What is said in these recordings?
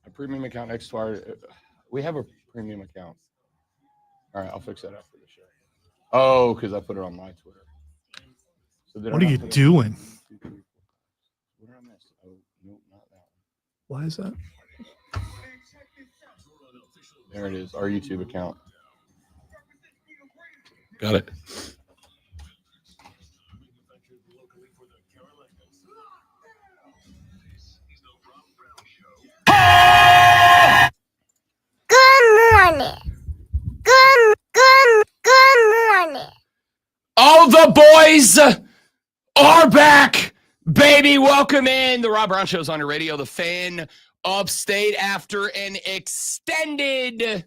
A premium account next to our. We have a premium account. All right, I'll fix that after the show. Oh, because I put it on my Twitter. So what are you doing? What did I miss? Oh, no, not that one. Why is that? There it is. Our YouTube account. Got it. Good morning. Good morning. All the boys are back, baby. Welcome in. The Rob Brown Show's on your radio. The Fan upstate after an extended,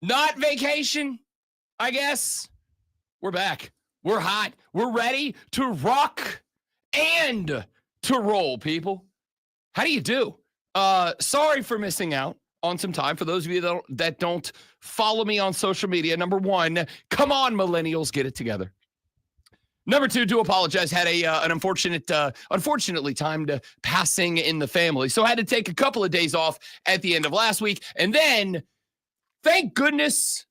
not vacation, I guess. We're back. We're hot. We're ready to rock and to roll, people. How do you do? Sorry for missing out on some time. For those of you that don't follow me on social media, number one, come on, millennials, get it together. Number two, do apologize. Had an unfortunately timed passing in the family. So I had to take a couple of days off at the end of last week. And then, thank goodness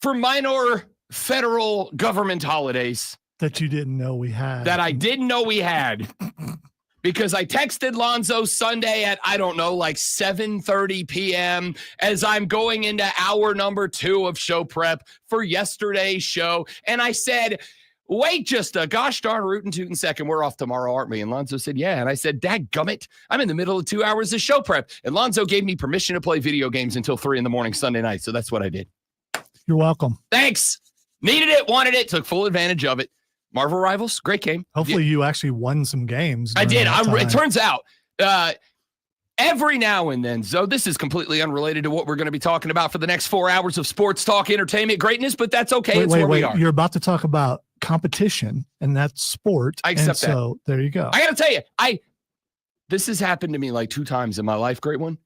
for minor federal government holidays. That you didn't know we had. That I didn't know we had. Because I texted Lonzo Sunday at, I don't know, like 7:30 p.m. as I'm going into hour number 2 of show prep for yesterday's show. And I said, wait just a gosh darn rootin' tootin' second. We're off tomorrow, aren't we? And Lonzo said, yeah. And I said, dadgummit, I'm in the middle of 2 hours of show prep. And Lonzo gave me permission to play video games until 3 a.m. Sunday night. So that's what I did. You're welcome. Thanks. Needed it, wanted it, took full advantage of it. Marvel Rivals, great game. Hopefully you actually won some games. I did. It turns out every now and then, so this is completely unrelated to what we're going to be talking about for the next 4 hours of sports talk, entertainment, greatness, but that's okay. It's where we are. You're about to talk about competition, and that's sport. I accept that. So there you go. I got to tell you, this has happened to me like 2 times in my life, great one.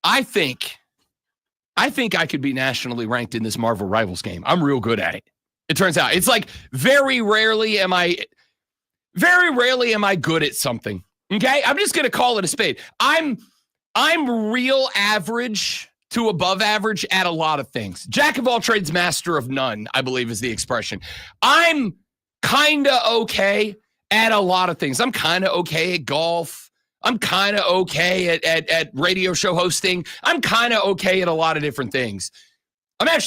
I think I could be nationally ranked in this Marvel Rivals game. I'm real good at it. It turns out it's like very rarely am I good at something. Okay. I'm just going to call it a spade. I'm real average to above average at a lot of things. Jack of all trades, master of none, I believe is the expression. I'm kind of okay at a lot of things. I'm kind of okay at golf. I'm kind of okay at radio show hosting. I'm kind of okay at a lot of different things. I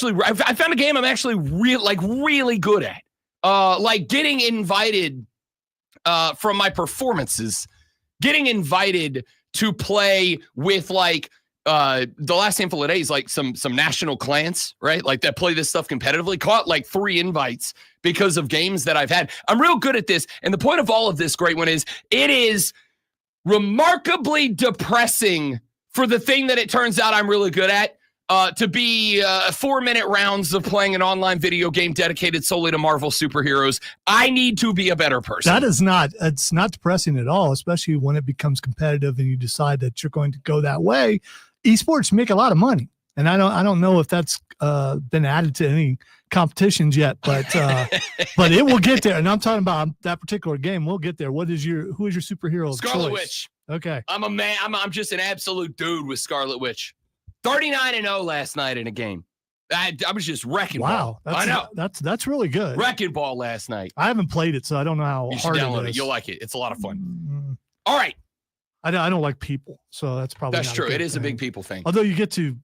found a game I'm actually really good at. Like getting invited from my performances, getting invited to play with like the last handful of days, like some national clans, right? Like that play this stuff competitively. Caught like 3 invites because of games that I've had. I'm real good at this. And the point of all of this, great one, is it is remarkably depressing for the thing that it turns out I'm really good at. To be 4-minute rounds of playing an online video game dedicated solely to Marvel superheroes. I need to be a better person. It's not depressing at all, especially when it becomes competitive and you decide that you're going to go that way. Esports make a lot of money. And I don't know if that's been added to any competitions yet, but but it will get there. And I'm talking about that particular game. We'll get there. Who is your superhero of Scarlet choice? Witch. Okay. I'm a man. I'm just an absolute dude with Scarlet Witch. 39-0 last night in a game. I was just wrecking ball. Wow. I know. That's really good. Wrecking ball last night. I haven't played it, so I don't know how you hard should download it is. You'll like it. It's a lot of fun. Mm-hmm. All right. I don't like people, so that's probably That's not true. a good It is thing. a big people thing. Although you get to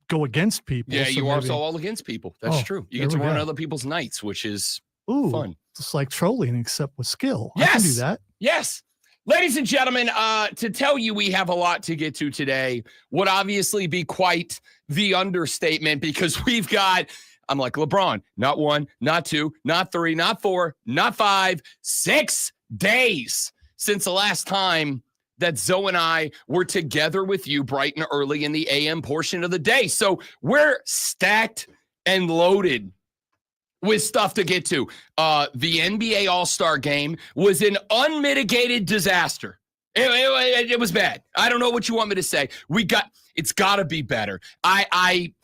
go against people. Yeah, so you are maybe- so all against people. That's true. You get to run other people's nights, which is fun. It's like trolling, except with skill. Yes. I can do that. Yes. Ladies and gentlemen, to tell you we have a lot to get to today would obviously be quite the understatement because we've got, I'm like LeBron, not 1, not 2, not 3, not 4, not 5, 6 days since the last time that Zoe and I were together with you bright and early in the AM portion of the day. So we're stacked and loaded with stuff to get to. The NBA All-Star game was an unmitigated disaster. It was bad. I don't know what you want me to say. It's got to be better. I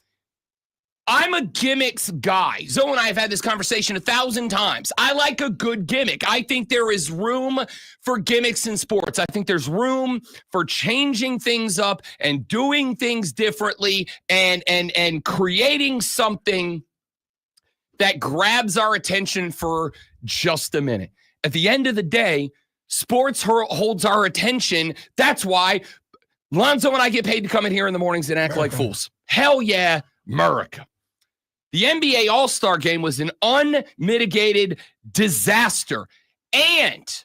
I'm a gimmicks guy. Zoe and I have had this conversation 1,000 times. I like a good gimmick. I think there is room for gimmicks in sports. I think there's room for changing things up and doing things differently and creating something that grabs our attention for just a minute. At the end of the day, sports holds our attention. That's why Lonzo and I get paid to come in here in the mornings and act like fools. Hell yeah, America. The NBA All-Star Game was an unmitigated disaster, and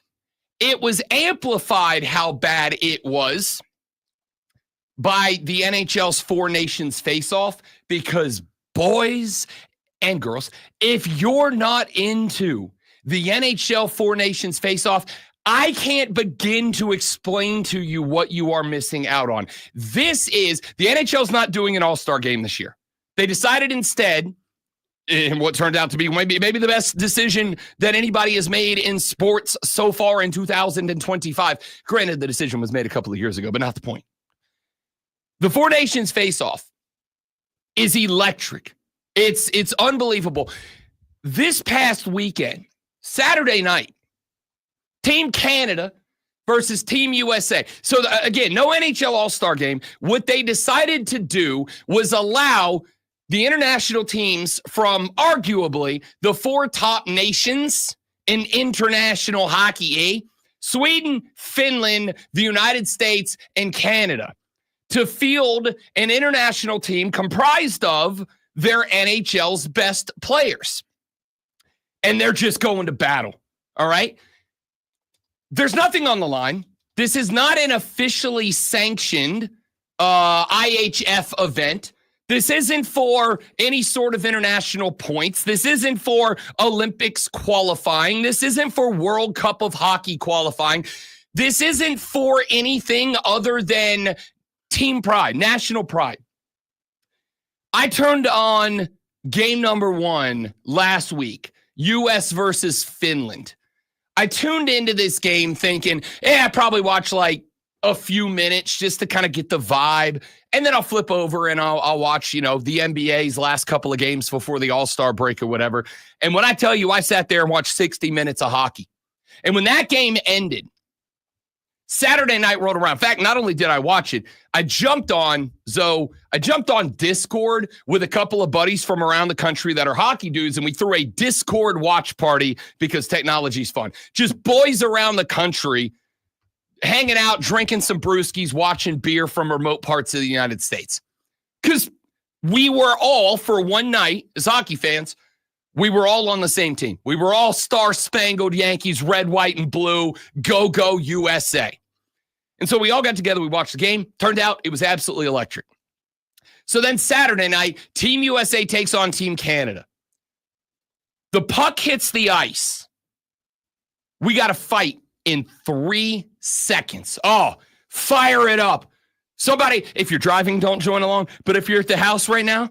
it was amplified how bad it was by the NHL's Four Nations face-off, because boys and girls, if you're not into the NHL Four Nations face-off, I can't begin to explain to you what you are missing out on. The NHL's not doing an All-Star Game this year. They decided instead, in what turned out to be maybe the best decision that anybody has made in sports so far in 2025. Granted, the decision was made a couple of years ago, but not the point. The Four Nations face-off is electric. It's unbelievable. This past weekend, Saturday night, Team Canada versus Team USA. So again, no NHL All-Star Game. What they decided to do was allow the international teams from arguably the four top nations in international hockey, Sweden, Finland, the United States, and Canada, to field an international team comprised of their NHL's best players. And they're just going to battle, all right? There's nothing on the line. This is not an officially sanctioned IHF event. This isn't for any sort of international points. This isn't for Olympics qualifying. This isn't for World Cup of Hockey qualifying. This isn't for anything other than team pride, national pride. I turned on game number 1 last week, U.S. versus Finland. I tuned into this game thinking, I probably watch like a few minutes just to kind of get the vibe. And then I'll flip over and I'll watch, the NBA's last couple of games before the All-Star break or whatever. And when I tell you, I sat there and watched 60 minutes of hockey. And when that game ended, Saturday night rolled around. In fact, not only did I watch it, I jumped on Discord with a couple of buddies from around the country that are hockey dudes, and we threw a Discord watch party because technology's fun. Just boys around the country hanging out, drinking some brewskis, watching beer from remote parts of the United States. Because we were all, for one night, as hockey fans, we were all on the same team. We were all star-spangled Yankees, red, white, and blue, go, go, USA. And so we all got together, we watched the game. Turned out it was absolutely electric. So then Saturday night, Team USA takes on Team Canada. The puck hits the ice. We got to fight in 3 seconds. Oh, fire it up. Somebody, if you're driving, don't join along. But if you're at the house right now,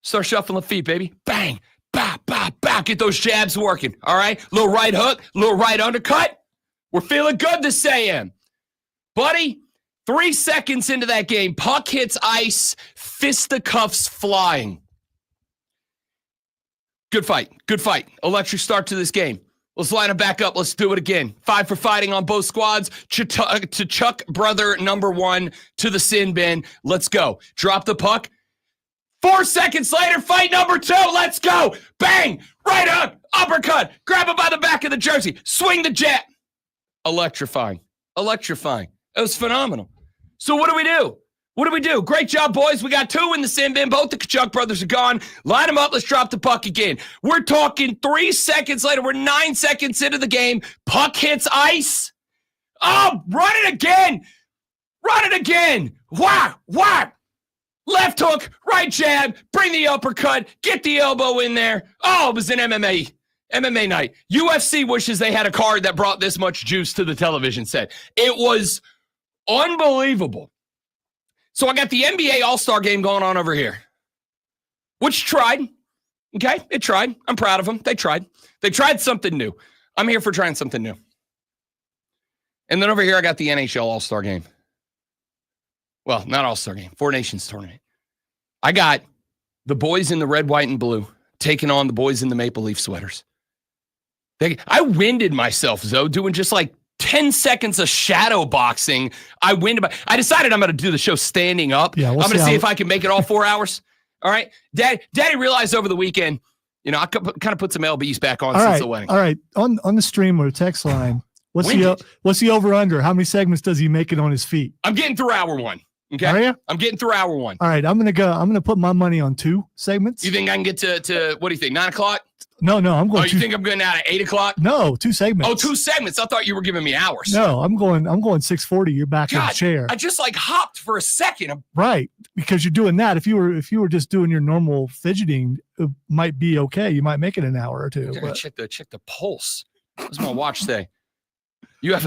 start shuffling the feet, baby. Bang, bah, bah, bah. Get those jabs working, all right? Little right hook, little right undercut. We're feeling good this AM. Buddy, 3 seconds into that game, puck hits ice, fisticuffs flying. Good fight. Electric start to this game. Let's line it back up. Let's do it again. 5 for fighting on both squads. To Chuck brother number 1 to the sin bin. Let's go. Drop the puck. 4 seconds later, fight number 2. Let's go. Bang. Right hook. Uppercut. Grab him by the back of the jersey. Swing the jet. Electrifying. It was phenomenal. So what do we do? Great job, boys. We got 2 in the sin bin. Both the Kachuk brothers are gone. Line them up. Let's drop the puck again. We're talking 3 seconds later. We're 9 seconds into the game. Puck hits ice. Oh, run it again. Whack. Left hook, right jab, bring the uppercut, get the elbow in there. Oh, it was an MMA night. UFC wishes they had a card that brought this much juice to the television set. It was unbelievable. So I got the NBA All-Star Game going on over here, which tried. Okay, it tried. I'm proud of them. They tried. They tried something new. I'm here for trying something new. And then over here, I got the NHL All-Star Game. Well, not All-Star Game, Four Nations Tournament. I got the boys in the red, white, and blue taking on the boys in the Maple Leaf sweaters. I winded myself, Zoe, doing just like 10 seconds of shadow boxing. I decided I'm going to do the show standing up. Yeah, I'm going to see if I can make it all 4 hours. All right. Daddy realized over the weekend, I kind of put some LBs back on since the wedding. All right. On the stream or text line, what's the over under? How many segments does he make it on his feet? I'm getting through hour one. Okay. Are you? I'm getting through hour one. All right. I'm going to put my money on 2 segments. You think I can get to what do you think? 9 o'clock? No, I'm going. Oh, you think I'm going out at 8 o'clock? No, 2 segments. Oh, 2 segments. I thought you were giving me hours. No, I'm going 6:40. You're back in the chair. I just hopped for a second. Right, because you're doing that. If you were just doing your normal fidgeting, it might be okay. You might make it an hour or two. Check the pulse. What does my watch say? You have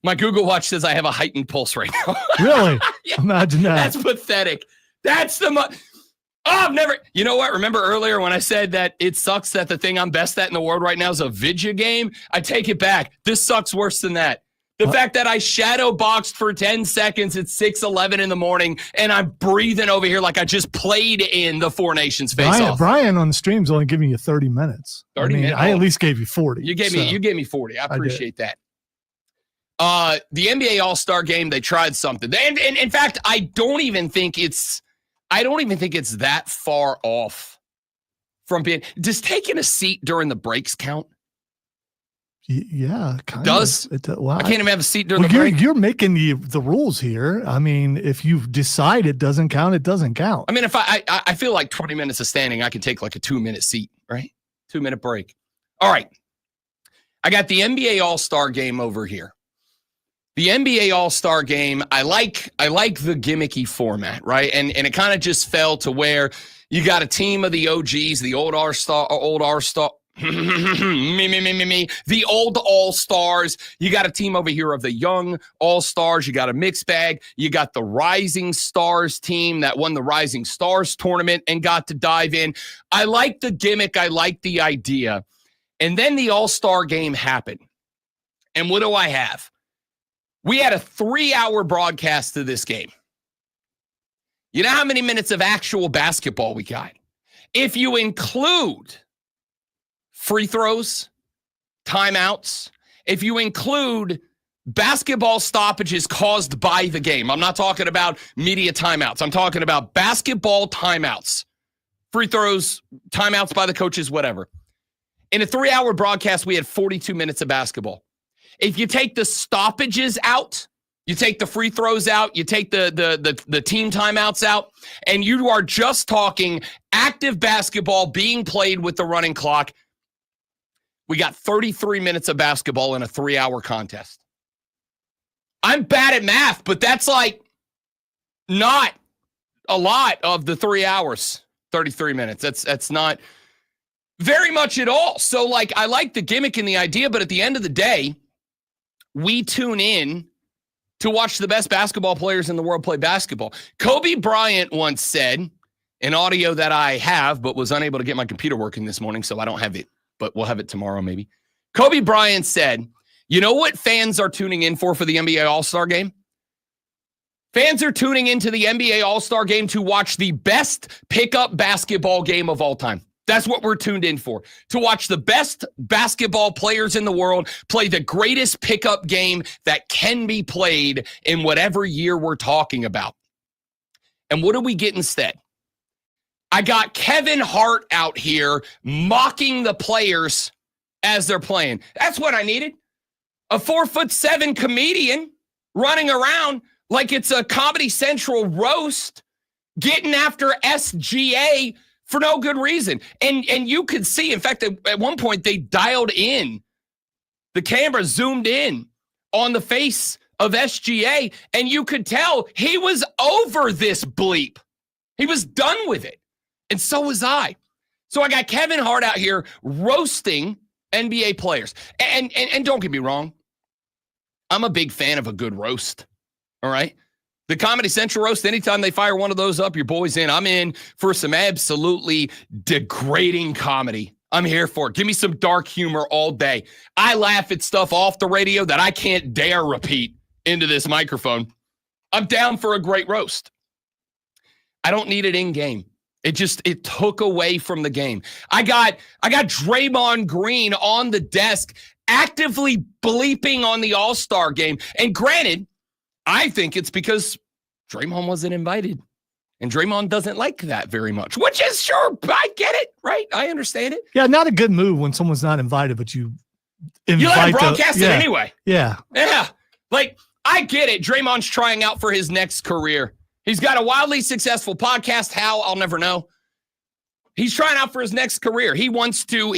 my Google Watch says I have a heightened pulse right now. Really? Yeah, imagine that. That's pathetic. That's I've never. You know what? Remember earlier when I said that it sucks that the thing I'm best at in the world right now is a video game? I take it back. This sucks worse than that. The fact that I shadow boxed for 10 seconds at 6:11 in the morning and I'm breathing over here like I just played in the Four Nations face-off. Brian on the stream's only giving you 30 minutes. 30 minutes. I at least gave you 40. You gave me 40. I appreciate that. The NBA All-Star game, they tried something. And in fact, I don't even think it's that far off from being. Does taking a seat during the breaks count? Yeah, kind does. of. Well, I can't even have a seat during the break. You're making the rules here. I mean, if you decide it doesn't count, it doesn't count. I mean, if I feel like 20 minutes of standing, I can take like a 2-minute seat, right? 2-minute break. All right. I got the NBA All-Star game over here. The NBA All-Star game, I like the gimmicky format, right? And it kind of just fell to where you got a team of the OGs, the old R-Star, the old All-Stars. You got a team over here of the young All-Stars. You got a mixed bag. You got the Rising Stars team that won the Rising Stars tournament and got to dive in. I like the gimmick. I like the idea. And then the All-Star game happened. And what do I have? We had a 3-hour broadcast of this game. You know how many minutes of actual basketball we got? If you include free throws, timeouts, if you include basketball stoppages caused by the game, I'm not talking about media timeouts. I'm talking about basketball timeouts, free throws, timeouts by the coaches, whatever. In a 3-hour broadcast, we had 42 minutes of basketball. If you take the stoppages out, you take the free throws out, you take the team timeouts out, and you are just talking active basketball being played with the running clock, we got 33 minutes of basketball in a 3-hour contest. I'm bad at math, but that's like not a lot of the 3 hours, 33 minutes. That's not very much at all. So I like the gimmick and the idea, but at the end of the day, we tune in to watch the best basketball players in the world play basketball. Kobe Bryant once said, an audio that I have, but was unable to get my computer working this morning, so I don't have it, but we'll have it tomorrow maybe. Kobe Bryant said, you know what fans are tuning in for the NBA All-Star game? Fans are tuning into the NBA All-Star game to watch the best pickup basketball game of all time. That's what we're tuned in for, to watch the best basketball players in the world play the greatest pickup game that can be played in whatever year we're talking about. And what do we get instead? I got Kevin Hart out here mocking the players as they're playing. That's what I needed. A 4'7" comedian running around like it's a Comedy Central roast, getting after SGA for no good reason. And you could see, in fact, at one point they dialed in. The camera zoomed in on the face of SGA, and you could tell he was over this bleep. He was done with it. And so was I. So I got Kevin Hart out here roasting NBA players. And don't get me wrong, I'm a big fan of a good roast. All right? The Comedy Central roast, anytime they fire one of those up, your boy's in. I'm in for some absolutely degrading comedy. I'm here for it. Give me some dark humor all day. I laugh at stuff off the radio that I can't dare repeat into this microphone. I'm down for a great roast. I don't need it in game. It took away from the game. I got Draymond Green on the desk actively bleeping on the All-Star game. And granted, I think it's because Draymond wasn't invited. And Draymond doesn't like that very much, which is sure, I get it, right? I understand it. Yeah, not a good move when someone's not invited, but you invite You let him broadcast it anyway. Yeah. Yeah. Like, I get it. Draymond's trying out for his next career. He's got a wildly successful podcast. How? I'll never know. He's trying out for his next career. He wants to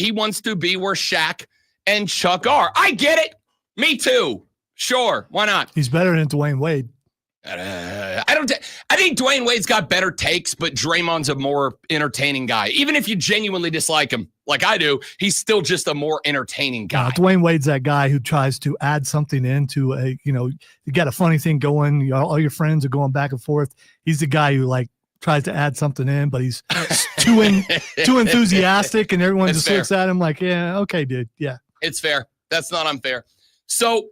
be where Shaq and Chuck are. I get it. Me too. Sure. Why not? He's better than Dwayne Wade. I think Dwayne Wade's got better takes, but Draymond's a more entertaining guy. Even if you genuinely dislike him, like I do, he's still just a more entertaining guy. Dwayne Wade's that guy who tries to add something into a, you got a funny thing going. All your friends are going back and forth. He's the guy who tries to add something in, but he's too enthusiastic, and everyone just looks at him like, yeah, okay, dude. Yeah. It's fair. That's not unfair. So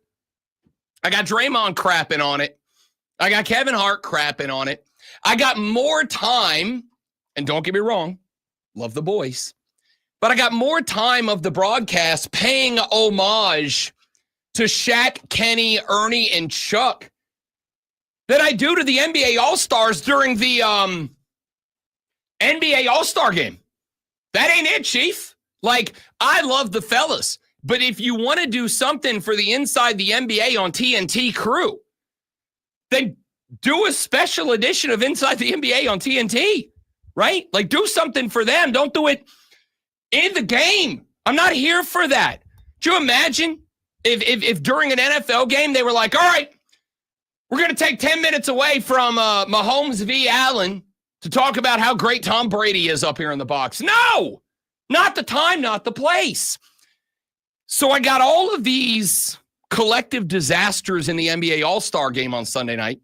I got Draymond crapping on it. I got Kevin Hart crapping on it. I got more time, and don't get me wrong, love the boys, but I got more time of the broadcast paying homage to Shaq, Kenny, Ernie, and Chuck than I do to the NBA All-Stars during the NBA All-Star game. That ain't it, Chief. I love the fellas, but if you want to do something for the Inside the NBA on TNT crew, then do a special edition of Inside the NBA on TNT, right? Do something for them. Don't do it in the game. I'm not here for that. Do you imagine if during an NFL game they were like, all right, we're going to take 10 minutes away from Mahomes v. Allen to talk about how great Tom Brady is up here in the box. No, not the time, not the place. So I got all of these collective disasters in the NBA All-Star game on Sunday night.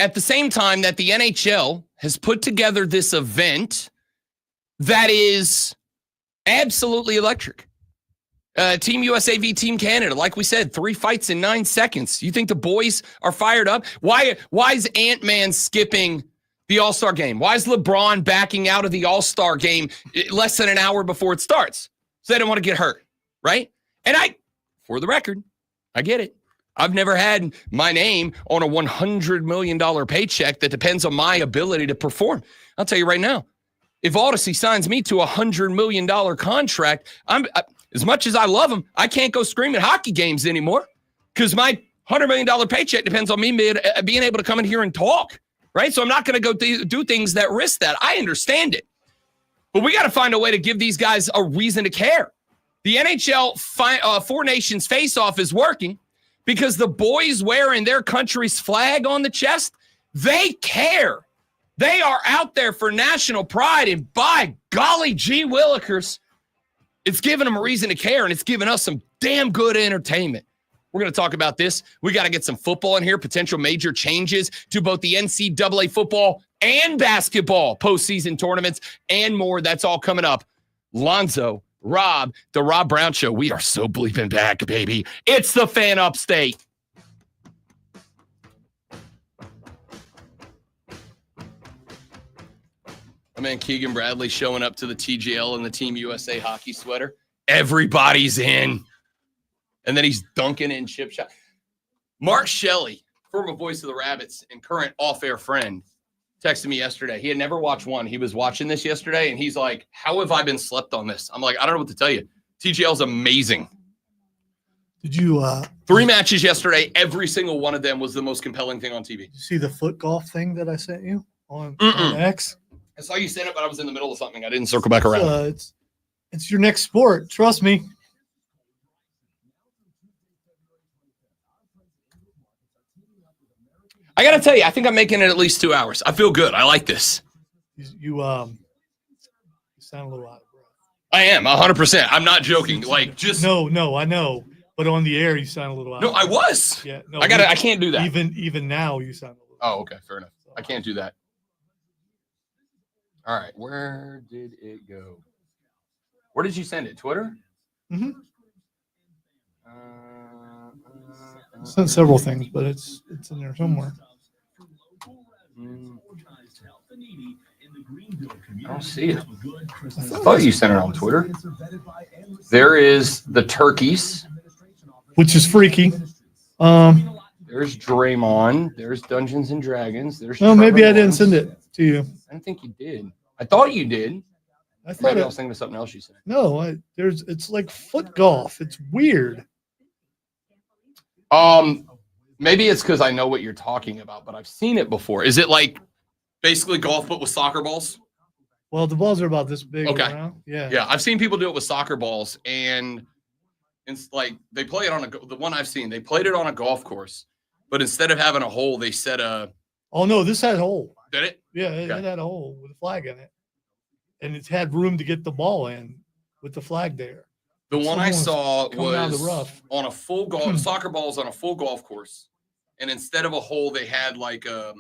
At the same time that the NHL has put together this event that is absolutely electric. Team USA v. Team Canada. Like we said, 3 fights in 9 seconds. You think the boys are fired up? Why is Ant-Man skipping the All-Star game? Why is LeBron backing out of the All-Star game less than an hour before it starts? So they don't want to get hurt, right? And for the record, I get it. I've never had my name on a $100 million paycheck that depends on my ability to perform. I'll tell you right now, if Odyssey signs me to a $100 million contract, as much as I love them, I can't go scream at hockey games anymore because my $100 million paycheck depends on me being able to come in here and talk, right? So I'm not going to go do things that risk that. I understand it. But we got to find a way to give these guys a reason to care. The NHL Four Nations face-off is working because the boys wearing their country's flag on the chest, they care. They are out there for national pride, and by golly gee willikers, it's giving them a reason to care, and it's giving us some damn good entertainment. We're going to talk about this. We got to get some football in here, potential major changes to both the NCAA football and basketball postseason tournaments and more. That's all coming up. Lonzo, Rob, the Rob Brown Show. We are so bleeping back, baby. It's the Fan Upstate. My man Keegan Bradley showing up to the TGL and the Team USA hockey sweater. Everybody's in. And then he's dunking in chip shot. Mark Shelley, former voice of the Rabbits and current off-air friend, texted me yesterday. He had never watched one. He was watching this yesterday, and he's like, how have I been slept on this? I'm like, I don't know what to tell you. TGL's amazing. Did you 3 matches yesterday. Every single one of them was the most compelling thing on TV. Did you see the foot golf thing that I sent you on X? I saw you send it, but I was in the middle of something. I didn't circle back around. It's your next sport. Trust me. I got to tell you, I think I'm making it at least 2 hours. I feel good. I like this. You sound a little out of breath. I am 100%. I'm not joking. No, I know. But on the air, you sound a little out. No, I was. Yeah, no. I can't do that. Even now, you sound a little. Oh, okay, fair enough. I can't do that. All right, where did it go? Where did you send it? Twitter? Mm-hmm. Sent several things, but it's in there somewhere. I don't see it. I thought you sent it on Twitter. There is the turkeys. Which is freaky. There's Draymond. There's Dungeons and Dragons. There's. No, maybe Trevor I didn't Lawrence. send it to you. I don't think you did. I thought you did. I thought Maybe I was thinking of something else you said. no. It's like foot golf. It's weird. Maybe it's because I know what you're talking about, but I've seen it before. Is it like basically golf but with soccer balls? Well, the balls are about this big. Okay. Around. Yeah. Yeah, I've seen people do it with soccer balls, and it's like they play it on the one I've seen. They played it on a golf course, but instead of having a hole, they set a. Oh no, this had a hole. Did it? Yeah, it had a hole with a flag in it, and it had room to get the ball in with the flag there. The one I saw coming out of was the rough. on a full golf soccer balls on a full golf course, and instead of a hole, they had like a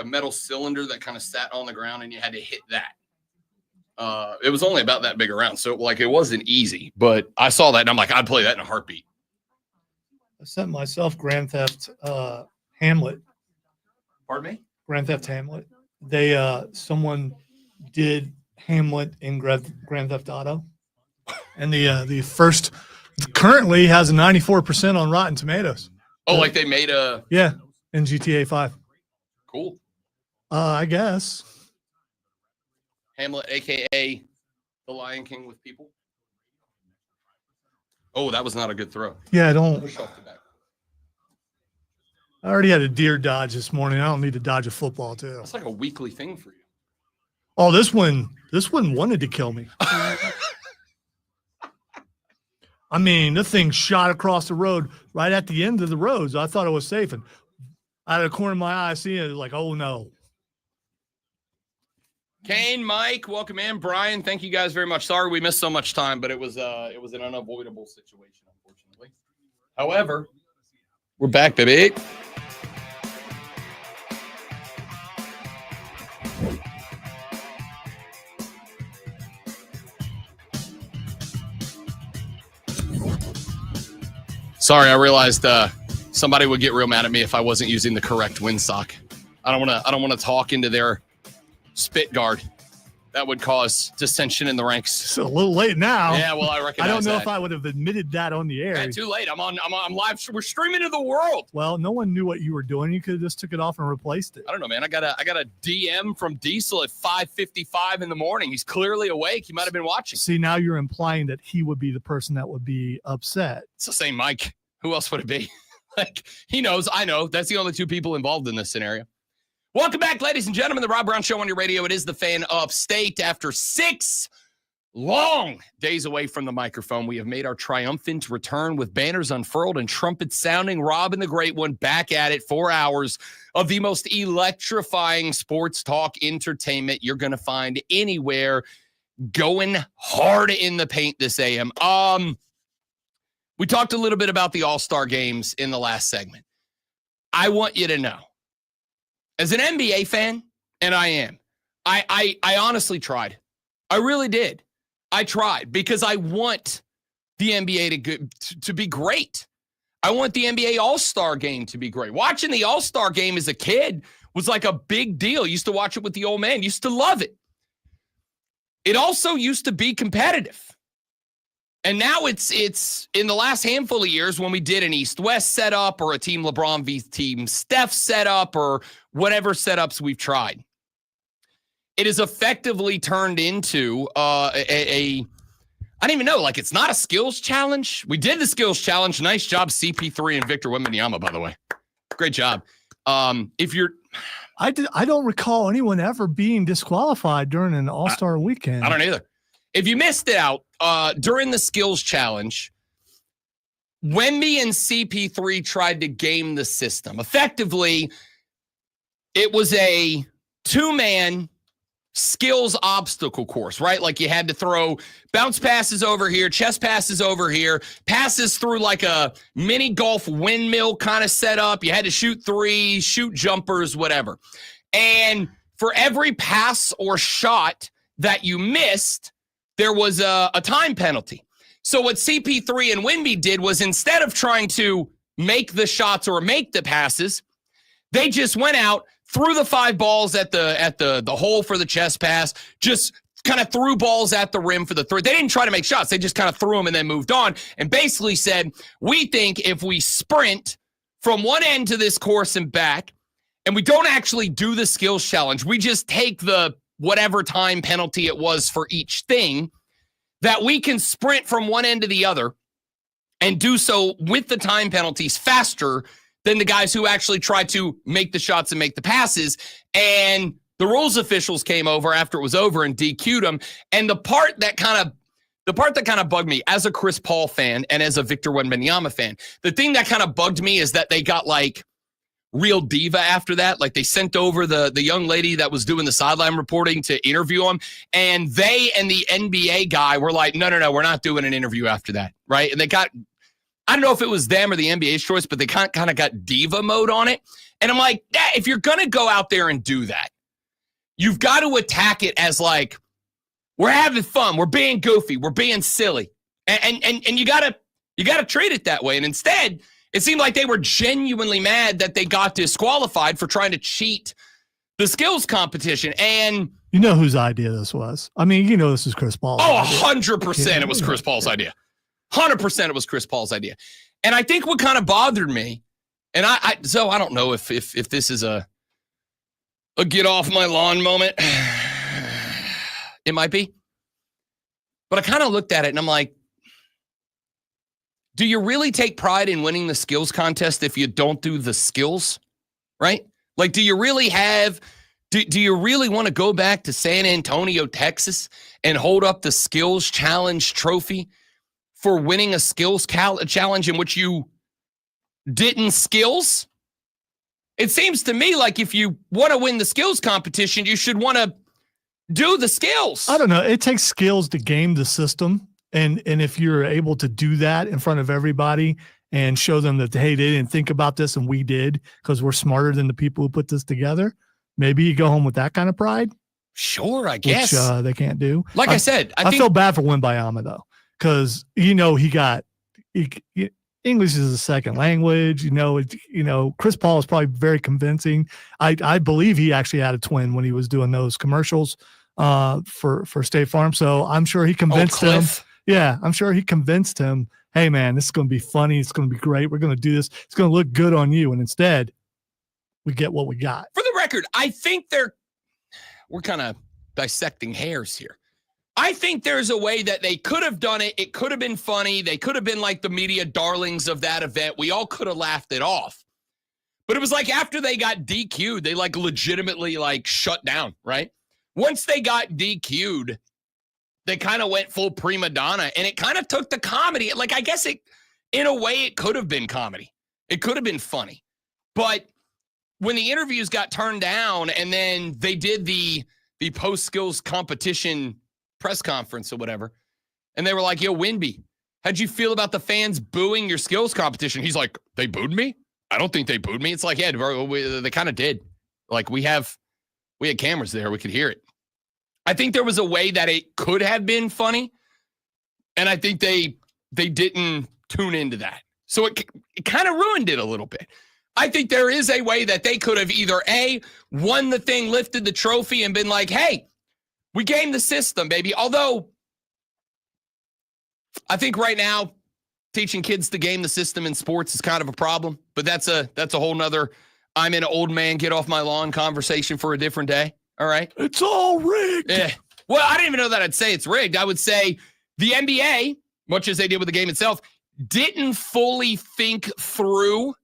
metal cylinder that kind of sat on the ground, and you had to hit that. It was only about that big around, so like it wasn't easy. But I saw that, and I'm like, I'd play that in a heartbeat. I sent myself Grand Theft Hamlet. Pardon me? Grand Theft Hamlet. They someone did Hamlet in Grand Theft Auto, and the first currently has a 94% on Rotten Tomatoes. Oh, like they made a Yeah, in GTA 5. cool I guess. Hamlet, aka the Lion King with people. Oh, that was not a good throw. Yeah, I don't. Push off the back. I already had a deer dodge this morning. I don't need to dodge a football too. That's like a weekly thing for you. Oh, this one wanted to kill me. I mean, the thing shot across the road right at the end of the road. So I thought it was safe. And out of the corner of my eye, I see it like, oh no. Kane, Mike, welcome in. Brian, thank you guys very much. Sorry we missed so much time, but it was an unavoidable situation, unfortunately. However, we're back, baby. Sorry, I realized somebody would get real mad at me if I wasn't using the correct windsock. I don't want to talk into their spit guard. That would cause dissension in the ranks. It's a little late now. Yeah, well, I recognize I don't know that. if I would have admitted that on the air. Yeah, too late. I'm live. We're streaming to the world. Well, no one knew what you were doing. You could have just took it off and replaced it. I don't know, man. I got a DM from Diesel at 5:55 in the morning. He's clearly awake. He might have been watching. See, now you're implying that he would be the person that would be upset. It's the same Mike. Who else would it be? Like, he knows. I know. That's the only two people involved in this scenario. Welcome back, ladies and gentlemen. The Rob Brown Show on your radio. It is the Fan Upstate. After 6 long days away from the microphone, we have made our triumphant return with banners unfurled and trumpets sounding. Rob and the Great One back at it. 4 hours of the most electrifying sports talk entertainment you're going to find anywhere. Going hard in the paint this AM. We talked a little bit about the All-Star games in the last segment. I want you to know, as an NBA fan, and I am, I honestly tried. I really did. I tried because I want the NBA to be great. I want the NBA All-Star game to be great. Watching the All-Star game as a kid was like a big deal. Used to watch it with the old man. Used to love it. It also used to be competitive. And now it's in the last handful of years when we did an East-West setup or a Team LeBron v. Team Steph setup or whatever setups we've tried. It has effectively turned into I don't even know, like it's not a skills challenge. We did the skills challenge. Nice job, CP3 and Victor Wembanyama, by the way. Great job. If you're... I don't recall anyone ever being disqualified during an All-Star weekend. I don't either. If you missed it out, during the skills challenge, Wemby and CP3 tried to game the system. Effectively, it was a 2-man skills obstacle course, right? Like you had to throw bounce passes over here, chest passes over here, passes through like a mini golf windmill kind of setup. You had to shoot threes, shoot jumpers, whatever. And for every pass or shot that you missed, there was a time penalty. So what CP3 and Wemby did was instead of trying to make the shots or make the passes, they just went out, threw the 5 balls at the hole for the chest pass, just kind of threw balls at the rim for the 3. They didn't try to make shots. They just kind of threw them and then moved on and basically said, we think if we sprint from one end to this course and back, and we don't actually do the skills challenge, we just take the whatever time penalty it was for each thing, that we can sprint from one end to the other and do so with the time penalties faster than the guys who actually try to make the shots and make the passes. And the rules officials came over after it was over and DQ'd them. And the part that kind of bugged me as a Chris Paul fan and as a Victor Wembanyama fan, the thing that kind of bugged me is that they got like real diva after that. Like they sent over the young lady that was doing the sideline reporting to interview him. And they and the NBA guy were like, no, we're not doing an interview after that. Right. And they got, I don't know if it was them or the NBA's choice, but they kind of got diva mode on it. And I'm like, yeah, if you're going to go out there and do that, you've got to attack it as like, we're having fun. We're being goofy. We're being silly. And you got to treat it that way. And instead, it seemed like they were genuinely mad that they got disqualified for trying to cheat the skills competition. And you know whose idea this was. I mean, this is Chris Paul's idea. 100% it was Chris Paul's idea. 100% it was Chris Paul's idea. And I think what kind of bothered me, and I don't know if this is a get off my lawn moment. It might be. But I kind of looked at it and I'm like, do you really take pride in winning the skills contest if you don't do the skills? Right? Like, do you really do you really want to go back to San Antonio, Texas and hold up the skills challenge trophy for winning a skills challenge in which you didn't skills? It seems to me like if you want to win the skills competition, you should want to do the skills. I don't know. It takes skills to game the system. And if you're able to do that in front of everybody and show them that, hey, they didn't think about this and we did because we're smarter than the people who put this together, maybe you go home with that kind of pride. Sure, I guess. Which they can't do. Like I said, I feel bad for Wembanyama, though, because, English is a second language. Chris Paul is probably very convincing. I believe he actually had a twin when he was doing those commercials for State Farm. So I'm sure he convinced him. Yeah, I'm sure he convinced him, hey, man, this is going to be funny. It's going to be great. We're going to do this. It's going to look good on you. And instead, we get what we got. For the record, I think we're kind of dissecting hairs here. I think there's a way that they could have done it. It could have been funny. They could have been like the media darlings of that event. We all could have laughed it off. But it was like after they got DQ'd, they like legitimately like shut down, right? Once they got DQ'd, they kind of went full prima donna, and it kind of took the comedy. Like, I guess in a way, it could have been comedy. It could have been funny. But when the interviews got turned down and then they did the post-skills competition press conference or whatever, and they were like, yo, Wemby, how'd you feel about the fans booing your skills competition? He's like, they booed me? I don't think they booed me. It's like, yeah, they kind of did. Like, we had cameras there. We could hear it. I think there was a way that it could have been funny, and I think they didn't tune into that. So it kind of ruined it a little bit. I think there is a way that they could have either A, won the thing, lifted the trophy, and been like, hey, we gamed the system, baby. Although, I think right now, teaching kids to game the system in sports is kind of a problem, but that's a whole nother I'm an old man, get off my lawn conversation for a different day. All right. It's all rigged. Yeah. Well, I didn't even know that I'd say it's rigged. I would say the NBA, much as they did with the game itself, didn't fully think through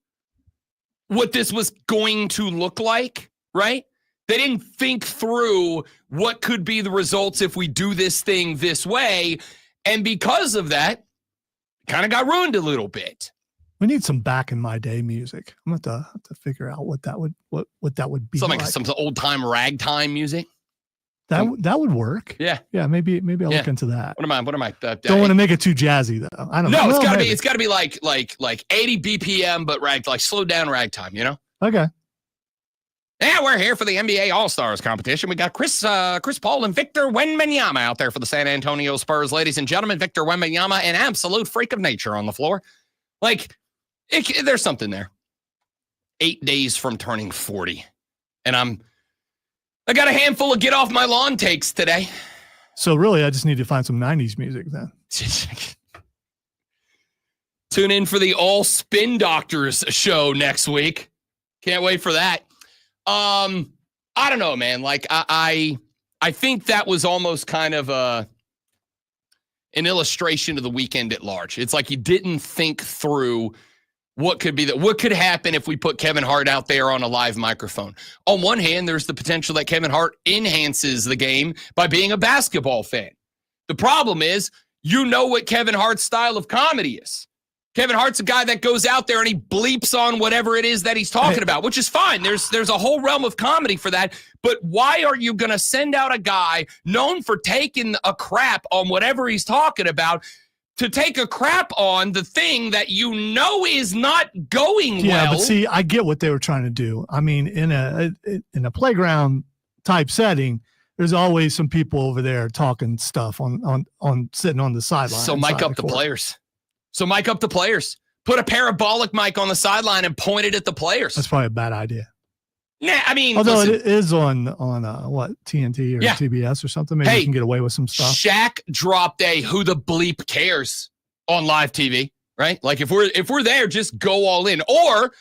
what this was going to look like, right? They didn't think through what could be the results if we do this thing this way. And because of that, kind of got ruined a little bit. We need some back in my day music. I'm going to have to figure out what that would be. Something like some old time ragtime music. That would work. Yeah. Yeah. Maybe I'll look into that. What am I? Don't want to make it too jazzy though. I don't know. No, it's gotta be like 80 BPM, but like slow down ragtime, Okay. Yeah, we're here for the NBA All-Stars competition. We got Chris Paul and Victor Wembanyama out there for the San Antonio Spurs. Ladies and gentlemen, Victor Wembanyama, an absolute freak of nature on the floor. Like, there's something there. 8 days from turning 40. And I got a handful of get off my lawn takes today. So really, I just need to find some 90s music then. Tune in for the All Spin Doctors show next week. Can't wait for that. I don't know, man. Like I think that was almost kind of an illustration of the weekend at large. It's like you didn't think through what could happen if we put Kevin Hart out there on a live microphone. On one hand, there's the potential that Kevin Hart enhances the game by being a basketball fan. The problem is, you know what Kevin Hart's style of comedy is. Kevin Hart's a guy that goes out there and he bleeps on whatever it is that he's talking about, which is fine. There's a whole realm of comedy for that. But why are you going to send out a guy known for taking a crap on whatever he's talking about to take a crap on the thing that you know is not going well? Yeah, but see, I get what they were trying to do. I mean, in a playground type setting, there's always some people over there talking stuff on sitting on the sideline. So mic up the players. Put a parabolic mic on the sideline and point it at the players. That's probably a bad idea. Nah, I mean, although it is on what, TNT or Yeah. TBS or something, maybe you can get away with some stuff. Shaq dropped a "Who the bleep cares" on live TV, right? Like if we're there, just go all in, or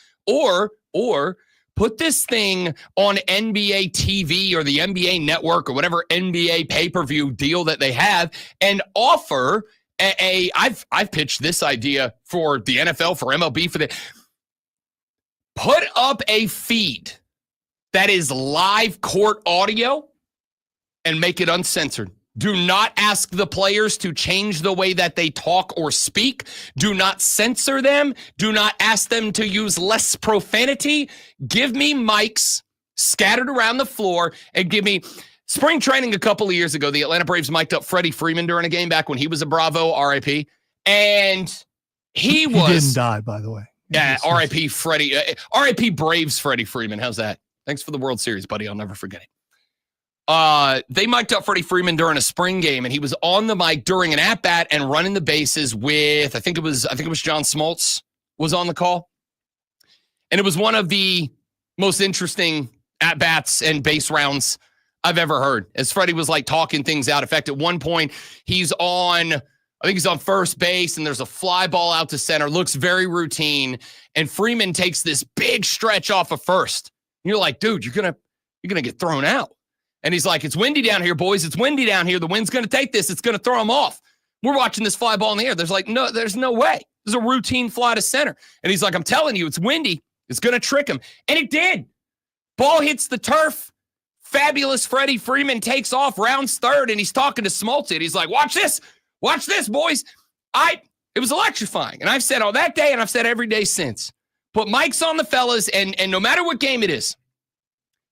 put this thing on NBA TV or the NBA Network or whatever NBA pay-per-view deal that they have, and offer I've pitched this idea for the NFL, for MLB, put up a feed that is live court audio and make it uncensored. Do not ask the players to change the way that they talk or speak. Do not censor them. Do not ask them to use less profanity. Give me mics scattered around the floor and give me spring training a couple of years ago. The Atlanta Braves mic'd up Freddie Freeman during a game back when he was a Bravo, RIP. And he didn't die, by the way. Yeah, RIP Freddie. RIP Braves Freddie Freeman. How's that? Thanks for the World Series, buddy. I'll never forget it. They mic'd up Freddie Freeman during a spring game, and he was on the mic during an at-bat and running the bases with, I think it was John Smoltz was on the call. And it was one of the most interesting at-bats and base rounds I've ever heard, as Freddie was like talking things out. In fact, at one point, he's on first base, and there's a fly ball out to center, looks very routine, and Freeman takes this big stretch off of first. And you're like, dude, you're gonna get thrown out. And he's like, it's windy down here, boys. It's windy down here. The wind's going to take this. It's going to throw him off. We're watching this fly ball in the air. There's no way. There's a routine fly to center. And he's like, I'm telling you, it's windy. It's going to trick him. And it did. Ball hits the turf. Fabulous Freddie Freeman takes off, rounds third, and he's talking to Smoltz. And he's like, watch this, boys. It was electrifying. And I've said all that day, and I've said every day since. Put mics on the fellas, and no matter what game it is,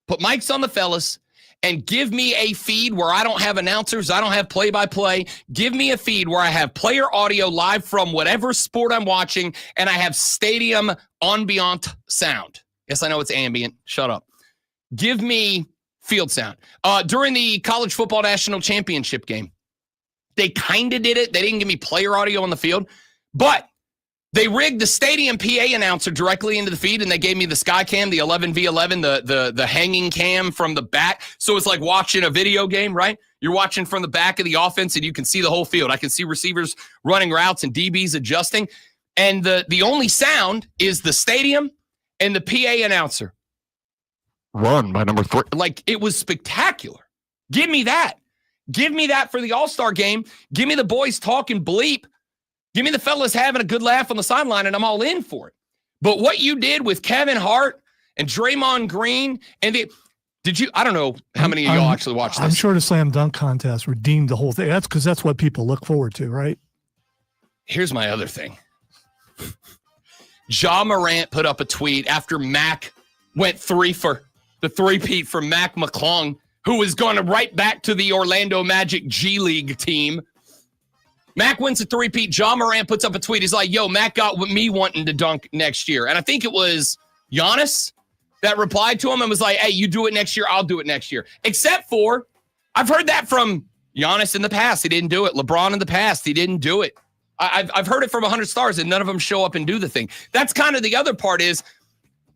put mics on the fellas, and give me a feed where I don't have announcers, I don't have play-by-play. Give me a feed where I have player audio live from whatever sport I'm watching, and I have stadium ambient sound. Yes, I know it's ambient. Shut up. Give me field sound. During the college football national championship game, they kind of did it. They didn't give me player audio on the field, but they rigged the stadium PA announcer directly into the feed, and they gave me the sky cam, the 11v11, the hanging cam from the back. So it's like watching a video game, right? You're watching from the back of the offense, and you can see the whole field. I can see receivers running routes and DBs adjusting. And the only sound is the stadium and the PA announcer. Run by number 3. Like, it was spectacular. Give me that. Give me that for the All-Star game. Give me the boys talking bleep. Give me the fellas having a good laugh on the sideline, and I'm all in for it. But what you did with Kevin Hart and Draymond Green, and I don't know how many of y'all actually watched this. I'm sure the slam dunk contest redeemed the whole thing. That's because that's what people look forward to, right? Here's my other thing. Ja Morant put up a tweet after Mac went 3 for the three-peat for Mac McClung, who was going right back to the Orlando Magic G League team. Mac wins a three-peat. Ja Morant puts up a tweet. He's like, yo, Mac got me wanting to dunk next year. And I think it was Giannis that replied to him and was like, hey, you do it next year, I'll do it next year. Except for, I've heard that from Giannis in the past. He didn't do it. LeBron in the past. He didn't do it. I've heard it from 100 stars, and none of them show up and do the thing. That's kind of the other part is,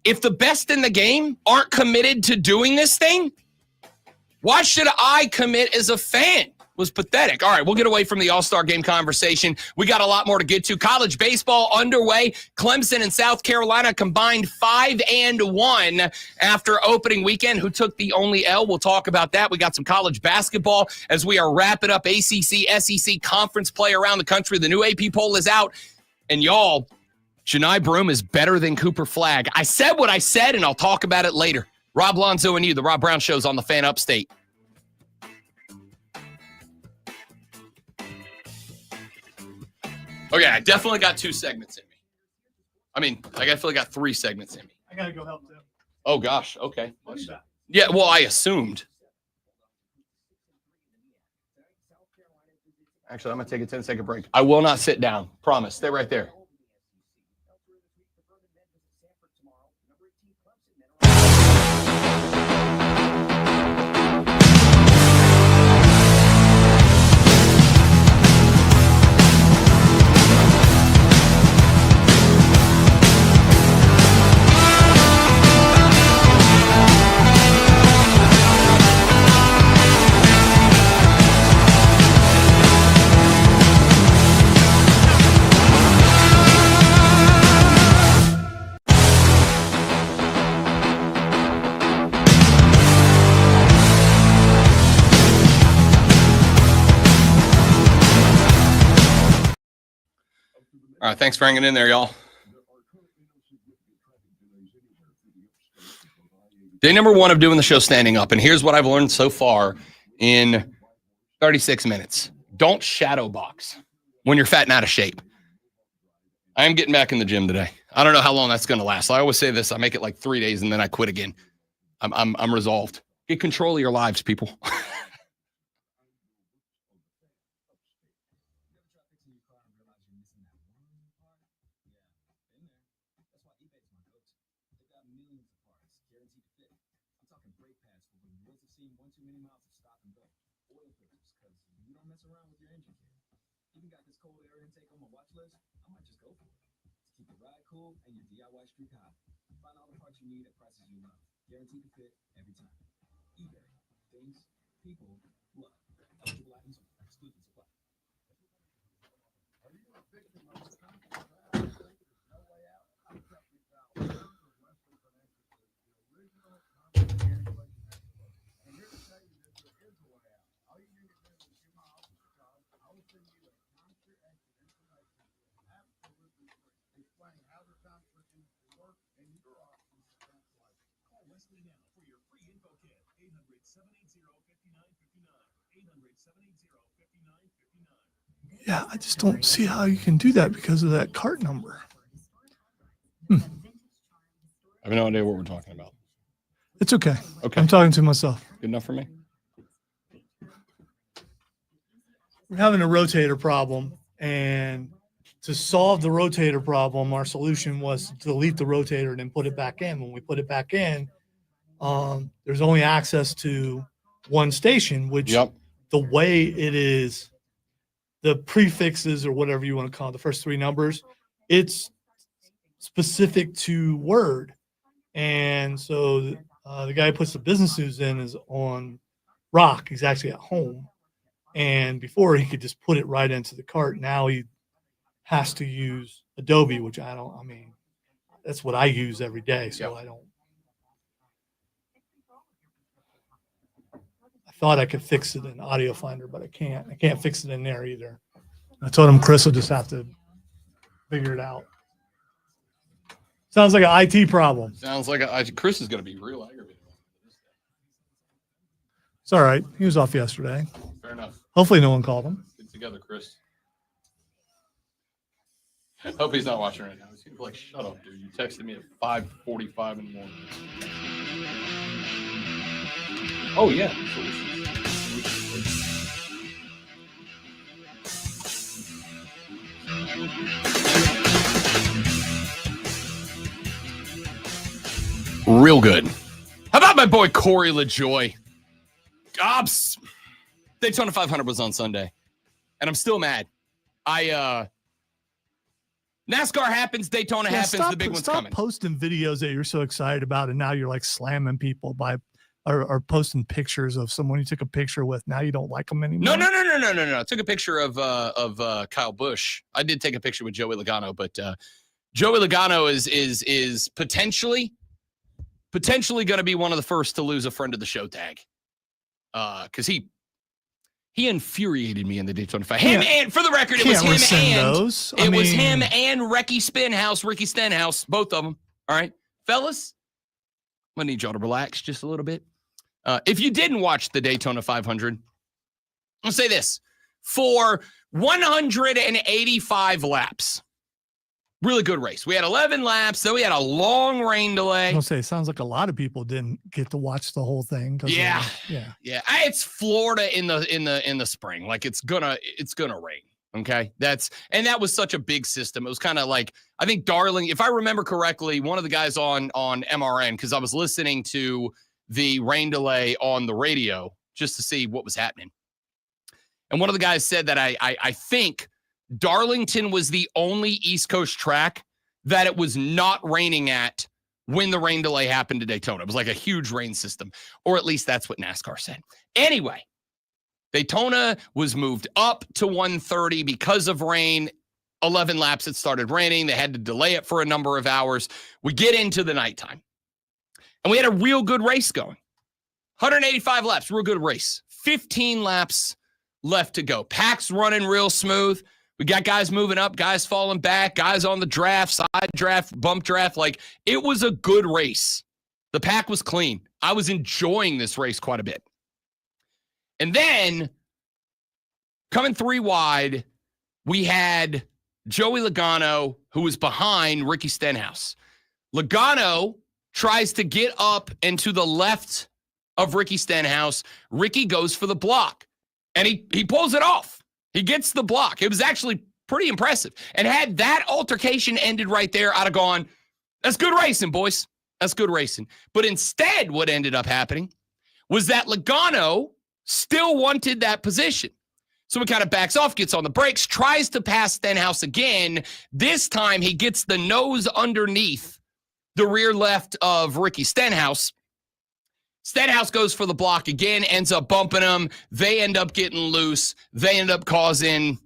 If the best in the game aren't committed to doing this thing, why should I commit as a fan? Was pathetic. All right, we'll get away from the All-Star game conversation. We got a lot more to get to. College baseball underway. Clemson and South Carolina combined 5-1 after opening weekend. Who took the only L? We'll talk about that. We got some college basketball as we are wrapping up ACC, SEC conference play around the country. The new AP poll is out. And y'all, Johni Broome is better than Cooper Flagg. I said what I said, and I'll talk about it later. Rob Lonzo and you, the Rob Brown Show's on the Fan Upstate. Okay, I definitely got 2 segments in me. I mean, I definitely got 3 segments in me. I gotta go help them. Oh, gosh. Okay. Yeah, well, I assumed. Actually, I'm going to take a 10-second break. I will not sit down. Promise. Stay right there. All right, thanks for hanging in there, y'all. Day number 1 of doing the show standing up, and here's what I've learned so far in 36 minutes. Don't shadow box when you're fat and out of shape. I am getting back in the gym today. I don't know how long that's going to last. I always say this. I make it like 3 days, and then I quit again. I'm resolved. Get control of your lives, people. And your DIY streak high. Find all the parts you need at prices you love. Guaranteed to fit every time. eBay. Things people love. Eligible items only. Exclusion supply. Are you a victim of the no way out? I'm Jeffrey Fowler. Western Financial Services, the original cancellation expert. And here to tell you that there is a way out. All you need to do is give my office a call. I will send you a concert exit information. Absolutely free. Explain how the conference will work and your options for cancellation. Call Wesley now for your free info kit. 800-780-5959. 800-780-5959. Yeah, I just don't see how you can do that because of that cart number. I have no idea what we're talking about. It's okay. Okay. I'm talking to myself. Good enough for me? We're having a rotator problem, and to solve the rotator problem, our solution was to delete the rotator and then put it back in. When we put it back in, there's only access to one station, which the way it is, the prefixes or whatever you want to call it, the first 3 numbers, it's specific to Word. And so the guy who puts the business news in is on Rock. He's actually at home. And before he could just put it right into the cart. Now he has to use Adobe, which that's what I use every day. So I thought I could fix it in Audio Finder, but I can't. I can't fix it in there either. I told him Chris will just have to figure it out. Sounds like an IT problem. Sounds like Chris is going to be real aggravated. It's all right. He was off yesterday. Fair enough. Hopefully no one called him. Get together, Chris. I hope he's not watching right now. He's like, shut up, dude. You texted me at 5:45 in the morning. Oh, yeah. Real good. How about my boy Corey LaJoy? Daytona 500 was on Sunday, and I'm still mad. NASCAR happens, Daytona happens, the big one's coming. Stop posting videos that you're so excited about, and now you're like slamming people by or posting pictures of someone you took a picture with. Now you don't like them anymore. No. I took a picture of Kyle Busch. I did take a picture with Joey Logano, but Joey Logano is potentially going to be one of the first to lose a friend of the show tag. Because he infuriated me in the Daytona 500. And for the record, it was him and Ricky Stenhouse, both of them. All right, fellas, I need y'all to relax just a little bit. If you didn't watch the Daytona 500, I'll say this: for 185 laps, really good race. We had 11 laps, then we had a long rain delay. I'll say, it sounds like a lot of people didn't get to watch the whole thing. Yeah. It's Florida in the spring. Like it's gonna rain. Okay, that was such a big system. It was kind of like, I think Darling, if I remember correctly, one of the guys on MRN, because I was listening to the rain delay on the radio just to see what was happening, and one of the guys said that I think Darlington was the only East Coast track that it was not raining at when the rain delay happened to Daytona. It was like a huge rain system, or at least that's what NASCAR said. Anyway, Daytona was moved up to 130 because of rain. 11 laps, it started raining. They had to delay it for a number of hours. We get into the nighttime, and we had a real good race going. 185 laps, real good race. 15 laps left to go. Pack's running real smooth. We got guys moving up, guys falling back, guys on the draft, side draft, bump draft. Like, it was a good race. The pack was clean. I was enjoying this race quite a bit. And then, coming 3 wide, we had Joey Logano, who was behind Ricky Stenhouse. Logano tries to get up and to the left of Ricky Stenhouse. Ricky goes for the block, and he pulls it off. He gets the block. It was actually pretty impressive. And had that altercation ended right there, I'd have gone, that's good racing, boys. That's good racing. But instead, what ended up happening was that Logano still wanted that position. So he kind of backs off, gets on the brakes, tries to pass Stenhouse again. This time, he gets the nose underneath the rear left of Ricky Stenhouse. Stenhouse goes for the block again, ends up bumping him. They end up getting loose. They end up causing,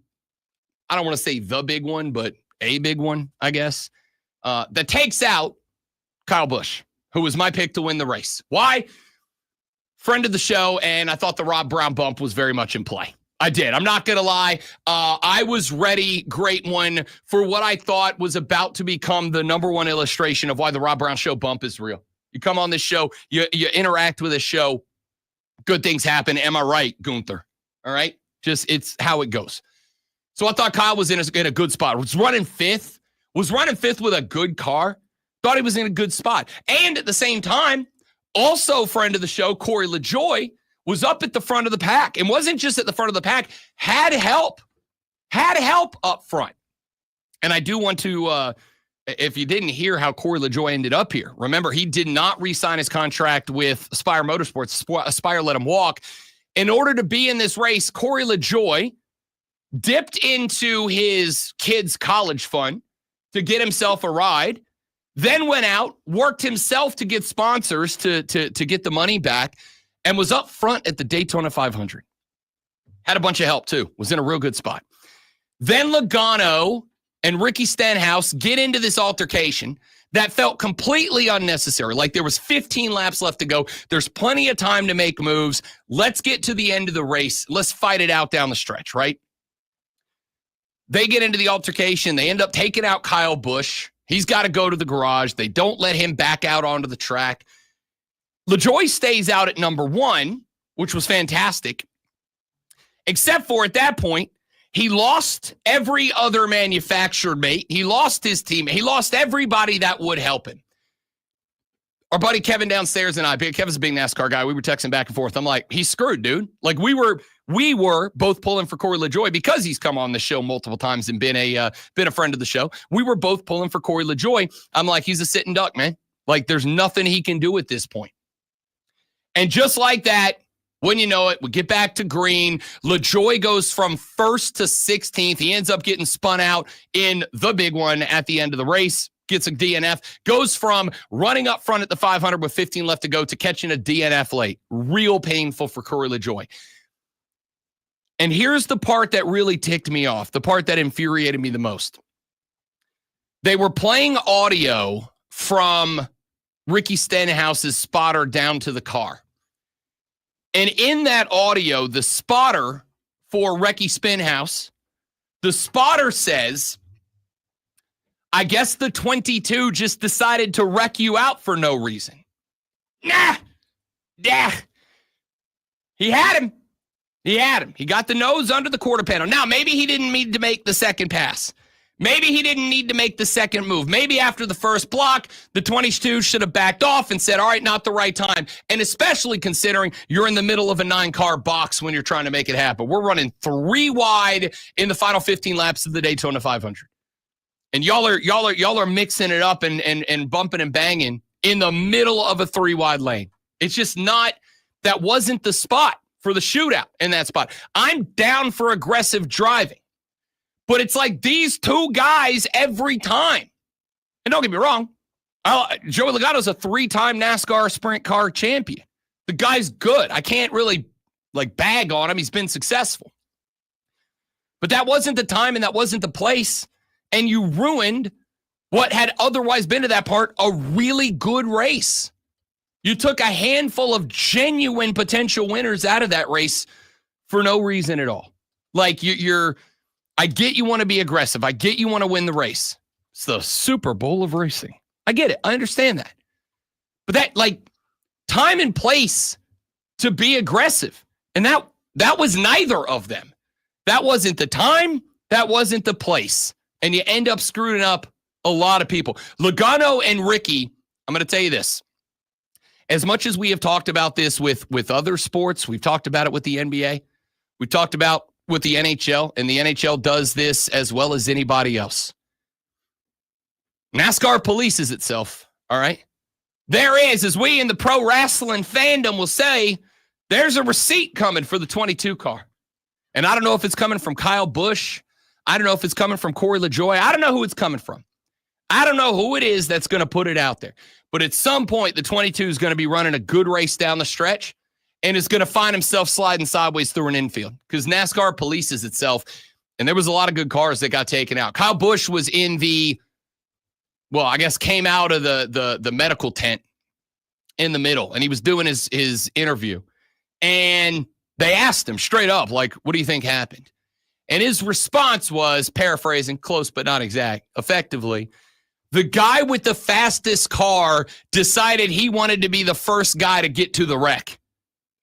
I don't want to say the big one, but a big one, I guess, that takes out Kyle Busch, who was my pick to win the race. Why? Friend of the show, and I thought the Rob Brown bump was very much in play. I did. I'm not going to lie. I was ready, great one, for what I thought was about to become the number one illustration of why the Rob Brown show bump is real. You come on this show, you interact with this show, good things happen. Am I right, Gunther? All right? Just, it's how it goes. So I thought Kyle was in a good spot. Was running fifth with a good car. Thought he was in a good spot. And at the same time, also friend of the show, Corey LaJoie, was up at the front of the pack. And wasn't just at the front of the pack, had help up front. And I do want to, if you didn't hear how Corey LaJoie ended up here, remember, he did not re-sign his contract with Aspire Motorsports. Aspire let him walk. In order to be in this race, Corey LaJoie dipped into his kids' college fund to get himself a ride, then went out, worked himself to get sponsors to get the money back, and was up front at the Daytona 500. Had a bunch of help, too. Was in a real good spot. Then Logano and Ricky Stenhouse get into this altercation that felt completely unnecessary. Like there was 15 laps left to go. There's plenty of time to make moves. Let's get to the end of the race. Let's fight it out down the stretch, right? They get into the altercation. They end up taking out Kyle Busch. He's got to go to the garage. They don't let him back out onto the track. LaJoie stays out at number 1, which was fantastic. Except for at that point, he lost every other manufactured mate. He lost his team. He lost everybody that would help him. Our buddy Kevin downstairs and I, Kevin's a big NASCAR guy. We were texting back and forth. I'm like, he's screwed, dude. Like we were both pulling for Corey LaJoie because he's come on the show multiple times and been a friend of the show. We were both pulling for Corey LaJoie. I'm like, he's a sitting duck, man. Like there's nothing he can do at this point. And just like that, Wouldn't you know it, we get back to green. LaJoie goes from first to 16th. He ends up getting spun out in the big one at the end of the race. Gets a DNF. Goes from running up front at the 500 with 15 left to go to catching a DNF late. Real painful for Corey LaJoie. And here's the part that really ticked me off, the part that infuriated me the most. They were playing audio from Ricky Stenhouse's spotter down to the car. And in that audio, the spotter for Ricky Stenhouse, the spotter says, I guess the 22 just decided to wreck you out for no reason. Nah. He had him. He got the nose under the quarter panel. Now, maybe he didn't need to make the second pass. Maybe he didn't need to make the second move. Maybe after the first block, the 22 should have backed off and said, all right, not the right time. And especially considering you're in the middle of a 9-car box when you're trying to make it happen. We're running 3 wide in the final 15 laps of the Daytona 500. And y'all are mixing it up and bumping and banging in the middle of a 3 wide lane. It's just not, that wasn't the spot for the shootout in that spot. I'm down for aggressive driving. But it's like these 2 guys every time. And don't get me wrong, Joey Logano's a 3-time NASCAR sprint car champion. The guy's good. I can't really bag on him. He's been successful. But that wasn't the time and that wasn't the place. And you ruined what had otherwise been to that part a really good race. You took a handful of genuine potential winners out of that race for no reason at all. Like I get you want to be aggressive. I get you want to win the race. It's the Super Bowl of racing. I get it. I understand that. But that time and place to be aggressive. And that was neither of them. That wasn't the time. That wasn't the place. And you end up screwing up a lot of people. Logano and Ricky, I'm going to tell you this. As much as we have talked about this with other sports, we've talked about it with the NBA. We've talked about with the NHL, and the NHL does this as well as anybody else. NASCAR polices itself, all right? There is, as we in the pro wrestling fandom will say, there's a receipt coming for the 22 car. And I don't know if it's coming from Kyle Busch. I don't know if it's coming from Corey LaJoie. I don't know who it's coming from. I don't know who it is that's going to put it out there. But at some point, the 22 is going to be running a good race down the stretch and is going to find himself sliding sideways through an infield because NASCAR polices itself. And there was a lot of good cars that got taken out. Kyle Busch was in came out of the medical tent in the middle, and he was doing his interview. And they asked him straight up, what do you think happened? And his response was, paraphrasing, close but not exact, effectively, the guy with the fastest car decided he wanted to be the first guy to get to the wreck.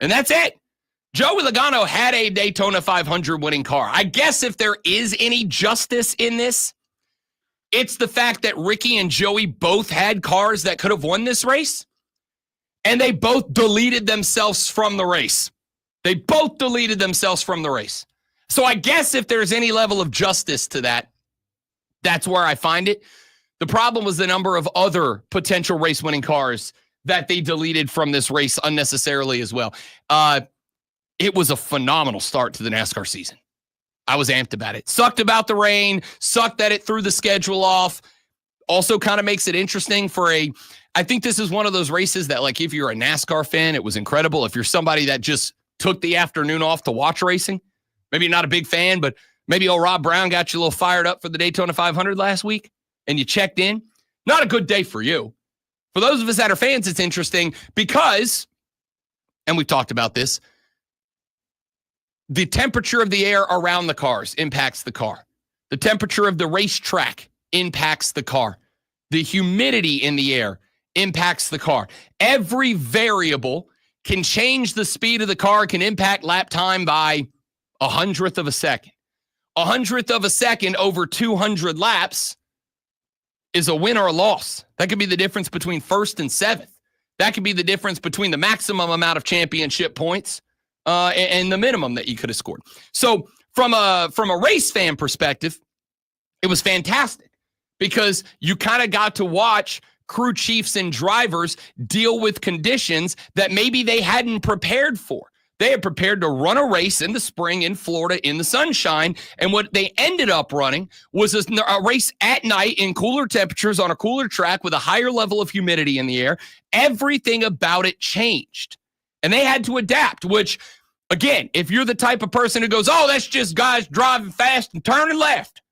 And that's it. Joey Logano had a Daytona 500 winning car. I guess if there is any justice in this, it's the fact that Ricky and Joey both had cars that could have won this race, and they both deleted themselves from the race. They both deleted themselves from the race. So I guess if there's any level of justice to that, that's where I find it. The problem was the number of other potential race-winning cars that they deleted from this race unnecessarily as well. It was a phenomenal start to the NASCAR season. I was amped about it. Sucked about the rain, sucked that it threw the schedule off. Also kind of makes it interesting I think this is one of those races that, if you're a NASCAR fan, it was incredible. If you're somebody that just took the afternoon off to watch racing, maybe you're not a big fan, but maybe old Rob Brown got you a little fired up for the Daytona 500 last week, and you checked in. Not a good day for you. For those of us that are fans, it's interesting because, and we've talked about this, the temperature of the air around the cars impacts the car. The temperature of the racetrack impacts the car. The humidity in the air impacts the car. Every variable can change the speed of the car, can impact lap time by 1/100 of a second. 1/100 of a second over 200 laps is a win or a loss. That could be the difference between first and seventh. That could be the difference between the maximum amount of championship points and the minimum that you could have scored. So from a race fan perspective, it was fantastic because you kind of got to watch crew chiefs and drivers deal with conditions that maybe they hadn't prepared for. They had prepared to run a race in the spring in Florida in the sunshine. And what they ended up running was a race at night in cooler temperatures on a cooler track with a higher level of humidity in the air. Everything about it changed. And they had to adapt, which, again, if you're the type of person who goes, oh, that's just guys driving fast and turning left.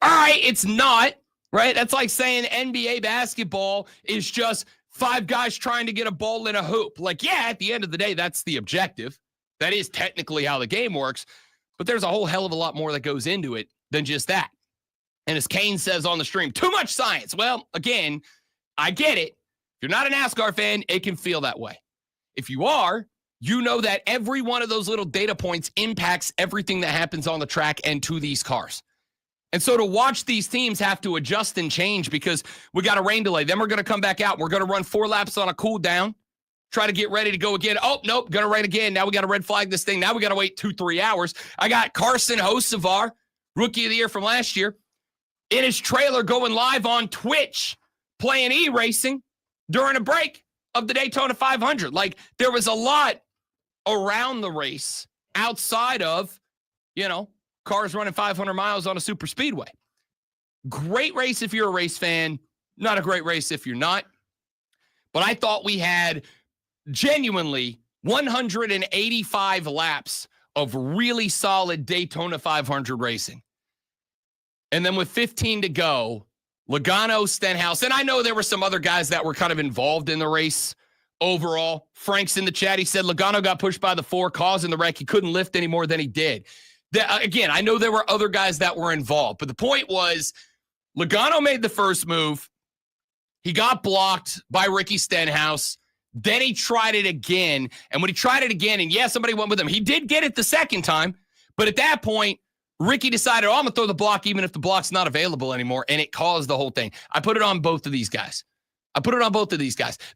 All right, it's not, right? That's like saying NBA basketball is just 5 guys trying to get a ball in a hoop. Like, yeah, at the end of the day, that's the objective. That is technically how the game works. But there's a whole hell of a lot more that goes into it than just that. And as Kane says on the stream, too much science. Well, again, I get it. If you're not a NASCAR fan, it can feel that way. If you are, you know that every one of those little data points impacts everything that happens on the track and to these cars. And so to watch these teams have to adjust and change because we got a rain delay. Then we're going to come back out. We're going to run 4 laps on a cool down, try to get ready to go again. Oh, nope, going to rain again. Now we got to red flag this thing. Now we got to wait 2-3 hours. I got Carson Hocevar, rookie of the year from last year, in his trailer going live on Twitch, playing e-racing during a break of the Daytona 500. Like, there was a lot around the race outside of, cars running 500 miles on a super speedway. Great race if you're a race fan. Not a great race if you're not. But I thought we had genuinely 185 laps of really solid Daytona 500 racing. And then with 15 to go, Logano, Stenhouse, and I know there were some other guys that were kind of involved in the race overall. Frank's in the chat. He said Logano got pushed by the 4, causing the wreck. He couldn't lift any more than he did. Again, I know there were other guys that were involved, but the point was Logano made the first move. He got blocked by Ricky Stenhouse. Then he tried it again. And when he tried it again, and somebody went with him, he did get it the second time. But at that point, Ricky decided, I'm going to throw the block even if the block's not available anymore. And it caused the whole thing. I put it on both of these guys.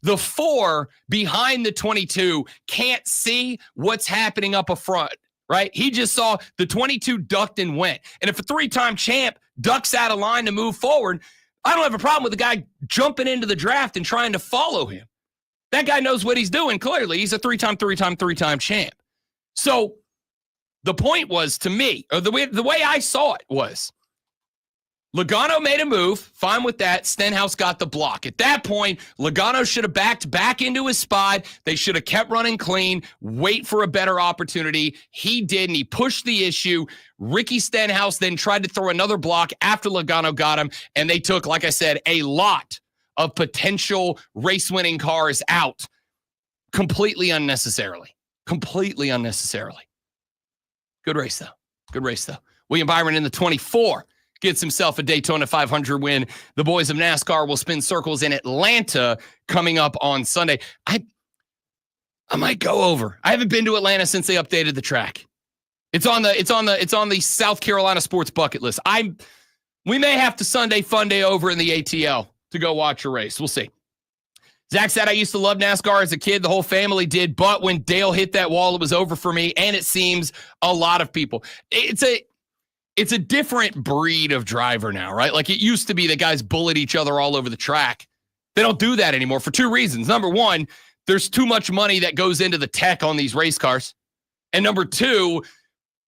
The 4 behind the 22 can't see what's happening up a front. Right? He just saw the 22 ducked and went. And if a 3-time champ ducks out of line to move forward, I don't have a problem with the guy jumping into the draft and trying to follow him. That guy knows what he's doing. Clearly, he's a 3-time champ. So the point was, to me, or the way I saw it was, Logano made a move, fine with that. Stenhouse got the block. At that point, Logano should have backed back into his spot. They should have kept running clean, wait for a better opportunity. He did, and he pushed the issue. Ricky Stenhouse then tried to throw another block after Logano got him, and they took, like I said, a lot of potential race-winning cars out completely unnecessarily. Good race, though. William Byron in the 24. Gets himself a Daytona 500 win. The boys of NASCAR will spin circles in Atlanta coming up on Sunday. I might go over. I haven't been to Atlanta since they updated the track. It's on the South Carolina sports bucket list. We may have to Sunday fun day over in the ATL to go watch a race. We'll see. Zach said, I used to love NASCAR as a kid. The whole family did. But when Dale hit that wall, it was over for me. And it seems a lot of people. It's a different breed of driver now, right? Like it used to be that guys bullied each other all over the track. They don't do that anymore for 2 reasons. Number 1, there's too much money that goes into the tech on these race cars. And number 2,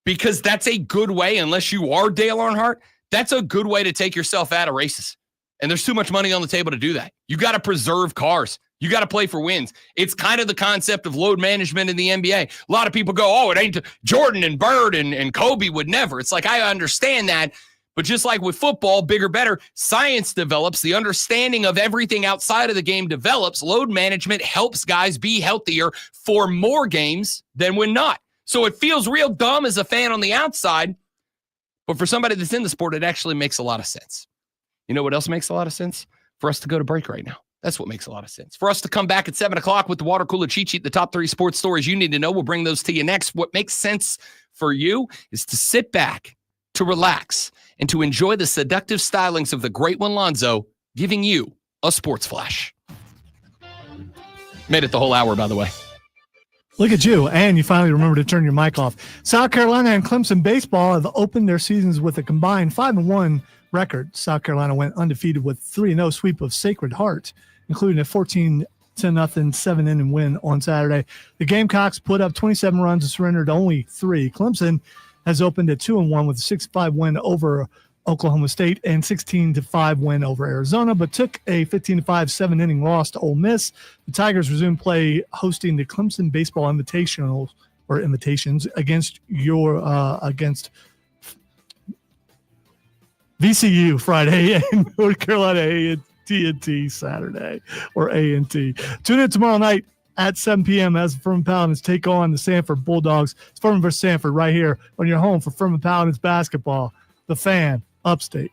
because that's a good way, unless you are Dale Earnhardt, that's a good way to take yourself out of races. And there's too much money on the table to do that. You got to preserve cars. You got to play for wins. It's kind of the concept of load management in the NBA. A lot of people go, oh, it ain't Jordan and Bird and Kobe would never. It's like, I understand that. But just like with football, bigger, better, science develops. The understanding of everything outside of the game develops. Load management helps guys be healthier for more games than when not. So it feels real dumb as a fan on the outside. But for somebody that's in the sport, it actually makes a lot of sense. You know what else makes a lot of sense? For us to go to break right now. That's what makes a lot of sense. For us to come back at 7 o'clock with the Water Cooler Cheat Sheet, the top 3 sports stories you need to know. We'll bring those to you next. What makes sense for you is to sit back, to relax, and to enjoy the seductive stylings of the great one, Lonzo, giving you a sports flash. Made it the whole hour, by the way. Look at you. And you finally remember to turn your mic off. South Carolina and Clemson baseball have opened their seasons with a combined 5-1 record. South Carolina went undefeated with 3-0 sweep of Sacred Heart, including a 14-10 10-0 7-inning win on Saturday. The Gamecocks put up 27 runs and surrendered only 3. Clemson has opened at 2-1 with a 6-5 win over Oklahoma State and 16-5 win over Arizona, but took a 15-5 7-inning loss to Ole Miss. The Tigers resumed play hosting the Clemson Baseball Invitational or Invitations against VCU Friday and North Carolina A&T Saturday or A&T. Tune in tomorrow night at 7 p.m. as Furman Paladins take on the Sanford Bulldogs. It's Furman versus Sanford right here on your home for Furman Paladins basketball. The Fan, Upstate,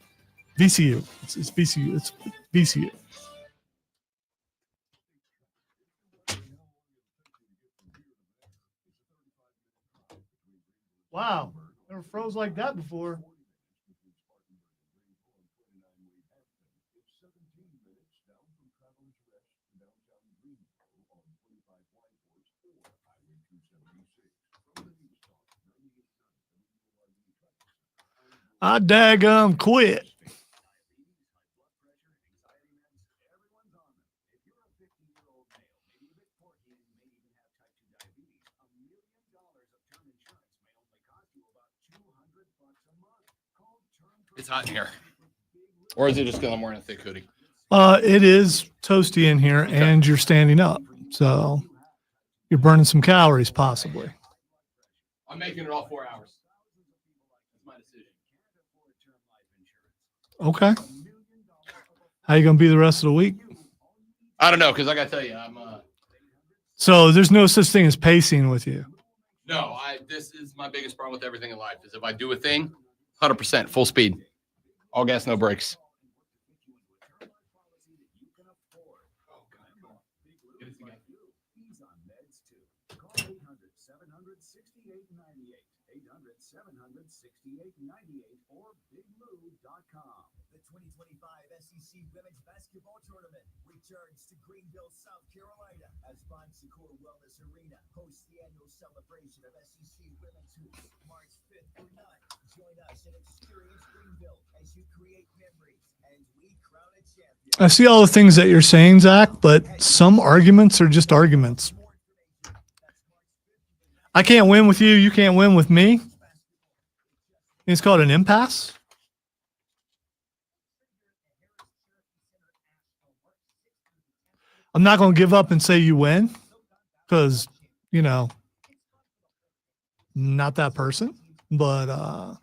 VCU. It's VCU. It's VCU. Wow, never froze like that before. I daggum quit. It's hot in here. Or is it just because I'm wearing a thick hoodie? It is toasty in here, Okay. and you're standing up, so you're burning some calories possibly. I'm making it all 4 hours. That's my decision. Okay. How you gonna be the rest of the week? I don't know, because I got to tell you, So there's no such thing as pacing with you. this is my biggest problem with everything in life is if I do a thing, 100% full speed, all gas, no brakes. The 2025 SEC Women's Basketball Tournament returns to Greenville, South Carolina, as Bon Secours Wellness Arena hosts the annual celebration of SEC Women's Hoops, March 5th through 9th. Join us and experience Greenville as you create memories and we crown a champion. I see all the things that you're saying, Zach, but some arguments are just arguments. I can't win with you. You can't win with me. It's called an impasse. I'm not going to give up and say you win because, not that person, but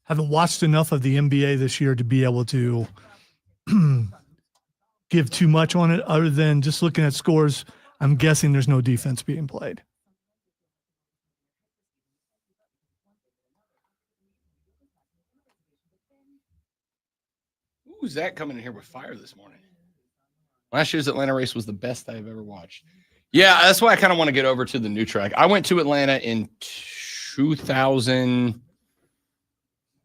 haven't watched enough of the NBA this year to be able to give too much on it other than just looking at scores. I'm guessing there's no defense being played. Ooh, Zach coming in here with fire this morning. Last year's Atlanta race was the best I've ever watched. Yeah, that's why I kind of want to get over to the new track. I went to Atlanta in 2000,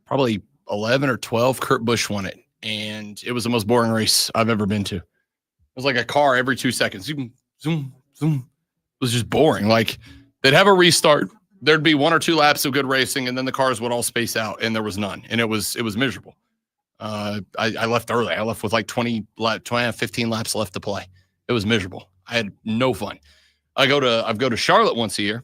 probably 11 or 12. Kurt Busch won it, and it was the most boring race I've ever been to. It was like a car every 2 seconds. Zoom, zoom, zoom. It was just boring. Like, they'd have a restart. There'd be 1 or 2 laps of good racing, and then the cars would all space out, and there was none. And it was miserable. I left early. I left with like 15 laps left to play. It was miserable. I had no fun. I go to Charlotte once a year.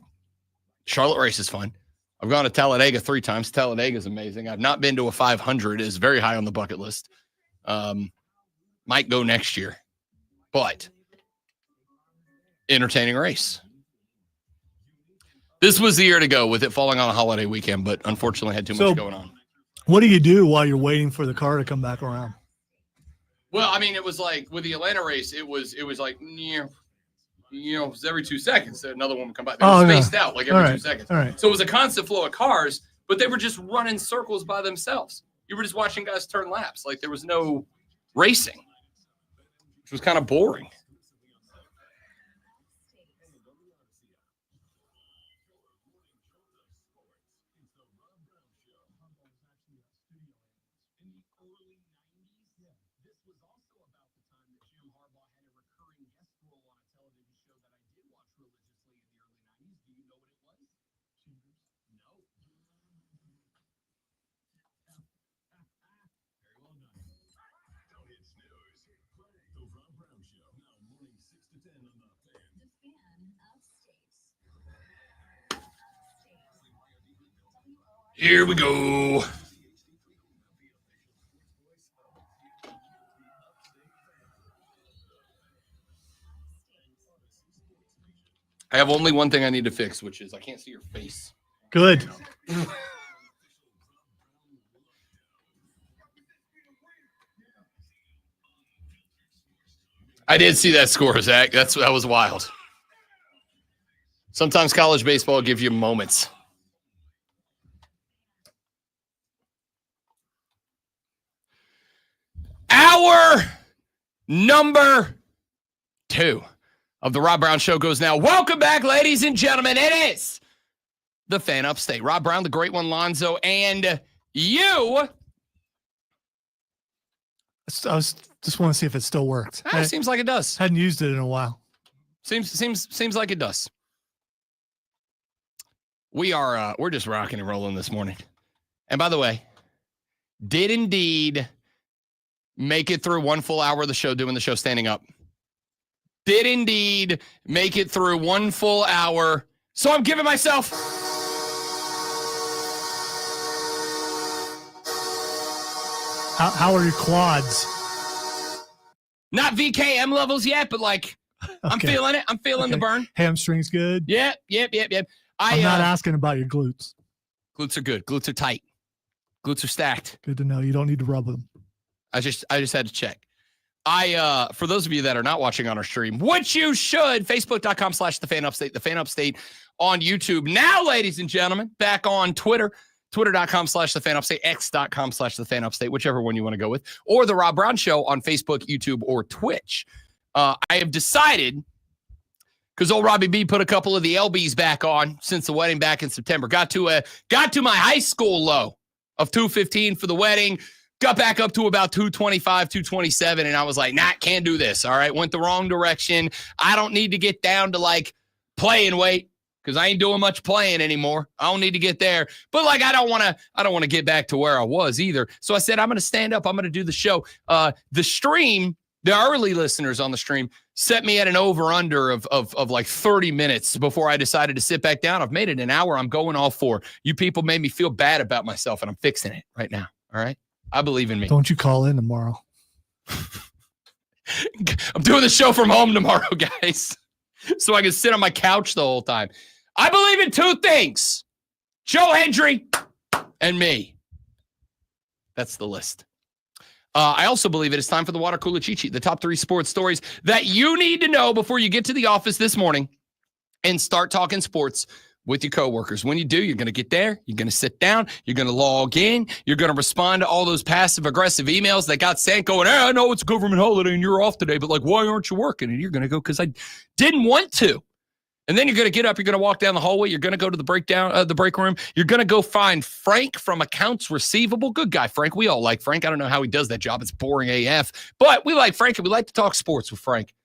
Charlotte race is fun. I've gone to Talladega 3 times. Talladega is amazing. I've not been to a 500. It's very high on the bucket list. Might go next year, but entertaining race. This was the year to go with it falling on a holiday weekend, but unfortunately had too much going on. What do you do while you're waiting for the car to come back around? Well, I mean, it was like with the Atlanta race, it was like it was every 2 seconds that another one would come by. They were spaced out like every 2 seconds. All right. So it was a constant flow of cars, but they were just running circles by themselves. You were just watching guys turn laps. Like there was no racing, which was kind of boring. Here we go. I have only one thing I need to fix, which is I can't see your face. Good. I did see that score, Zach. That was wild. Sometimes college baseball gives you moments. Hour number 2 of the Rob Brown Show goes now. Welcome back, ladies and gentlemen. It is the Fan Upstate. Rob Brown, the Great One, Lonzo, and you. I just want to see if it still works. Seems like it does. Hadn't used it in a while. Seems like it does. We're just rocking and rolling this morning. And by the way, did indeed make it through one full hour of the show doing the show standing up. Did indeed make it through one full hour. So I'm giving myself How are your quads? not VKM levels yet, but like I'm Okay. feeling it. I'm feeling the burn. Hamstrings good. Yep. I'm not asking about your glutes. Glutes are good. Glutes are tight. Glutes are stacked. Good to know. You don't need to rub them. I just had to check. For those of you that are not watching on our stream, which you should, Facebook.com/TheFanUpstate, The Fan Upstate on YouTube. Now, ladies and gentlemen, back on Twitter, Twitter.com/TheFanUpstate, X.com/TheFanUpstate, whichever one you want to go with, or The Rob Brown Show on Facebook, YouTube, or Twitch. I have decided, because old Robbie B put a couple of the LBs back on since the wedding back in September. Got to my high school low of 215 for the wedding. Got back up to about 225, 227, and I was like, nah, can't do this. All right, went the wrong direction. I don't need to get down to like playing weight because I ain't doing much playing anymore. I don't need to get there. But like, I don't want to get back to where I was either. So I said, I'm going to stand up. I'm going to do the show. The stream, the early listeners on the stream set me at an over-under of like 30 minutes before I decided to sit back down. I've made it an hour. I'm going all for. You people made me feel bad about myself, and I'm fixing it right now. All right? I believe in me. Don't you call in tomorrow? I'm doing the show from home tomorrow, guys, so I can sit on my couch the whole time. I believe in two things: Joe Hendry and me. That's the list. I also believe it is time for the water cooler cheat sheet, the top 3 sports stories that you need to know before you get to the office this morning and start talking sports with your coworkers. When you do, you're going to get there, you're going to sit down, you're going to log in, you're going to respond to all those passive-aggressive emails that got sent going, hey, I know it's a government holiday and you're off today, but like, why aren't you working? And you're going to go, because I didn't want to. And then you're going to get up, you're going to walk down the hallway, you're going to go to the break room, you're going to go find Frank from Accounts Receivable. Good guy, Frank. We all like Frank. I don't know how he does that job. It's boring AF. But we like Frank, and we like to talk sports with Frank.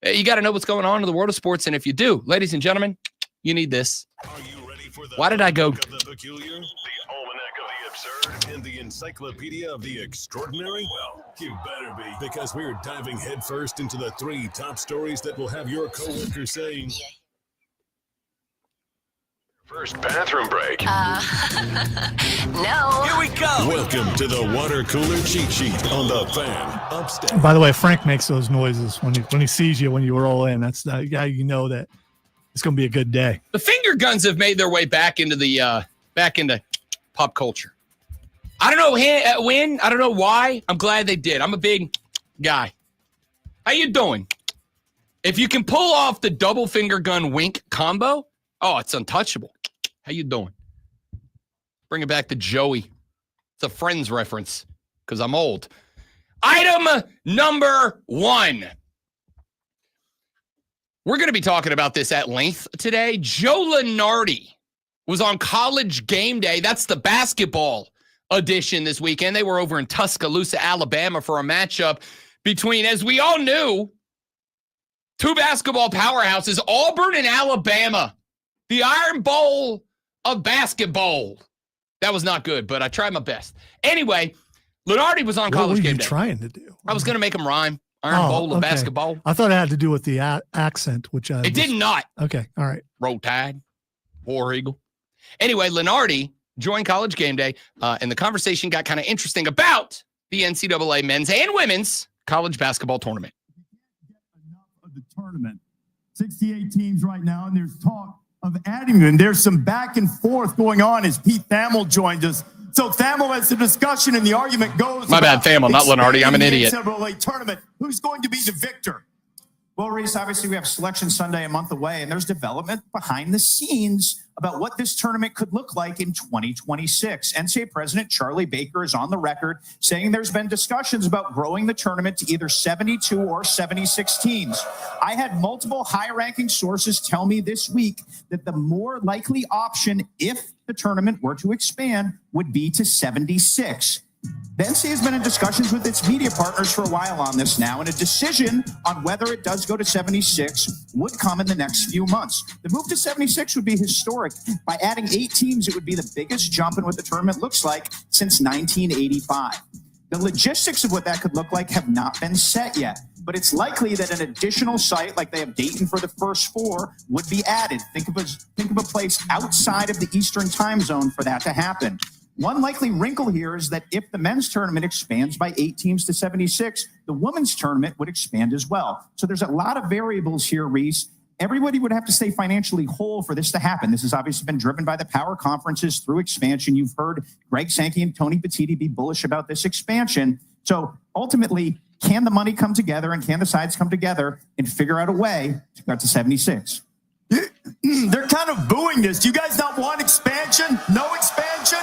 You got to know what's going on in the world of sports, and if you do, ladies and gentlemen, you need this. Are you ready for the Why did I go? Of the peculiar, the almanac of the absurd, and the encyclopedia of the extraordinary? Well, you better be, because we're diving headfirst into the 3 top stories that will have your coworker saying, first bathroom break. No. Here we go. Welcome to the water cooler cheat sheet on the Fan Upstate. By the way, Frank makes those noises when he sees you when you roll in. That's how you know that it's going to be a good day. The finger guns have made their way back into pop culture. I don't know when. I don't know why. I'm glad they did. I'm a big guy. How you doing? If you can pull off the double finger gun wink combo, oh, it's untouchable. How you doing? Bring it back to Joey. It's a Friends reference because I'm old. Item number 1. We're going to be talking about this at length today. Joe Lunardi was on College Game Day. That's the basketball edition this weekend. They were over in Tuscaloosa, Alabama for a matchup between, as we all knew, 2 basketball powerhouses, Auburn and Alabama. The Iron Bowl of basketball. That was not good, but I tried my best. Anyway, Lunardi was on What were College you Game Day. trying to do? I was going to make him rhyme Iron Bowl of okay. basketball. I thought it had to do with the accent, which I It did not. Okay, all right. Roll Tide, War Eagle. Anyway, Lenardi joined College Game Day, and the conversation got kind of interesting about the NCAA men's and women's college basketball tournament. Enough of the tournament. 68 teams right now, and there's talk of adding them. There's some back and forth going on as Pete Thamel joined us. So Thamel has the discussion, and the argument goes. My bad, Thamel, not Lenardi. I'm an idiot. NCAA tournament. Who's going to be the victor? Well, Reese, obviously we have Selection Sunday a month away, and there's development behind the scenes about what this tournament could look like in 2026. NCAA President Charlie Baker is on the record saying there's been discussions about growing the tournament to either 72 or 76 teams. I had multiple high-ranking sources tell me this week that the more likely option, if the tournament were to expand, would be to 76. The NCAA has been in discussions with its media partners for a while on this now, and a decision on whether it does go to 76 would come in the next few months. The move to 76 would be historic. By adding 8 teams, it would be the biggest jump in what the tournament looks like since 1985. The logistics of what that could look like have not been set yet, but it's likely that an additional site, like they have Dayton for the first 4, would be added. Think of a place outside of the Eastern time zone for that to happen. One likely wrinkle here is that if the men's tournament expands by 8 teams to 76, the women's tournament would expand as well. So there's a lot of variables here, Reese. Everybody would have to stay financially whole for this to happen. This has obviously been driven by the power conferences through expansion. You've heard Greg Sankey and Tony Petitti be bullish about this expansion. So ultimately, can the money come together and can the sides come together and figure out a way to go to 76? They're kind of booing this. Do you guys not want expansion? No expansion?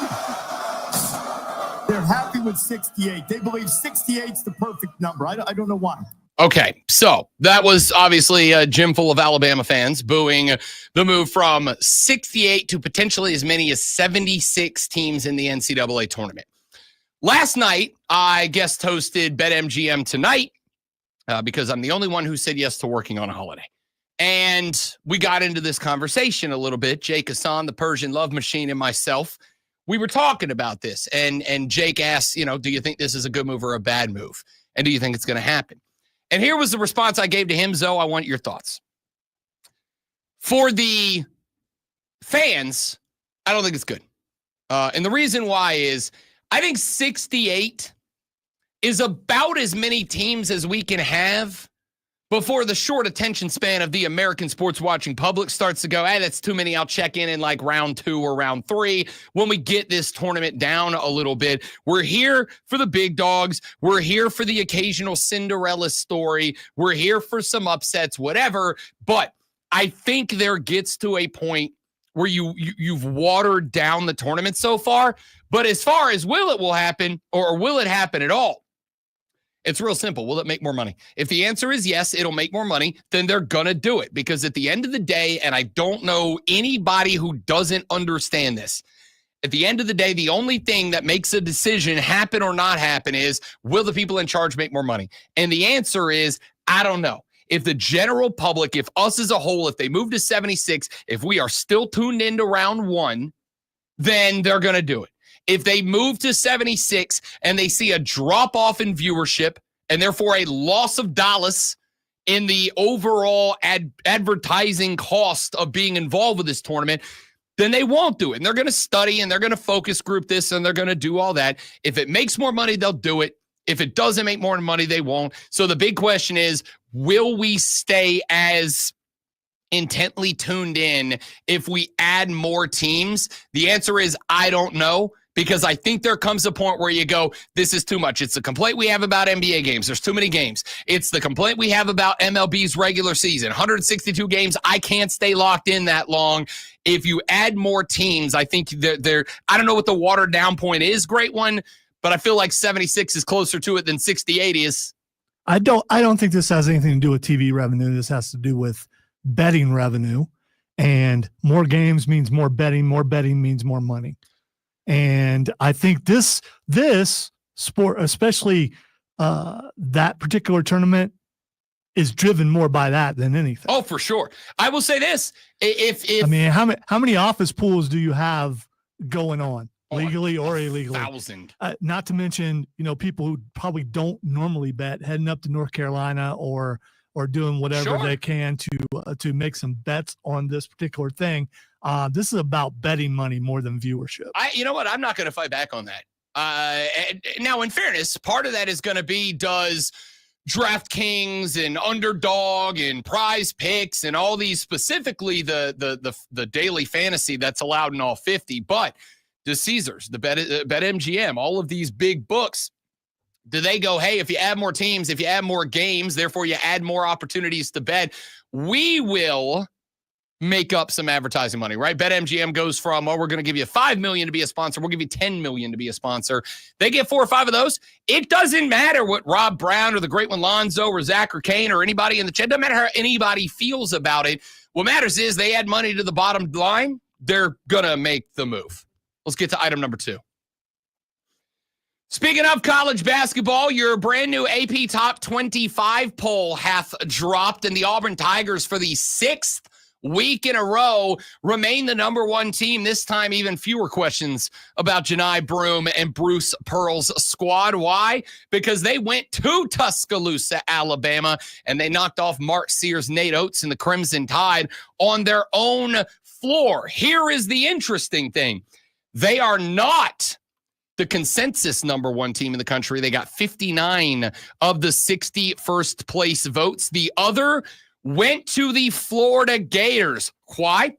They're happy with 68. They believe 68's the perfect number. I don't know why. Okay, so that was obviously a gym full of Alabama fans booing the move from 68 to potentially as many as 76 teams in the NCAA tournament. Last night, I guest hosted BetMGM Tonight because I'm the only one who said yes to working on a holiday. And we got into this conversation a little bit. Jake Hassan, the Persian Love Machine, and myself, we were talking about this. And Jake asked, do you think this is a good move or a bad move? And do you think it's going to happen? And here was the response I gave to him, Zoe. I want your thoughts. For the fans, I don't think it's good. And the reason why is I think 68 is about as many teams as we can have before the short attention span of the American sports watching public starts to go, hey, that's too many. I'll check in like round 2 or round 3 when we get this tournament down a little bit. We're here for the big dogs. We're here for the occasional Cinderella story. We're here for some upsets, whatever. But I think there gets to a point where you've watered down the tournament so far. But as far as will it happen or will it happen at all? It's real simple. Will it make more money? If the answer is yes, it'll make more money, then they're going to do it. Because at the end of the day, and I don't know anybody who doesn't understand this, at the end of the day, the only thing that makes a decision happen or not happen is, will the people in charge make more money? And the answer is, I don't know. If the general public, if us as a whole, if they move to 76, if we are still tuned into round 1, then they're going to do it. If they move to 76 and they see a drop off in viewership and therefore a loss of dollars in the overall advertising cost of being involved with this tournament, then they won't do it. And they're going to study and they're going to focus group this and they're going to do all that. If it makes more money, they'll do it. If it doesn't make more money, they won't. So the big question is, will we stay as intently tuned in if we add more teams? The answer is, I don't know. Because I think there comes a point where you go, this is too much. It's the complaint we have about NBA games. There's too many games. It's the complaint we have about MLB's regular season. 162 games. I can't stay locked in that long. If you add more teams, I think I don't know what the watered down point is, great one, but I feel like 76 is closer to it than 68 is. I don't think this has anything to do with TV revenue. This has to do with betting revenue. And more games means more betting means more money. And I think this sport, especially that particular tournament, is driven more by that than anything. Oh, for sure. I will say this: if I mean, how many office pools do you have going on? legally or illegally. 1,000. Not to mention, people who probably don't normally bet heading up to North Carolina or doing whatever Sure. they can to make some bets on this particular thing. This is about betting money more than viewership. You know what? I'm not going to fight back on that. Now, in fairness, part of that is going to be, does DraftKings and Underdog and Prize Picks and all these, specifically the daily fantasy that's allowed in all 50, but does Caesars, the BetMGM, all of these big books, do they go, hey, if you add more teams, if you add more games, therefore you add more opportunities to bet, we will make up some advertising money, right? BetMGM goes from, we're going to give you $5 million to be a sponsor. We'll give you $10 million to be a sponsor. They get 4 or 5 of those. It doesn't matter what Rob Brown or the great one Lonzo or Zach or Kane or anybody in the chat. It doesn't matter how anybody feels about it. What matters is they add money to the bottom line. They're going to make the move. Let's get to item number 2. Speaking of college basketball, your brand new AP Top 25 poll hath dropped, and the Auburn Tigers, for the 6th week in a row, remain the number 1 team. This time, even fewer questions about Janai Broome and Bruce Pearl's squad. Why? Because they went to Tuscaloosa, Alabama, and they knocked off Mark Sears, Nate Oates, and the Crimson Tide on their own floor. Here is the interesting thing. They are not the consensus number 1 team in the country. They got 59 of the 60 first place votes. The other went to the Florida Gators. Why?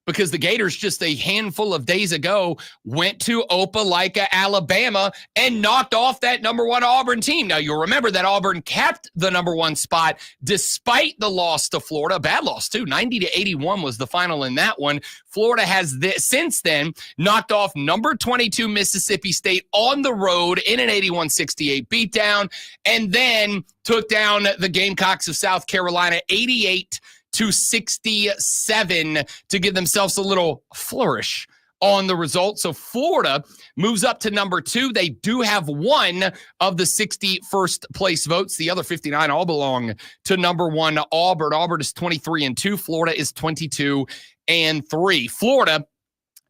Because the Gators just a handful of days ago went to Opelika, Alabama, and knocked off that number 1 Auburn team. Now, you'll remember that Auburn kept the number 1 spot despite the loss to Florida. A bad loss, too. 90-81 was the final in that one. Florida has since then knocked off number 22 Mississippi State on the road in an 81-68 beatdown, and then took down the Gamecocks of South Carolina 88-67 to give themselves a little flourish on the result. So Florida moves up to number 2. They do have 1 of the 60 first place votes. The other 59 all belong to number 1 Auburn. Auburn is 23-2. Florida is 22-3. Florida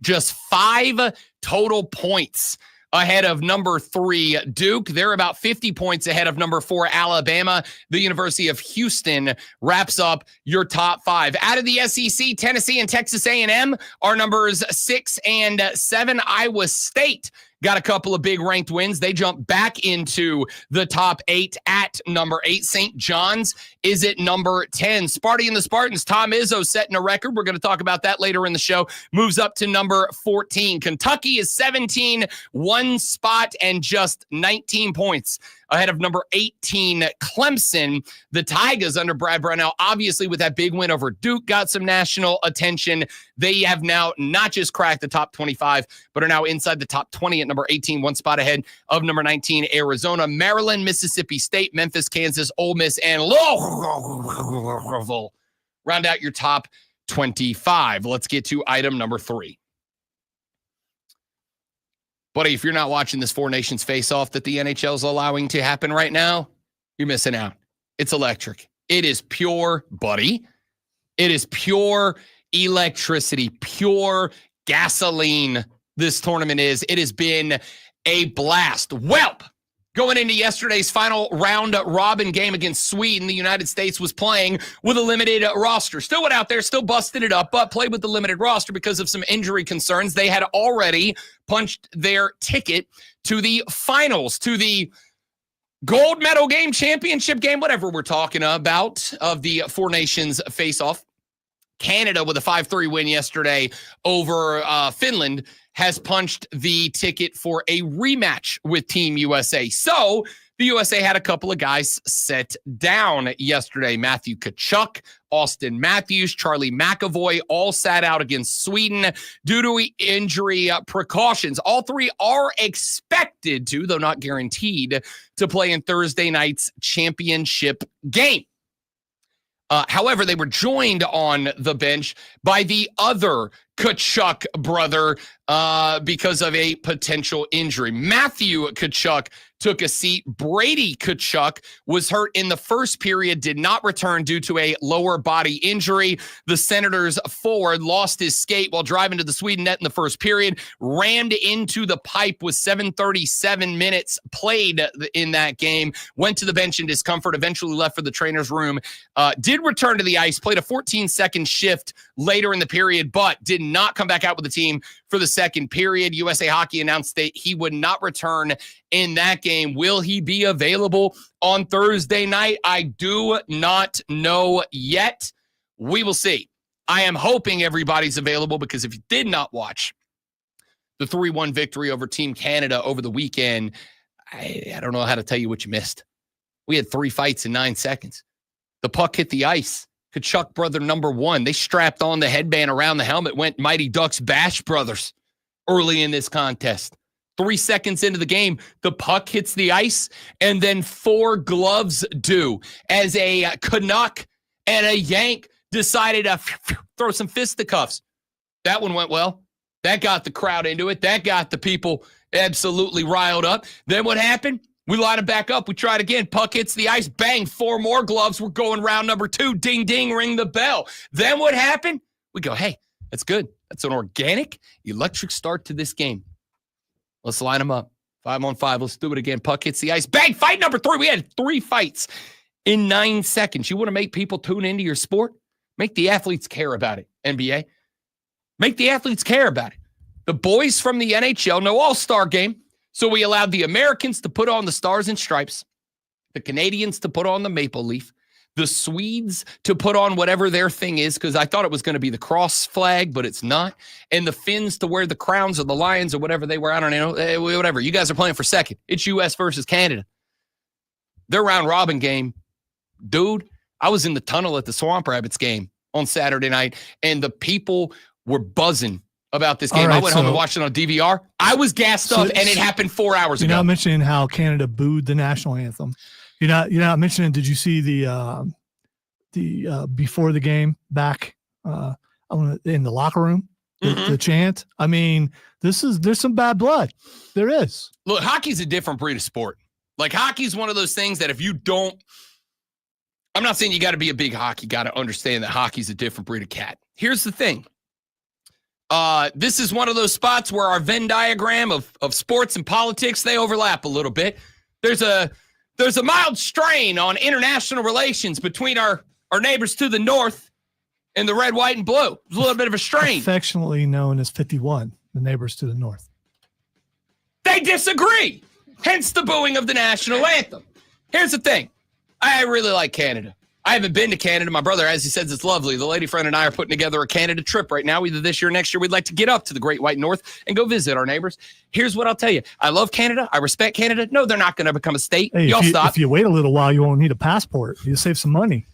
just 5 total points ahead of number 3 Duke. They're about 50 points ahead of number 4 Alabama. The University of Houston wraps up your top 5. Out of the SEC, Tennessee and Texas A&M are numbers 6 and 7. Iowa State got a couple of big ranked wins. They jump back into the top 8 at number 8. St. John's is at number 10. Sparty and the Spartans, Tom Izzo setting a record. We're going to talk about that later in the show. Moves up to number 14. Kentucky is 17, 1 spot and just 19 points ahead of number 18, Clemson. The Tigers under Brad Brownell, obviously with that big win over Duke, got some national attention. They have now not just cracked the top 25, but are now inside the top 20 at number 18, 1 spot ahead of number 19, Arizona. Maryland, Mississippi State, Memphis, Kansas, Ole Miss, and Louisville round out your top 25. Let's get to item number 3. Buddy, if you're not watching this Four Nations face-off that the NHL is allowing to happen right now, you're missing out. It's electric. It is pure, buddy. It is pure electricity, pure gasoline. This tournament is. It has been a blast. Welp, going into yesterday's final round robin game against Sweden, the United States was playing with a limited roster. Still went out there, still busted it up, but played with the limited roster because of some injury concerns. They had already punched their ticket to the finals, to the gold medal game, championship game, whatever we're talking about, of the Four Nations face-off. Canada, with a 5-3 win yesterday over Finland, has punched the ticket for a rematch with Team USA. So the USA had a couple of guys set down yesterday. Matthew Tkachuk, Austin Matthews, Charlie McAvoy all sat out against Sweden due to injury precautions. All 3 are expected to, though not guaranteed, to play in Thursday night's championship game. However, they were joined on the bench by the other Tkachuk brother because of a potential injury. Matthew Tkachuk took a seat. Brady Tkachuk was hurt in the first period, did not return due to a lower body injury. The Senators forward lost his skate while driving to the Sweden net in the first period, rammed into the pipe with 7:37 minutes played in that game, went to the bench in discomfort, eventually left for the trainer's room, did return to the ice, played a 14-second shift later in the period, but did not come back out with the team for the second period. USA Hockey announced that he would not return in that game. Will he be available on Thursday night? I do not know yet. We will see. I am hoping everybody's available because if you did not watch the 3-1 victory over Team Canada over the weekend, I don't know how to tell you what you missed. We had 3 fights in 9 seconds. The puck hit the ice. Tkachuk brother number 1. They strapped on the headband around the helmet, went Mighty Ducks Bash Brothers early in this contest. 3 seconds into the game, the puck hits the ice, and then 4 gloves do as a Canuck and a Yank decided to throw some fisticuffs. That one went well. That got the crowd into it. That got the people absolutely riled up. Then what happened? We line it back up. We tried again. Puck hits the ice. Bang. 4 more gloves. We're going round number 2. Ding, ding. Ring the bell. Then what happened? We go, hey, that's good. That's an organic, electric start to this game. Let's line them up. 5-on-5. Let's do it again. Puck hits the ice. Bang. Fight number 3. We had 3 fights in 9 seconds. You want to make people tune into your sport? Make the athletes care about it, NBA. Make the athletes care about it. The boys from the NHL, no all-star game. So we allowed the Americans to put on the Stars and Stripes, the Canadians to put on the Maple Leaf, the Swedes to put on whatever their thing is, because I thought it was going to be the cross flag, but it's not, and the Finns to wear the crowns or the lions or whatever they were. I don't know, whatever. You guys are playing for second. It's U.S. versus Canada. Their round-robin game, dude, I was in the tunnel at the Swamp Rabbits game on Saturday night, and the people were buzzing about this game. Right, I went home and watched it on DVR. I was gassed up, and it happened 4 hours ago. You're not mentioning how Canada booed the national anthem. You're not mentioning. Did you see the before the game back in the locker room, the chant? I mean, there's some bad blood. There is. Look, hockey's a different breed of sport. Like, hockey's one of those things that if you don't, I'm not saying you got to be a big hockey guy to understand that hockey's a different breed of cat. Here's the thing. This is one of those spots where our Venn diagram of sports and politics, they overlap a little bit. There's a mild strain on international relations between our neighbors to the north and the red, white, and blue. There's a little bit of a strain. Affectionately known as 51, the neighbors to the north. They disagree. Hence the booing of the national anthem. Here's the thing. I really like Canada. I haven't been to Canada. My brother, as he says, it's lovely. The lady friend and I are putting together a Canada trip right now. Either this year or next year, we'd like to get up to the Great White North and go visit our neighbors. Here's what I'll tell you. I love Canada. I respect Canada. No, they're not going to become a state. Hey, Y'all stop. If you wait a little while, you won't need a passport. You save some money.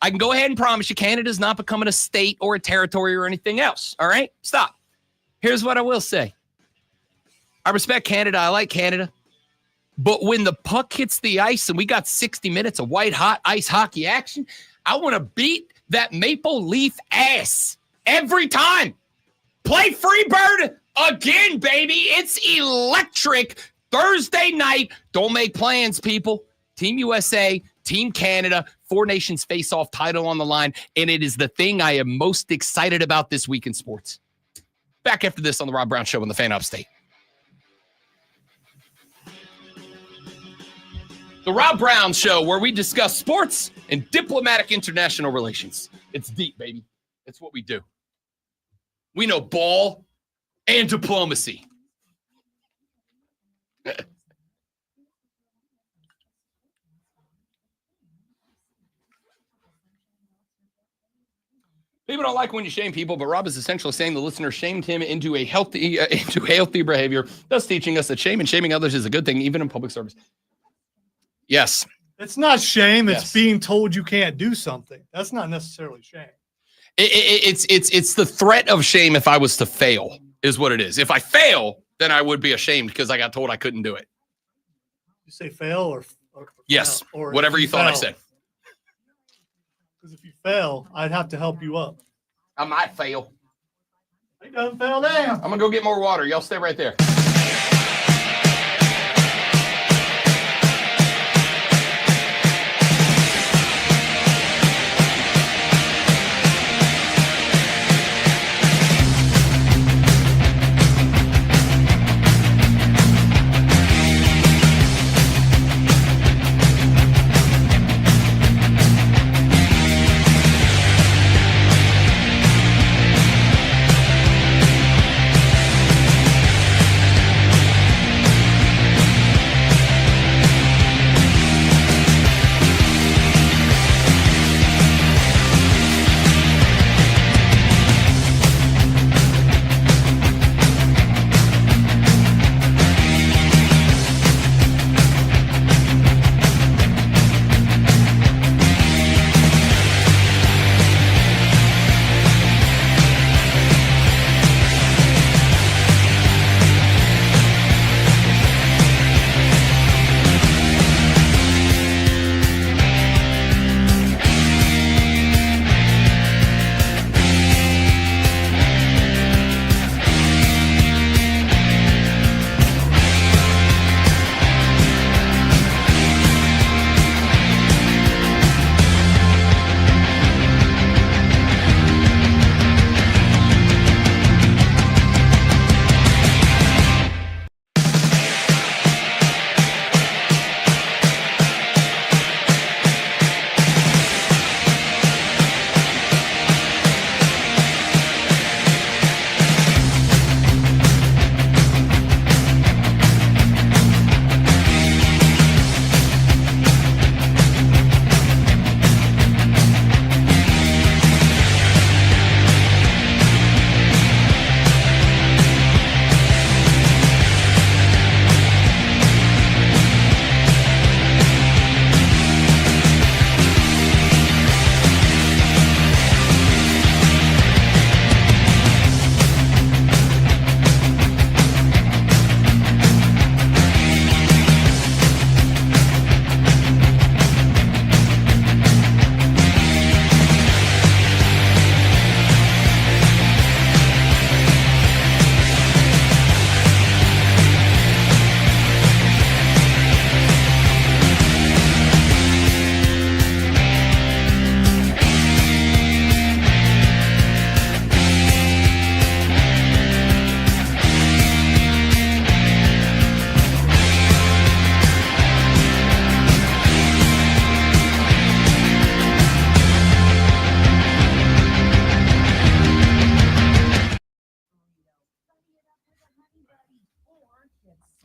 I can go ahead and promise you Canada's not becoming a state or a territory or anything else. All right? Stop. Here's what I will say. I respect Canada. I like Canada. But when the puck hits the ice and we got 60 minutes of white-hot ice hockey action, I want to beat that Maple Leaf ass every time. Play Freebird again, baby. It's electric. Thursday night. Don't make plans, people. Team USA, Team Canada, 4 Nations face-off title on the line, and it is the thing I am most excited about this week in sports. Back after this on the Rob Brown Show on the Fan Upstate. The Rob Brown Show, where we discuss sports and diplomatic international relations. It's deep, baby. It's what we do. We know ball and diplomacy. People don't like when you shame people, but Rob is essentially saying the listener shamed him into a healthy behavior, thus teaching us that shame and shaming others is a good thing, even in public service. Yes. It's not shame. Yes. It's being told you can't do something. That's not necessarily shame. It's the threat of shame if I was to fail is what it is. If I fail, then I would be ashamed because I got told I couldn't do it. You say fail or yes, or whatever you thought I fail. said. Because if you fail, I'd have to help you up. I might fail. He doesn't fail now. I'm going to go get more water. Y'all stay right there.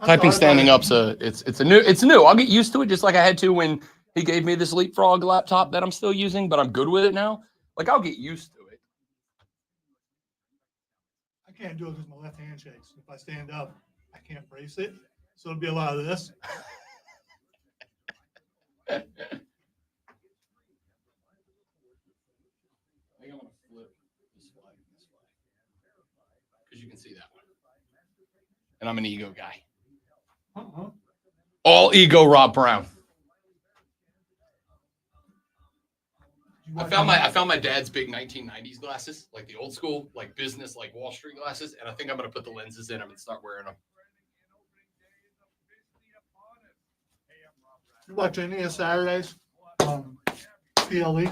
Typing standing up's it's new. I'll get used to it just like I had to when he gave me this Leapfrog laptop that I'm still using, but I'm good with it now. Like I'll get used to it. I can't do it because my left hand shakes. If I stand up, I can't brace it. So it'll be a lot of this. I think I'm gonna flip this flag because you can see that one. And I'm an ego guy. All ego Rob Brown. I found my dad's big 1990s glasses, like the old school, like business, like Wall Street glasses, and I think I'm gonna put the lenses in them and start wearing them. You watch any of Saturdays? PLE?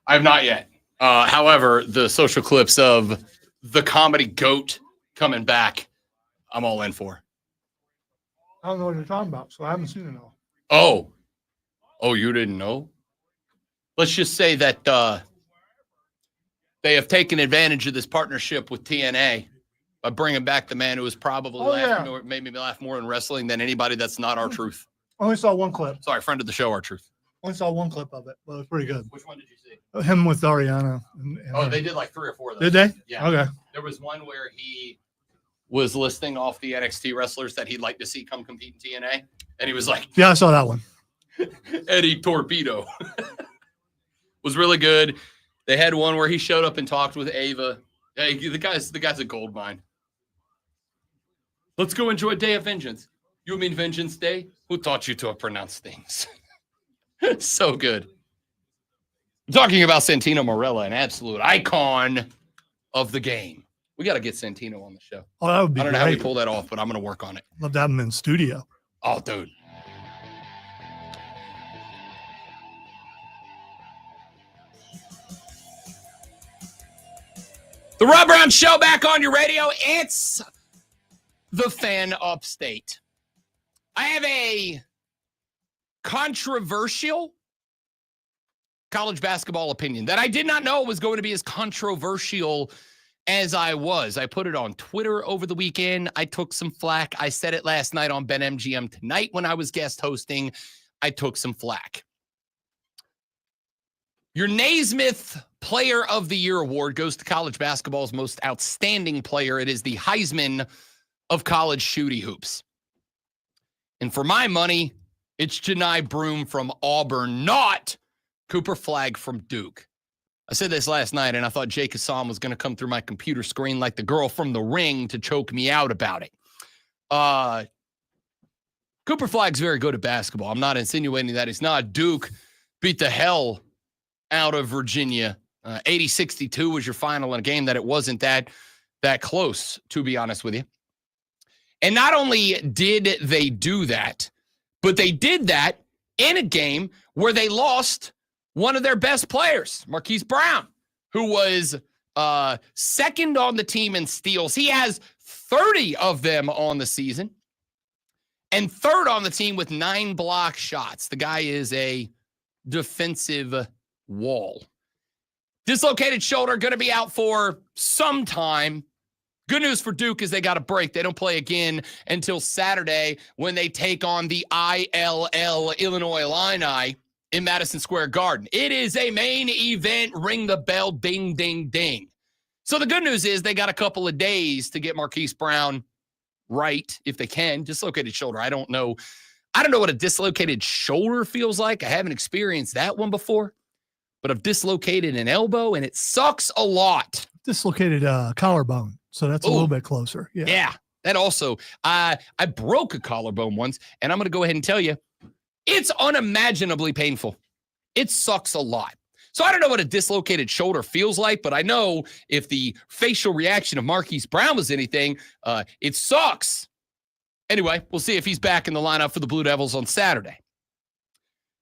I have not yet. However, the social clips of the comedy GOAT coming back, I'm all in for. I don't know what you're talking about, so I haven't seen it all. Oh, you didn't know? Let's just say that they have taken advantage of this partnership with TNA by bringing back the man who was probably made me laugh more in wrestling than anybody that's not R-Truth. Only saw one clip. Sorry, friend of the show, R-Truth. Only saw one clip of it, but it was pretty good. Which one did you see? Him with Ariana. They did like 3 or 4 of those. Did they? Yeah. Okay. There was one where he was listing off the NXT wrestlers that he'd like to see come compete in TNA. And he was like, Yeah, I saw that one. Eddie Torpedo. Was really good. They had one where he showed up and talked with Ava. Hey, the guy's a gold mine. Let's go enjoy Day of Vengeance. You mean Vengeance Day? Who taught you to pronounce things? So good. I'm talking about Santino Marella, an absolute icon of the game. We got to get Santino on the show. Oh, that would be I don't know great. how we pull that off, but I'm going to work on it. Love to have him in studio. Oh, dude. The Rob Brown Show back on your radio. It's the Fan Upstate. I have a controversial college basketball opinion that I did not know was going to be as controversial as I was. I put it on Twitter over the weekend. I took some flack. I said it last night on BetMGM tonight when I was guest hosting. I took some flack. Your Naismith Player of the Year award goes to college basketball's most outstanding player. It is the Heisman of college shooty hoops. And for my money, it's Janai Broome from Auburn, not Cooper Flagg from Duke. I said this last night, and I thought Jake Hassan was going to come through my computer screen like the girl from The Ring to choke me out about it. Cooper Flagg's very good at basketball. I'm not insinuating that he's not. Duke beat the hell out of Virginia. 80-62 was your final in a game that it wasn't that close, to be honest with you. And not only did they do that, but they did that in a game where they lost one of their best players, Marquise Brown, who was second on the team in steals. He has 30 of them on the season and third on the team with 9 block shots. The guy is a defensive wall. Dislocated shoulder, going to be out for some time. Good news for Duke is they got a break. They don't play again until Saturday when they take on the ILL Illinois Illini in Madison Square Garden. It is a main event. Ring the bell. Ding, ding, ding. So the good news is they got a couple of days to get Marquise Brown right, if they can. Dislocated shoulder. I don't know what a dislocated shoulder feels like. I haven't experienced that one before, but I've dislocated an elbow, and it sucks a lot. Dislocated collarbone. So that's a little bit closer. Yeah. That also, I broke a collarbone once, and I'm going to go ahead and tell you, it's unimaginably painful. It sucks a lot. So I don't know what a dislocated shoulder feels like, but I know if the facial reaction of Marquise Brown was anything, it sucks. Anyway, we'll see if he's back in the lineup for the Blue Devils on Saturday.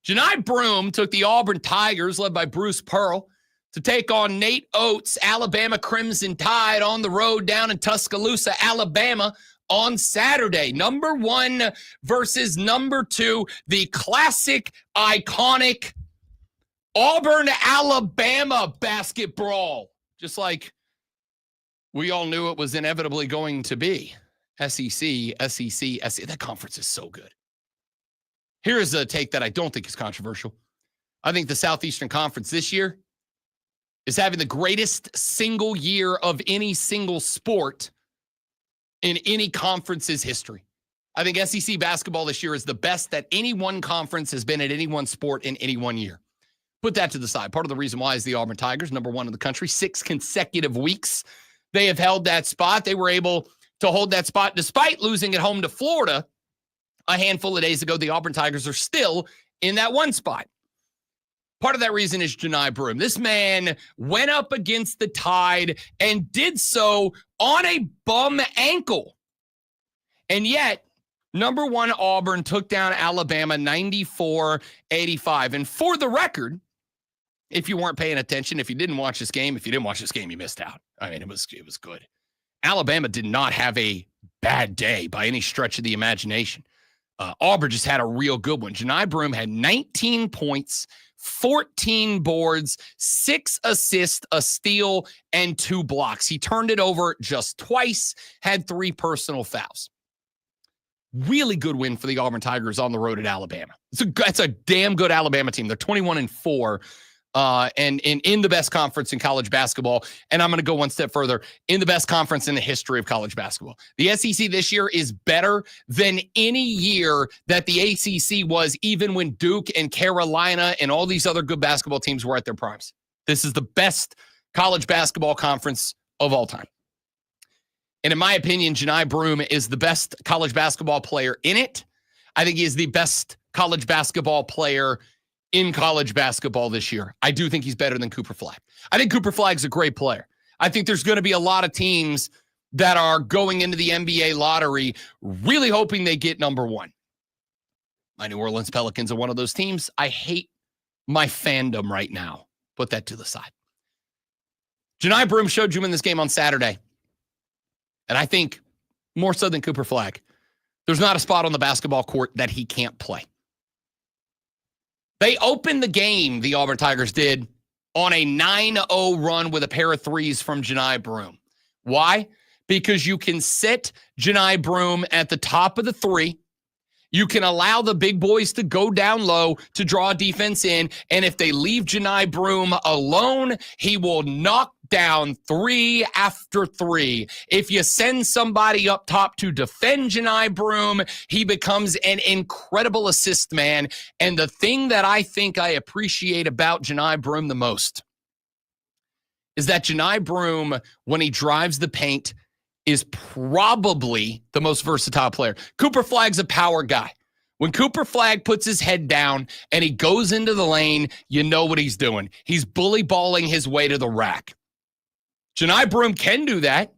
Janai Broome took the Auburn Tigers, led by Bruce Pearl, to take on Nate Oates' Alabama Crimson Tide on the road down in Tuscaloosa, Alabama on Saturday. Number 1 versus number 2, the classic, iconic Auburn-Alabama basketball, just like we all knew it was inevitably going to be. SEC. That conference is so good. Here's a take that I don't think is controversial. I think the Southeastern Conference this year is having the greatest single year of any single sport in any conference's history. I think SEC basketball this year is the best that any one conference has been at any one sport in any one year. Put that to the side. Part of the reason why is the Auburn Tigers, number one in the country, 6 consecutive weeks. They have held that spot. They were able to hold that spot despite losing at home to Florida a handful of days ago. The Auburn Tigers are still in that one spot. Part of that reason is Johni Broome. This man went up against the Tide and did so on a bum ankle. And yet, number one Auburn took down Alabama 94-85. And for the record, if you weren't paying attention, if you didn't watch this game, you missed out. I mean, it was good. Alabama did not have a bad day by any stretch of the imagination. Auburn just had a real good one. Johni Broome had 19 points, 14 boards, 6 assists, a steal, and 2 blocks. He turned it over just twice, had 3 personal fouls. Really good win for the Auburn Tigers on the road at Alabama. It's a damn good Alabama team. They're 21-4. And in the best conference in college basketball. And I'm going to go one step further, in the best conference in the history of college basketball. The SEC this year is better than any year that the ACC was, even when Duke and Carolina and all these other good basketball teams were at their primes. This is the best college basketball conference of all time. And in my opinion, Johni Broome is the best college basketball player in it. I think he is the best college basketball player in college basketball this year. I do think he's better than Cooper Flagg. I think Cooper Flagg's a great player. I think there's going to be a lot of teams that are going into the NBA lottery really hoping they get number one. My New Orleans Pelicans are one of those teams. I hate my fandom right now. Put that to the side. Johni Broome showed you in this game on Saturday. And I think more so than Cooper Flagg, there's not a spot on the basketball court that he can't play. They opened the game, the Auburn Tigers did, on a 9-0 run with a pair of threes from Johni Broome. Why? Because you can sit Johni Broome at the top of the three. You can allow the big boys to go down low to draw defense in. And if they leave Johni Broome alone, he will knock down 3 after 3. If you send somebody up top to defend Johni Broome, he becomes an incredible assist man. And the thing that I think I appreciate about Johni Broome the most is that Johni Broome, when he drives the paint, is probably the most versatile player. Cooper Flagg's a power guy. When Cooper Flagg puts his head down and he goes into the lane, you know what he's doing. He's bully balling his way to the rack. Johni Broome can do that.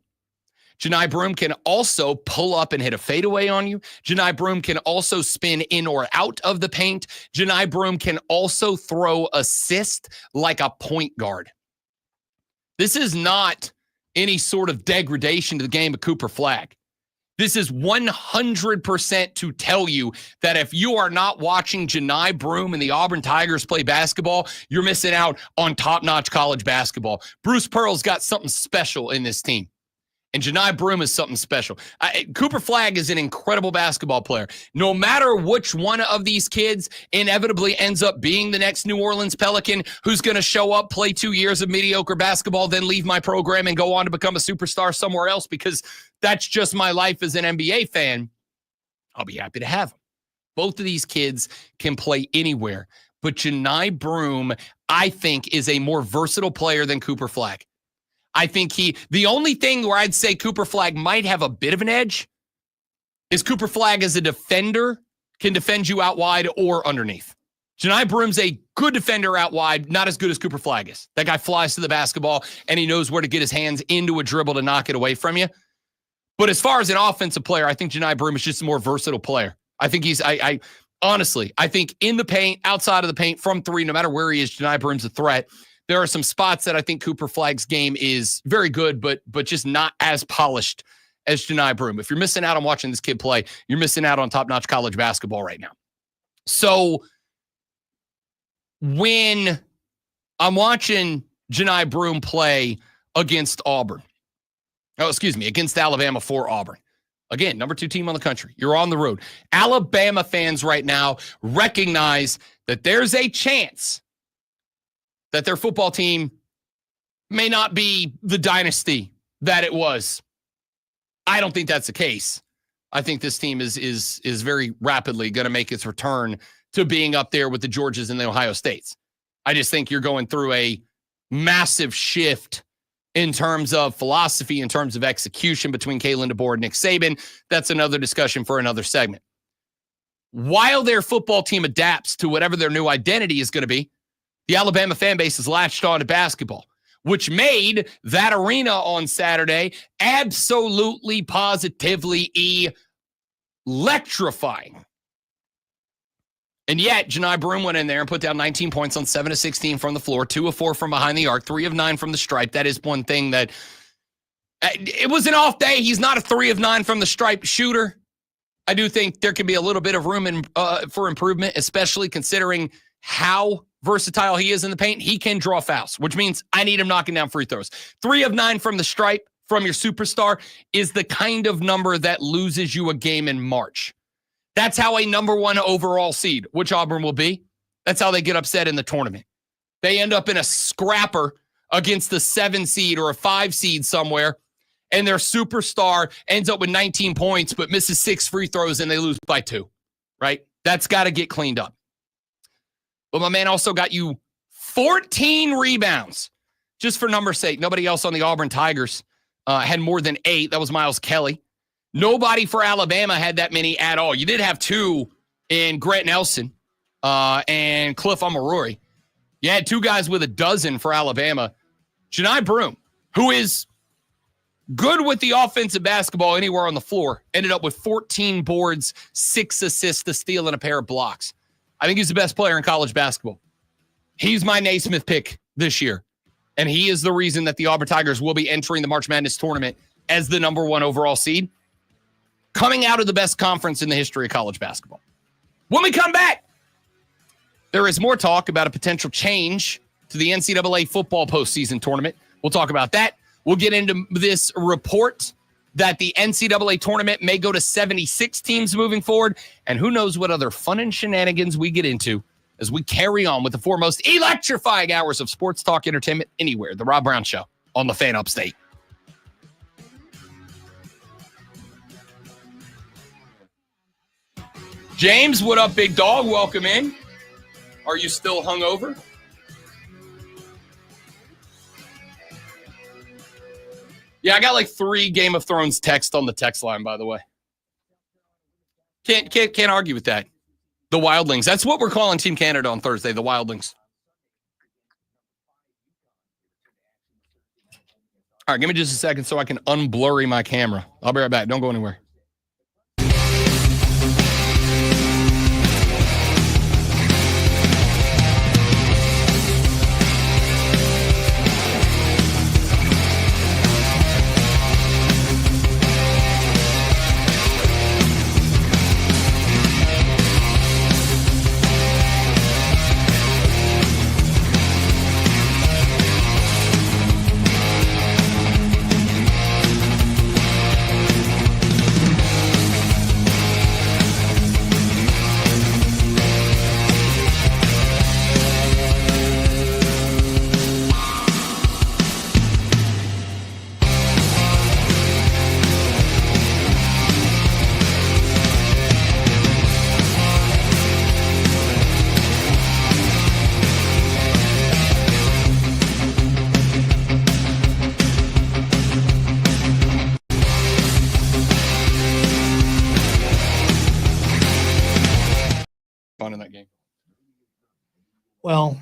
Johni Broome can also pull up and hit a fadeaway on you. Johni Broome can also spin in or out of the paint. Johni Broome can also throw assist like a point guard. This is not any sort of degradation to the game of Cooper Flagg. This is 100% to tell you that if you are not watching Johni Broome and the Auburn Tigers play basketball, you're missing out on top-notch college basketball. Bruce Pearl's got something special in this team. And Johni Broome is something special. Cooper Flagg is an incredible basketball player. No matter which one of these kids inevitably ends up being the next New Orleans Pelican who's going to show up, play 2 years of mediocre basketball, then leave my program and go on to become a superstar somewhere else because that's just my life as an NBA fan, I'll be happy to have them. Both of these kids can play anywhere. But Johni Broome, I think, is a more versatile player than Cooper Flagg. I think the only thing where I'd say Cooper Flagg might have a bit of an edge is Cooper Flagg as a defender can defend you out wide or underneath. Johni Broome's a good defender out wide, not as good as Cooper Flagg is. That guy flies to the basketball and he knows where to get his hands into a dribble to knock it away from you. But as far as an offensive player, I think Johni Broome is just a more versatile player. I think honestly, I think in the paint, outside of the paint, from three, no matter where he is, Johni Broome's a threat. There are some spots that I think Cooper Flagg's game is very good, but just not as polished as Johni Broome. If you're missing out on watching this kid play, you're missing out on top-notch college basketball right now. So when I'm watching Johni Broome play against Alabama for Auburn, Again, number 2 team on the country. You're on the road. Alabama fans right now recognize that there's a chance that their football team may not be the dynasty that it was. I don't think that's the case. I think this team is very rapidly going to make its return to being up there with the Georgias and the Ohio States. I just think you're going through a massive shift in terms of philosophy, in terms of execution between Kalen DeBoer and Nick Saban. That's another discussion for another segment. While their football team adapts to whatever their new identity is going to be, the Alabama fan base has latched on to basketball, which made that arena on Saturday absolutely, positively electrifying. And yet, Janai Broome went in there and put down 19 points on 7 of 16 from the floor, 2 of 4 from behind the arc, 3 of 9 from the stripe. That is one thing that it was an off day. He's not a 3 of 9 from the stripe shooter. I do think there can be a little bit of room for improvement, especially considering how versatile he is in the paint. He can draw fouls, which means I need him knocking down free throws. 3 of 9 from the stripe from your superstar is the kind of number that loses you a game in March. That's how a number 1 overall seed, which Auburn will be, that's how they get upset in the tournament. They end up in a scrapper against the 7 seed or a 5 seed somewhere, and their superstar ends up with 19 points but misses 6 free throws and they lose by 2, right? That's got to get cleaned up. But my man also got you 14 rebounds, just for number's sake. Nobody else on the Auburn Tigers had more than 8. That was Miles Kelly. Nobody for Alabama had that many at all. You did have 2 in Grant Nelson and Cliff Omoruyi. You had 2 guys with a dozen for Alabama. Janai Broome, who is good with the offensive basketball anywhere on the floor, ended up with 14 boards, 6 assists, a steal, and a pair of blocks. I think he's the best player in college basketball. He's my Naismith pick this year, and he is the reason that the Auburn Tigers will be entering the March Madness tournament as the number 1 overall seed, coming out of the best conference in the history of college basketball. When we come back, there is more talk about a potential change to the NCAA football postseason tournament. We'll talk about that. We'll get into this report that the NCAA tournament may go to 76 teams moving forward, and who knows what other fun and shenanigans we get into as we carry on with the 4 most electrifying hours of sports talk entertainment anywhere. The Rob Brown Show on the Fan Upstate. James, what up, big dog? Welcome in. Are you still hungover? Yeah, I got like 3 Game of Thrones text on the text line, by the way. Can't argue with that. The Wildlings. That's what we're calling Team Canada on Thursday, the Wildlings. All right, give me just a second so I can unblurry my camera. I'll be right back. Don't go anywhere. Fun in that game. Well,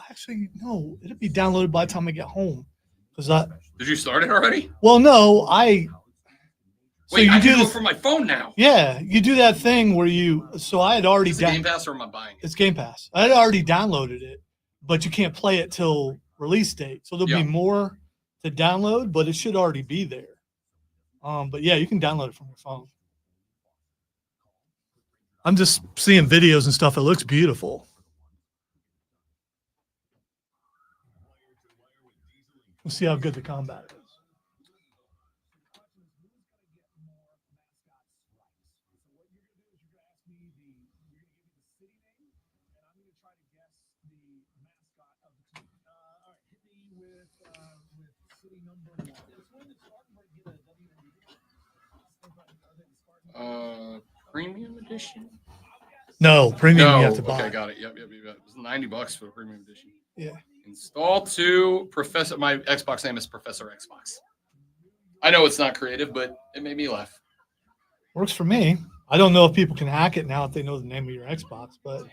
actually, no, it'll be downloaded by the time I get home. Did you start it already? Well, no, Wait, I can do it from my phone now. Yeah, you do that thing where I had already Is it Game Pass or am I buying it? It's Game Pass. I had already downloaded it, but you can't play it till release date. So there'll be more to download, but it should already be there. But yeah, you can download it from your phone. I'm just seeing videos and stuff. It looks beautiful. We'll see how good the combat is. Premium edition? No, premium No. you have to buy. Okay, got it. Yep. It was $90 for the premium edition. Yeah. Install to Professor. My Xbox name is Professor Xbox. I know it's not creative, but it made me laugh. Works for me. I don't know if people can hack it now if they know the name of your Xbox, but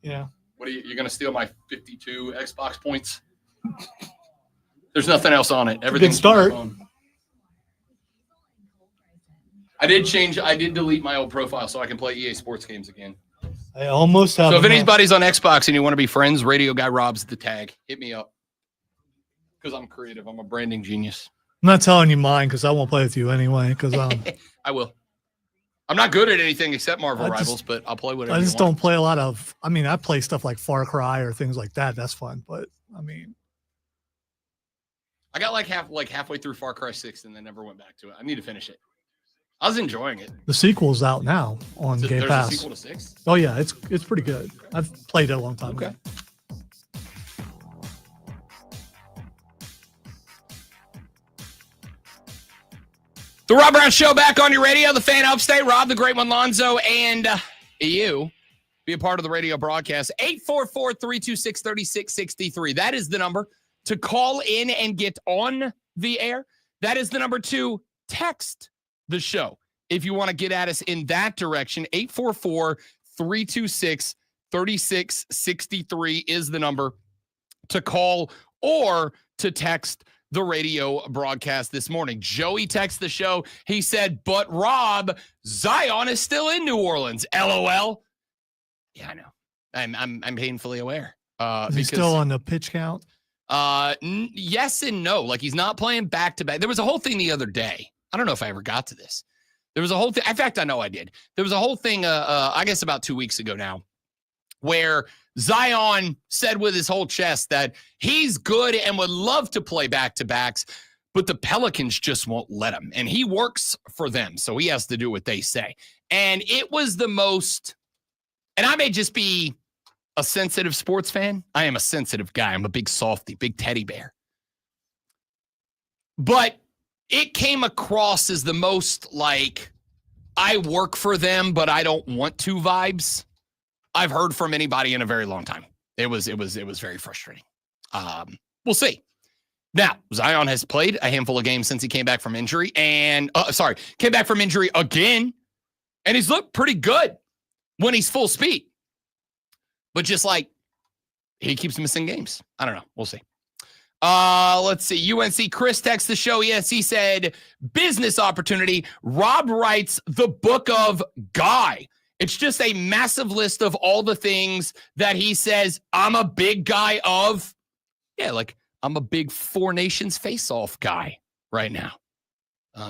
yeah. What are you're going to steal my 52 Xbox points? There's nothing else on it. Everything's start. I did delete my old profile so I can play EA Sports games again. I almost have. So if enough. anybody's on Xbox and you want to be friends, Radio Guy Rob's the tag. Hit me up. Because I'm creative. I'm a branding genius. I'm not telling you mine because I won't play with you anyway. Because I will. I'm not good at anything except Marvel I just- Rivals, but I'll play whatever I just you want. don't play a lot of. I mean, I play stuff like Far Cry or things like that. That's fun, but I mean, I got halfway through Far Cry 6 and then never went back to it. I need to finish it. I was enjoying it. the sequel's out now on Game There's Pass. a sequel to 6? Oh yeah, it's pretty good. I've played it a long time Okay. ago. The Rob Brown Show back on your radio. The Fan Upstate, Rob, the Great One, Lonzo, and you. Be a part of the radio broadcast. 844-326-3663. That is the number to call in and get on the air. That is the number to text the show. If you want to get at us in that direction, 844-326-3663 is the number to call or to text the radio broadcast this morning. Joey texted the show. He said, but Rob, Zion is still in New Orleans. LOL. Yeah, I know. I'm painfully aware. Is he still on the pitch count? Yes and no. Like, he's not playing back to back. There was a whole thing the other day. I don't know if I ever got to this. There was a whole thing. In fact, I know I did. There was a whole thing, I guess about 2 weeks ago now, where Zion said with his whole chest that he's good and would love to play back-to-backs, but the Pelicans just won't let him. And he works for them, so he has to do what they say. And it was the most, and I may just be a sensitive sports fan. I am a sensitive guy. I'm a big softy, big teddy bear. But it came across as the most like, I work for them, but I don't want to vibes I've heard from anybody in a very long time. It was very frustrating. We'll see. Now, Zion has played a handful of games since he came back from injury came back from injury again, and he's looked pretty good when he's full speed. But just like, he keeps missing games. I don't know. We'll see. Let's see. UNC Chris texts the show. Yes, he said, business opportunity. Rob writes the book of Guy. It's just a massive list of all the things that he says, I'm a big guy of. Yeah, like, I'm a big Four Nations face-off guy right now.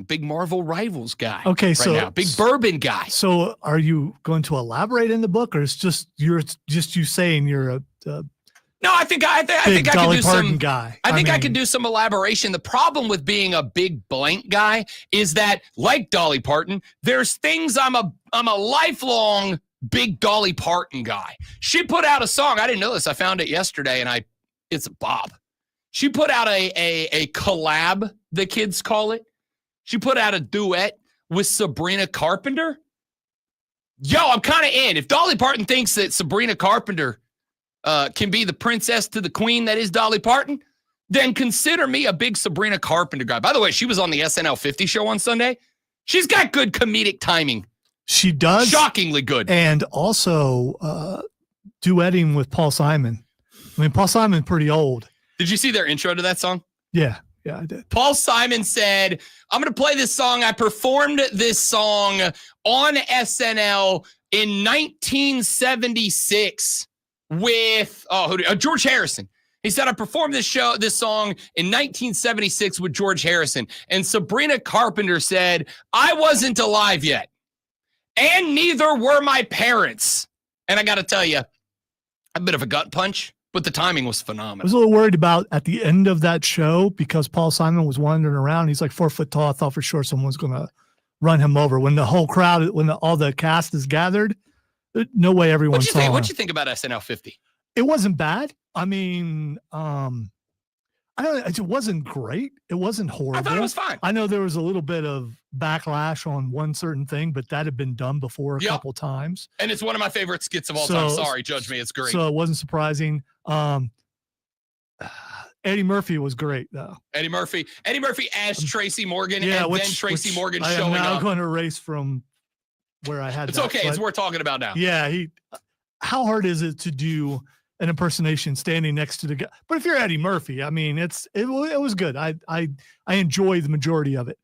Big Marvel Rivals guy. Okay, right so now. Big bourbon guy. So are you going to elaborate in the book, or it's just you saying you're a No, I think I big can Dolly do Parton some guy? I mean, can do some elaboration. The problem with being a big blank guy is that, like Dolly Parton, there's things I'm a lifelong big Dolly Parton guy. She put out a song. I didn't know this. I found it yesterday, and it's Bob. She put out a collab, the kids call it. She put out a duet with Sabrina Carpenter. Yo, I'm kind of in. If Dolly Parton thinks that Sabrina Carpenter can be the princess to the queen that is Dolly Parton, then consider me a big Sabrina Carpenter guy. By the way, she was on the SNL 50 show on Sunday. She's got good comedic timing. She does. Shockingly good. And also duetting with Paul Simon. I mean, Paul Simon pretty old. Did you see their intro to that song? Yeah, I did. Paul Simon said, I'm going to play this song. I performed this song on SNL in 1976 with George Harrison. He said, I performed this song in 1976 with George Harrison. And Sabrina Carpenter said, I wasn't alive yet. And neither were my parents. And I got to tell you, a bit of a gut punch, but the timing was I phenomenal. was a little worried about at the end of that show because Paul Simon was wandering around. He's like 4 foot tall. I thought for sure someone was going to run him over. When the whole crowd, all the cast is gathered, No way everyone What'd you saw think? her. What'd you think about SNL 50? It wasn't bad. I mean, I don't. It wasn't great. It wasn't horrible. I thought it was fine. I know there was a little bit of backlash on one certain thing, but that had been done before a Yep. couple times. And it's one of my favorite skits of all So- time. Sorry, judge me. It's great. So it wasn't surprising. Eddie Murphy was great though. Eddie Murphy as Tracy Morgan, Yeah, and which, then Tracy which Morgan I am showing now up. going to erase from where I had. It's that, okay. It's but worth talking about now. yeah, how hard is it to do an impersonation standing next to the guy? But if you're Eddie Murphy, I mean, it was good. I enjoyed the majority of it.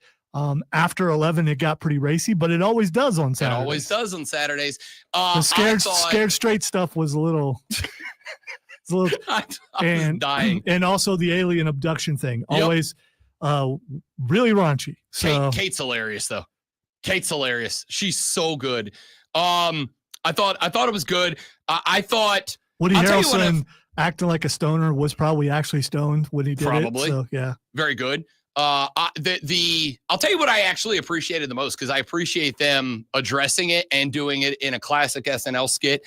After 11, it got pretty racy, but it always does on It Saturdays. always does on Saturdays. The I scared thought- straight stuff was a little, it's a little, I was and dying. and also the alien abduction thing, Yep. always, really raunchy. So Kate's hilarious though. Kate's hilarious. She's so good. I thought it was good. I thought Woody I'll tell you what Harrelson acting like a stoner was probably actually stoned when he did Probably. it. So yeah, very good. I'll tell you what I actually appreciated the most, because I appreciate them addressing it and doing it in a classic SNL skit.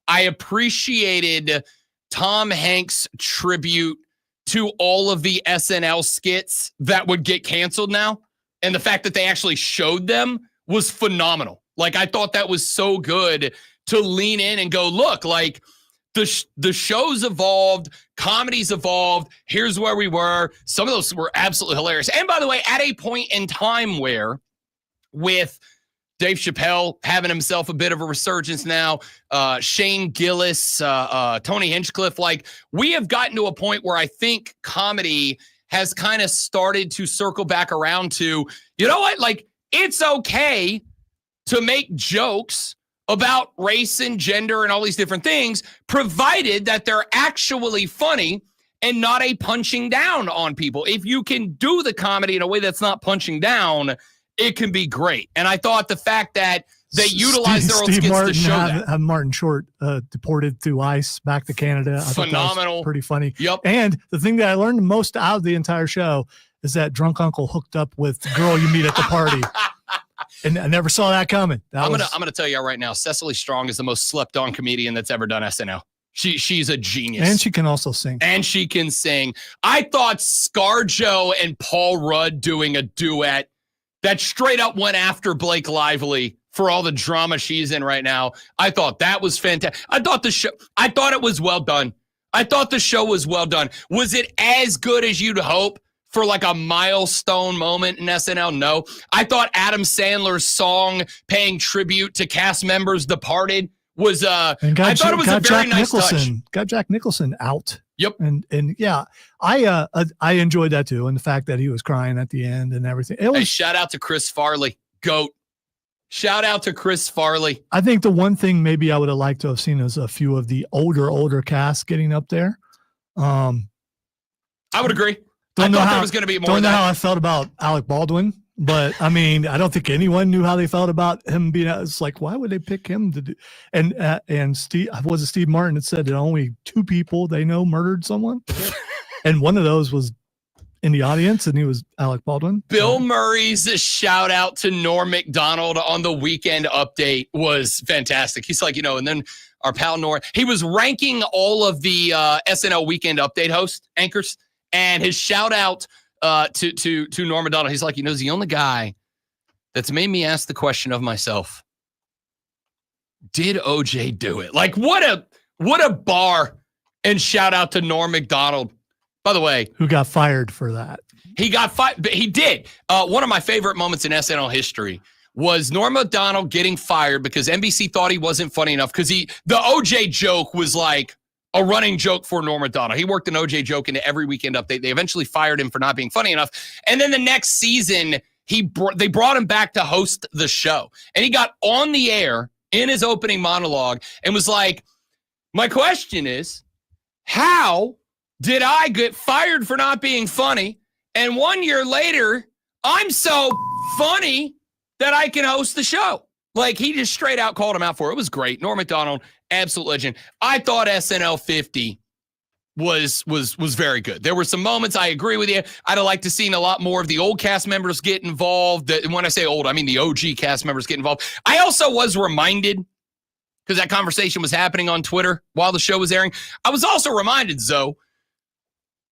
I appreciated Tom Hanks' tribute to all of the SNL skits that would get canceled now. And the fact that they actually showed them was phenomenal. Like, I thought that was so good to lean in and go, look, like the show's evolved, comedy's evolved. Here's where we were. Some of those were absolutely hilarious. And by the way, at a point in time where, with Dave Chappelle having himself a bit of a resurgence now, Shane Gillis, Tony Hinchcliffe, like, we have gotten to a point where I think comedy has kind of started to circle back around to, you know what, like, it's okay to make jokes about race and gender and all these different things, provided that they're actually funny and not a punching down on people. If you can do the comedy in a way that's not punching down, it can be great. And I thought the fact that they utilized their own skits Martin to show that. had Martin Short deported through ICE back to Canada. I thought that was Phenomenal. pretty funny. Yep. And the thing that I learned the most out of the entire show is that drunk uncle hooked up with the girl you meet at the party. And I never saw that coming. I'm gonna tell you right now, Cecily Strong is the most slept on comedian that's ever done SNL. She's a genius. And she can also sing. And she can sing. I thought ScarJo and Paul Rudd doing a duet that straight up went after Blake Lively for all the drama she's in right now. I thought that was fantastic. I thought it was well done. I thought the show was well done. Was it as good as you'd hope for like a milestone moment in SNL? No. I thought Adam Sandler's song paying tribute to cast members departed was I thought it was a very nice touch. Got Jack Nicholson out. Yep. And yeah, I enjoyed that too, and the fact that he was crying at the end and everything. It was. Hey, shout out to Chris Farley, GOAT. Shout out to Chris Farley. I think the one thing maybe I would have liked to have seen is a few of the older cast getting up there. I would agree. I thought there was going to be more Don't of know how that. I felt about Alec Baldwin, but I mean, I don't think anyone knew how they felt about him being. It's like, why would they pick him to do? And Steve, was it Steve Martin that said that only 2 people they know murdered someone, and one of those was in the audience, and he was Alec Baldwin. Bill Murray's shout out to Norm Macdonald on the Weekend Update was fantastic. He's like, and then our pal Norm, he was ranking all of the SNL Weekend Update host anchors, and his shout out to Norm Macdonald, he's like, he's the only guy that's made me ask the question of myself, did OJ do it? Like, what a bar. And shout out to Norm Macdonald. By the way, who got fired for that? He got fired, but he did. One of my favorite moments in SNL history was Norm Macdonald getting fired because NBC thought he wasn't funny enough, because the OJ joke was like a running joke for Norm Macdonald. He worked an OJ joke into every Weekend Update. They eventually fired him for not being funny enough. And then the next season, they brought him back to host the show. And he got on the air in his opening monologue and was like, my question is, how did I get fired for not being funny? And 1 year later, I'm so funny that I can host the show. Like, he just straight out called him out for it. It was great. Norm Macdonald, absolute legend. I thought SNL 50 was very good. There were some moments, I agree with you. I'd have liked to seen a lot more of the old cast members get involved. When I say old, I mean the OG cast members get involved. I also was reminded, because that conversation was happening on Twitter while the show was airing. I was also reminded, Zoe,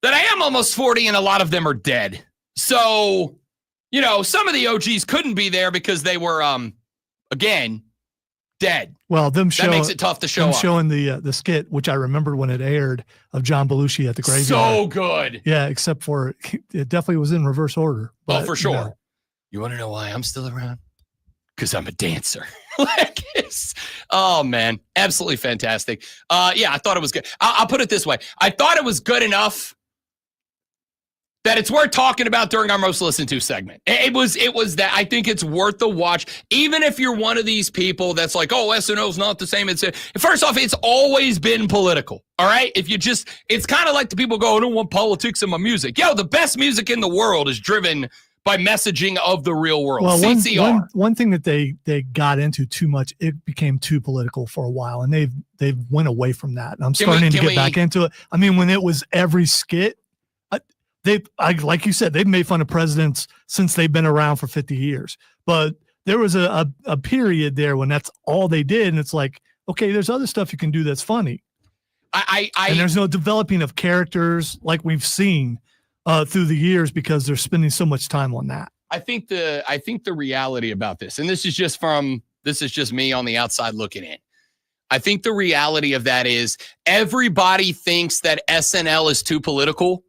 that I am almost 40 and a lot of them are dead. So, you know, some of the OGs couldn't be there because they were, again, dead. Well, that makes it tough to show up. Showing the skit, which I remember when it aired, of John Belushi at the graveyard. So good. Yeah, except for it definitely was in reverse order. But, for sure. You want to know why I'm still around? Because I'm a dancer. Oh, man. Absolutely fantastic. Yeah, I thought it was good. I'll put it this way. I thought it was good enough that it's worth talking about during our most listened to segment. It was that I think it's worth the watch, even if you're one of these people that's like, oh, SNL's not the same. First off, it's always been political. All right. It's kind of like the people go, I don't want politics in my music. Yo, the best music in the world is driven by messaging of the real world. Well, CCR. one thing that they got into too much, it became too political for a while, and they've went away from that. And I'm starting to get back into it. I mean, when it was every skit, like you said, they've made fun of presidents since they've been around for 50 years. But there was a period there when that's all they did, and it's like, okay, there's other stuff you can do that's funny. And there's no developing of characters like we've seen through the years because they're spending so much time on that. I think the reality about this, and this is just me on the outside looking in. I think the reality of that is everybody thinks that SNL is too political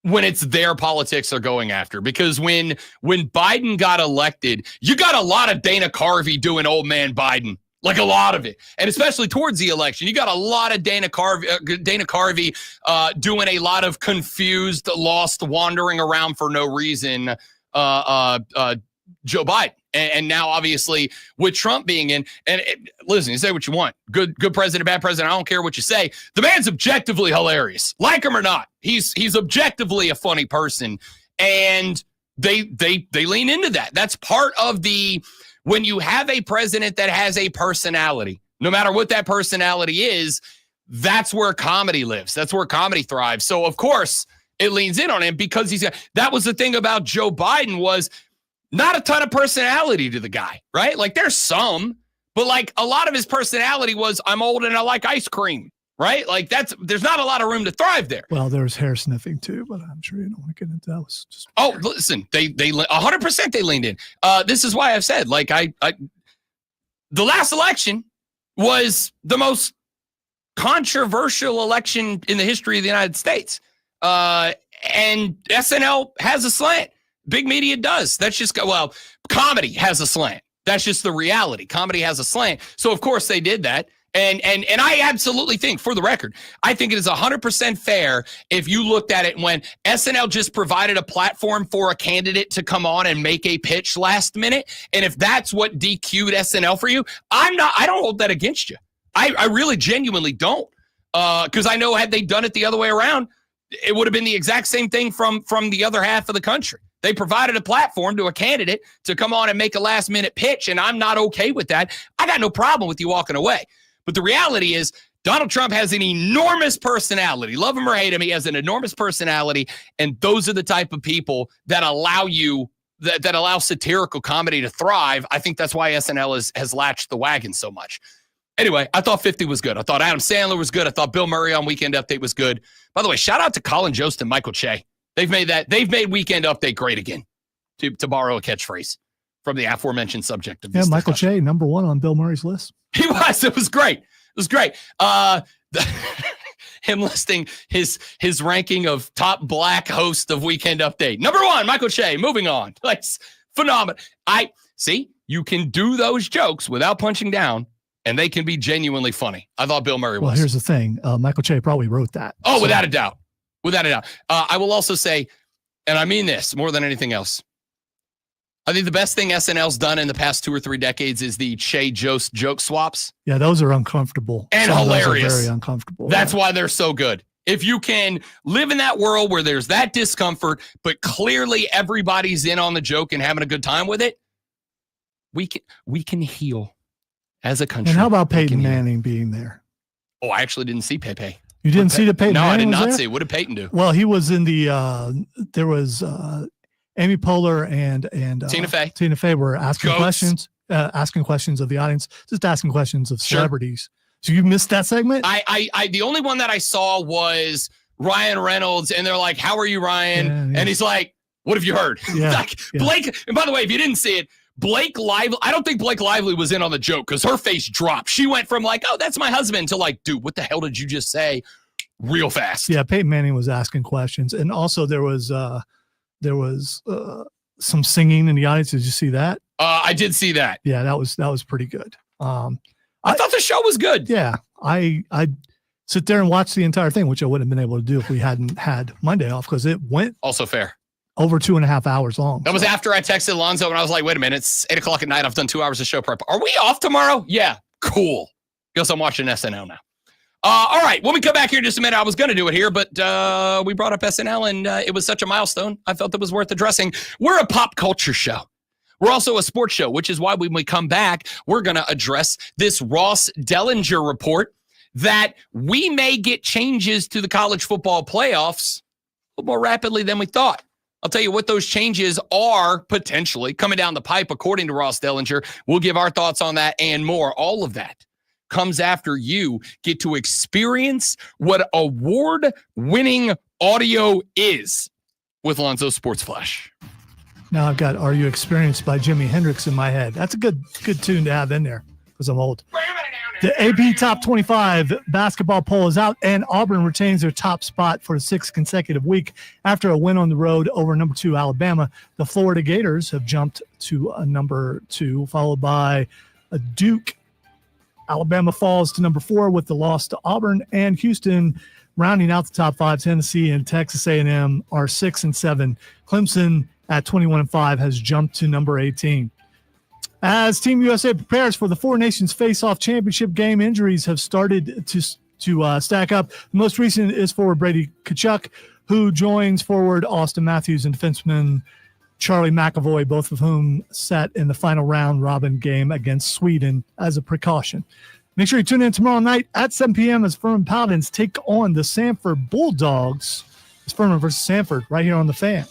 when it's their politics they're going after. Because when Biden got elected, you got a lot of Dana Carvey doing old man Biden. Like a lot of it. And especially towards the election, you got a lot of Dana Carvey doing a lot of confused, lost, wandering around for no reason Joe Biden. And now, obviously, with Trump being in, listen, you say what you want. Good president, bad president, I don't care what you say. The man's objectively hilarious. Like him or not, he's objectively a funny person. And they lean into that. That's part of when you have a president that has a personality, no matter what that personality is, that's where comedy lives. That's where comedy thrives. So, of course, it leans in on him because that was the thing about Joe Biden was not a ton of personality to the guy, right? Like there's some, but like a lot of his personality was I'm old and I like ice cream, right? Like there's not a lot of room to thrive there. Well, there's hair sniffing too, but I'm sure you don't want to get into that. Was just listen, they 100% they leaned in. This is why I've said like the last election was the most controversial election in the history of the United States. And SNL has a slant. Big media does. That's just, comedy has a slant. That's just the reality. Comedy has a slant. So, of course, they did that. And I absolutely think, for the record, I think it is 100% fair if you looked at it and went, SNL just provided a platform for a candidate to come on and make a pitch last minute. And if that's what DQ'd SNL for you, I don't hold that against you. I really genuinely don't. Because I know had they done it the other way around, it would have been the exact same thing from the other half of the country. They provided a platform to a candidate to come on and make a last minute pitch, and I'm not okay with that. I got no problem with you walking away. But the reality is Donald Trump has an enormous personality. Love him or hate him, he has an enormous personality, and those are the type of people that allow that allow satirical comedy to thrive. I think that's why SNL has latched the wagon so much. Anyway, I thought 50 was good. I thought Adam Sandler was good. I thought Bill Murray on Weekend Update was good. By the way, shout out to Colin Jost and Michael Che. They've made Weekend Update great again, to borrow a catchphrase from the aforementioned subject of this. Yeah, Michael Che, number one on Bill Murray's list. He was. It was great. It was great. Him listing his ranking of top black host of Weekend Update. Number one, Michael Che. Moving on. Like, phenomenal. You can do those jokes without punching down, and they can be genuinely funny. I thought Bill Murray was. Well, here's the thing. Michael Che probably wrote that. Oh, so. Without a doubt. Without a doubt. I will also say, and I mean this more than anything else, I think the best thing SNL's done in the past 2 or 3 decades is the Che Jost joke swaps. Yeah, those are uncomfortable. And hilarious. Those are very uncomfortable. That's why they're so good. If you can live in that world where there's that discomfort, but clearly everybody's in on the joke and having a good time with it, we can heal as a country. And how about Peyton Manning being there? Oh, I actually didn't see Pepe. You didn't see the Peyton Manning? No, I did not see. What did Peyton do? Well, he was in the there was Amy Poehler and Tina Fey. Tina Fey were asking questions. asking questions of the audience, just asking questions of Sure. celebrities. So you missed that segment? I the only one that I saw was Ryan Reynolds, and they're like, "How are you, Ryan?" Yeah. And he's like, "What have you heard?" Yeah, Like, yeah. Blake. And by the way, if you didn't see it, Blake Lively. I don't think Blake Lively was in on the joke because her face dropped. She went from like, "Oh, that's my husband," to like, "Dude, what the hell did you just say?" Real fast. Yeah, Peyton Manning was asking questions, and also there was some singing in the audience. Did you see that? I did see that. Yeah, that was pretty good. I thought the show was good. Yeah, I sit there and watch the entire thing, which I wouldn't have been able to do if we hadn't had Monday off because it went Also fair. over 2.5 hours long. That was after I texted Lonzo and I was like, wait a minute, it's 8:00 at night. I've done 2 hours of show prep. Are we off tomorrow? Yeah, cool. Guess I'm watching SNL now. All right, when we come back here in just a minute, I was going to do it here, but we brought up SNL and it was such a milestone. I felt it was worth addressing. We're a pop culture show. We're also a sports show, which is why when we come back, we're going to address this Ross Dellinger report that we may get changes to the college football playoffs a little more rapidly than we thought. I'll tell you what those changes are potentially coming down the pipe, according to Ross Dellinger. We'll give our thoughts on that and more. All of that comes after you get to experience what award-winning audio is with Lonzo Sports Flash. Now I've got "Are You Experienced" by Jimi Hendrix in my head. That's a good tune to have in there because I'm old. The AP Top 25 basketball poll is out, and Auburn retains their top spot for the 6th consecutive week after a win on the road over number 2 Alabama. The Florida Gators have jumped to number 2, followed by Duke. Alabama falls to number 4 with the loss to Auburn, and Houston rounding out the top 5. Tennessee and Texas A&M are 6 and 7. Clemson at 21-5 has jumped to number 18. As Team USA prepares for the Four Nations Face-Off Championship game, injuries have started to stack up. The most recent is forward Brady Tkachuk, who joins forward Austin Matthews and defenseman Charlie McAvoy, both of whom sat in the final round robin game against Sweden as a precaution. Make sure you tune in tomorrow night at 7 p.m. as Furman Paladins take on the Sanford Bulldogs. It's Furman versus Sanford right here on The Fan.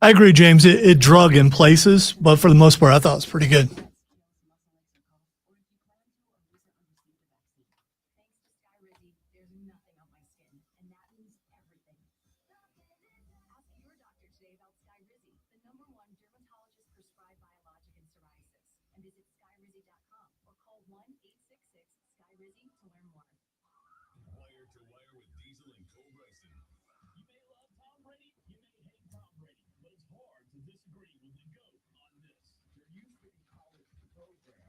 I agree, James. It drug in places, but for the most part, I thought it was pretty good. Wire to wire with Diesel and Cole Bryson. You may love Tom Brady, you may hate Tom Brady. to disagree with the GOAT on this. There used to be college programs,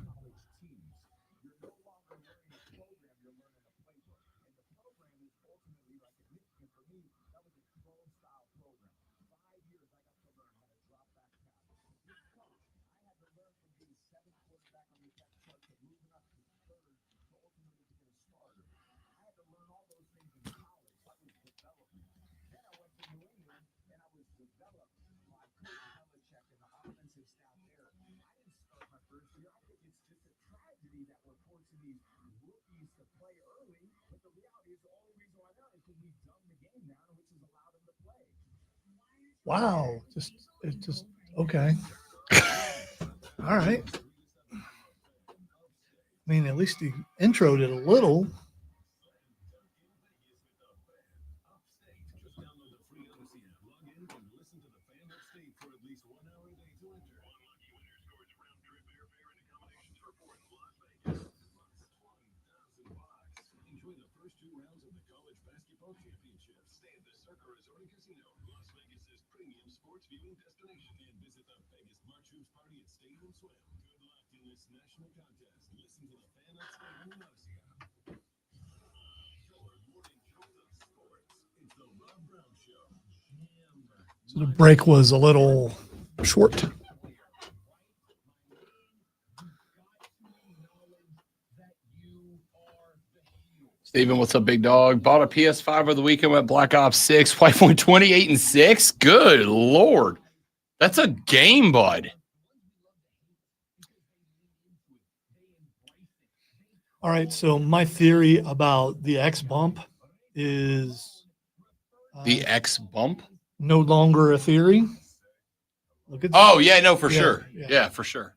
college teams. You're no longer learning a program, you're learning a playbook. And the program is ultimately like at Michigan, for me, that was a clone-style program. 5 years I got to learn how to drop back pass. This coach, I had to learn from being 7th quarterback on the depth chart to moving up to 3rd to ultimately become a starter. I had to learn all those things in college. That was development. Then I went to New England and I was developed by Coach Belichick and the offensive staff there. I didn't start my first year. I think it's just a tragedy that we're forcing these rookies to play early. But the reality is the only reason why not is because we've dumbed the game down, which has allowed them to play. Wow. It's just okay. All right. I mean, at least he introed it a little. Just download the free Odyssey app, log in, and listen to the Fan Upstate for at least 1 hour a day to enter. One lucky winner scores round-trip airfare and accommodations for 4 in Las Vegas. Plus $1,000. Enjoy the first 2 rounds of the College Basketball Championship. Stay at the Circa Resort and Casino, Las Vegas's premium sports viewing destination, and visit the Vegas March Hoops Party at Stadium Swim. Good luck in this national contest. Listen to the Fan Upstate on the Odyssey app. Your morning jolt of sports. It's the Rob Brown Show. So the break was a little short. Steven, what's up, big dog? Bought a PS5 over the weekend with Black Ops 6. Wife went 28 and 6. Good Lord. That's a game, bud. All right. So my theory about the X bump is The X bump? no longer a theory. Look at Oh, yeah, no, for Yeah, sure. yeah. Yeah, for sure.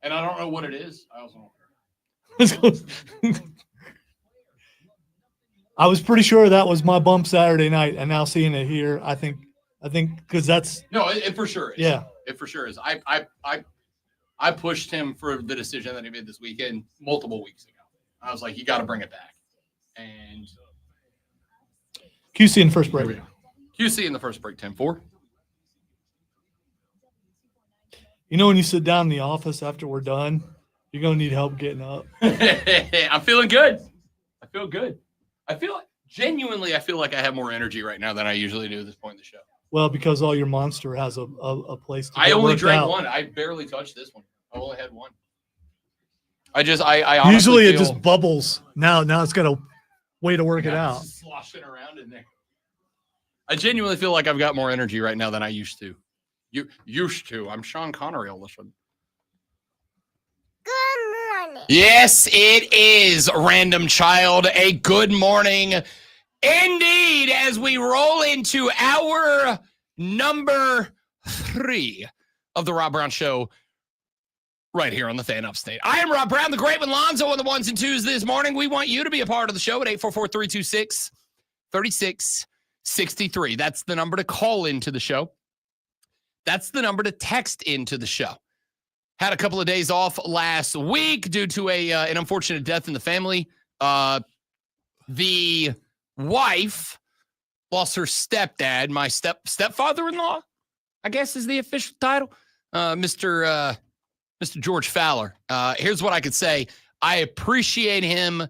And I don't know what it is. I also I was pretty sure that was my bump Saturday night, and now seeing it here, I think because that's No, it for sure is. yeah. It for sure is. I pushed him for the decision that he made this weekend multiple weeks ago. I was like, you got to bring it back. And QC in first break. QC in the first break, 10-4. You know, when you sit down in the office after we're done, you're gonna need help getting up. I'm feeling good. I feel good. I feel like I have more energy right now than I usually do at this point in the show. Well, because all your Monster has a place to I get only worked drank out. one. I barely touched this one. I only had one. I honestly Usually it feel just bubbles. Now it's got a way to work it Yeah, out. it's sloshing around in there. I genuinely feel like I've got more energy right now than I used to. I'm Sean Connery all of a sudden. Good morning. Yes, it is, random child. A good morning indeed as we roll into our number 3 of the Rob Brown Show right here on the Fan Upstate. I am Rob Brown, the great one, Lonzo on the ones and twos this morning. We want you to be a part of the show at 844-326-3663. That's the number to call into the show. That's the number to text into the show. Had a couple of days off last week due to an unfortunate death in the family. The wife lost her stepdad, my stepfather-in-law, I guess is the official title, Mr. George Fowler. Here's what I could say. I appreciate him.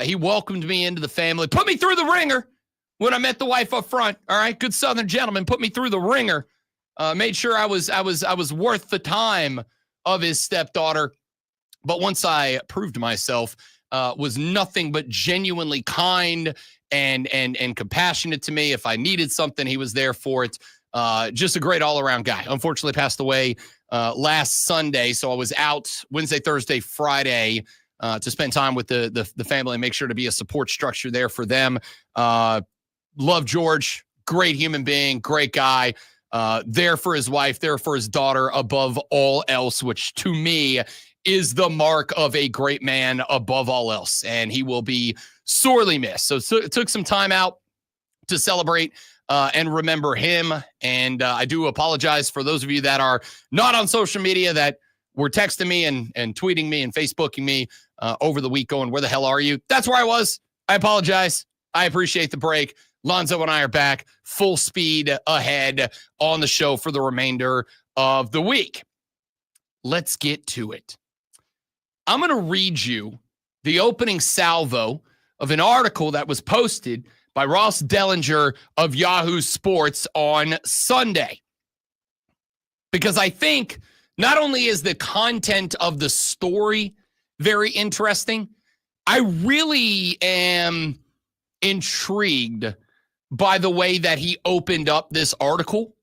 He welcomed me into the family, put me through the ringer when I met the wife up front. All right, good Southern gentleman, put me through the ringer. Made sure I was worth the time of his stepdaughter. But once I proved myself, was nothing but genuinely kind and compassionate to me. If I needed something, he was there for it. Just a great all-around guy. Unfortunately passed away last Sunday, so I was out Wednesday, Thursday, Friday to spend time with the family and make sure to be a support structure there for them. Love George, great human being, great guy. There for his wife, there for his daughter above all else, which to me is the mark of a great man above all else. And he will be sorely missed. So it took some time out to celebrate and remember him. And I do apologize for those of you that are not on social media that were texting me and tweeting me and Facebooking me over the week going, where the hell are you? That's where I was. I apologize. I appreciate the break. Lonzo and I are back full speed ahead on the show for the remainder of the week. Let's get to it. I'm going to read you the opening salvo of an article that was posted by Ross Dellinger of Yahoo Sports on Sunday. Because I think not only is the content of the story very interesting, I really am intrigued by the way that he opened up this article.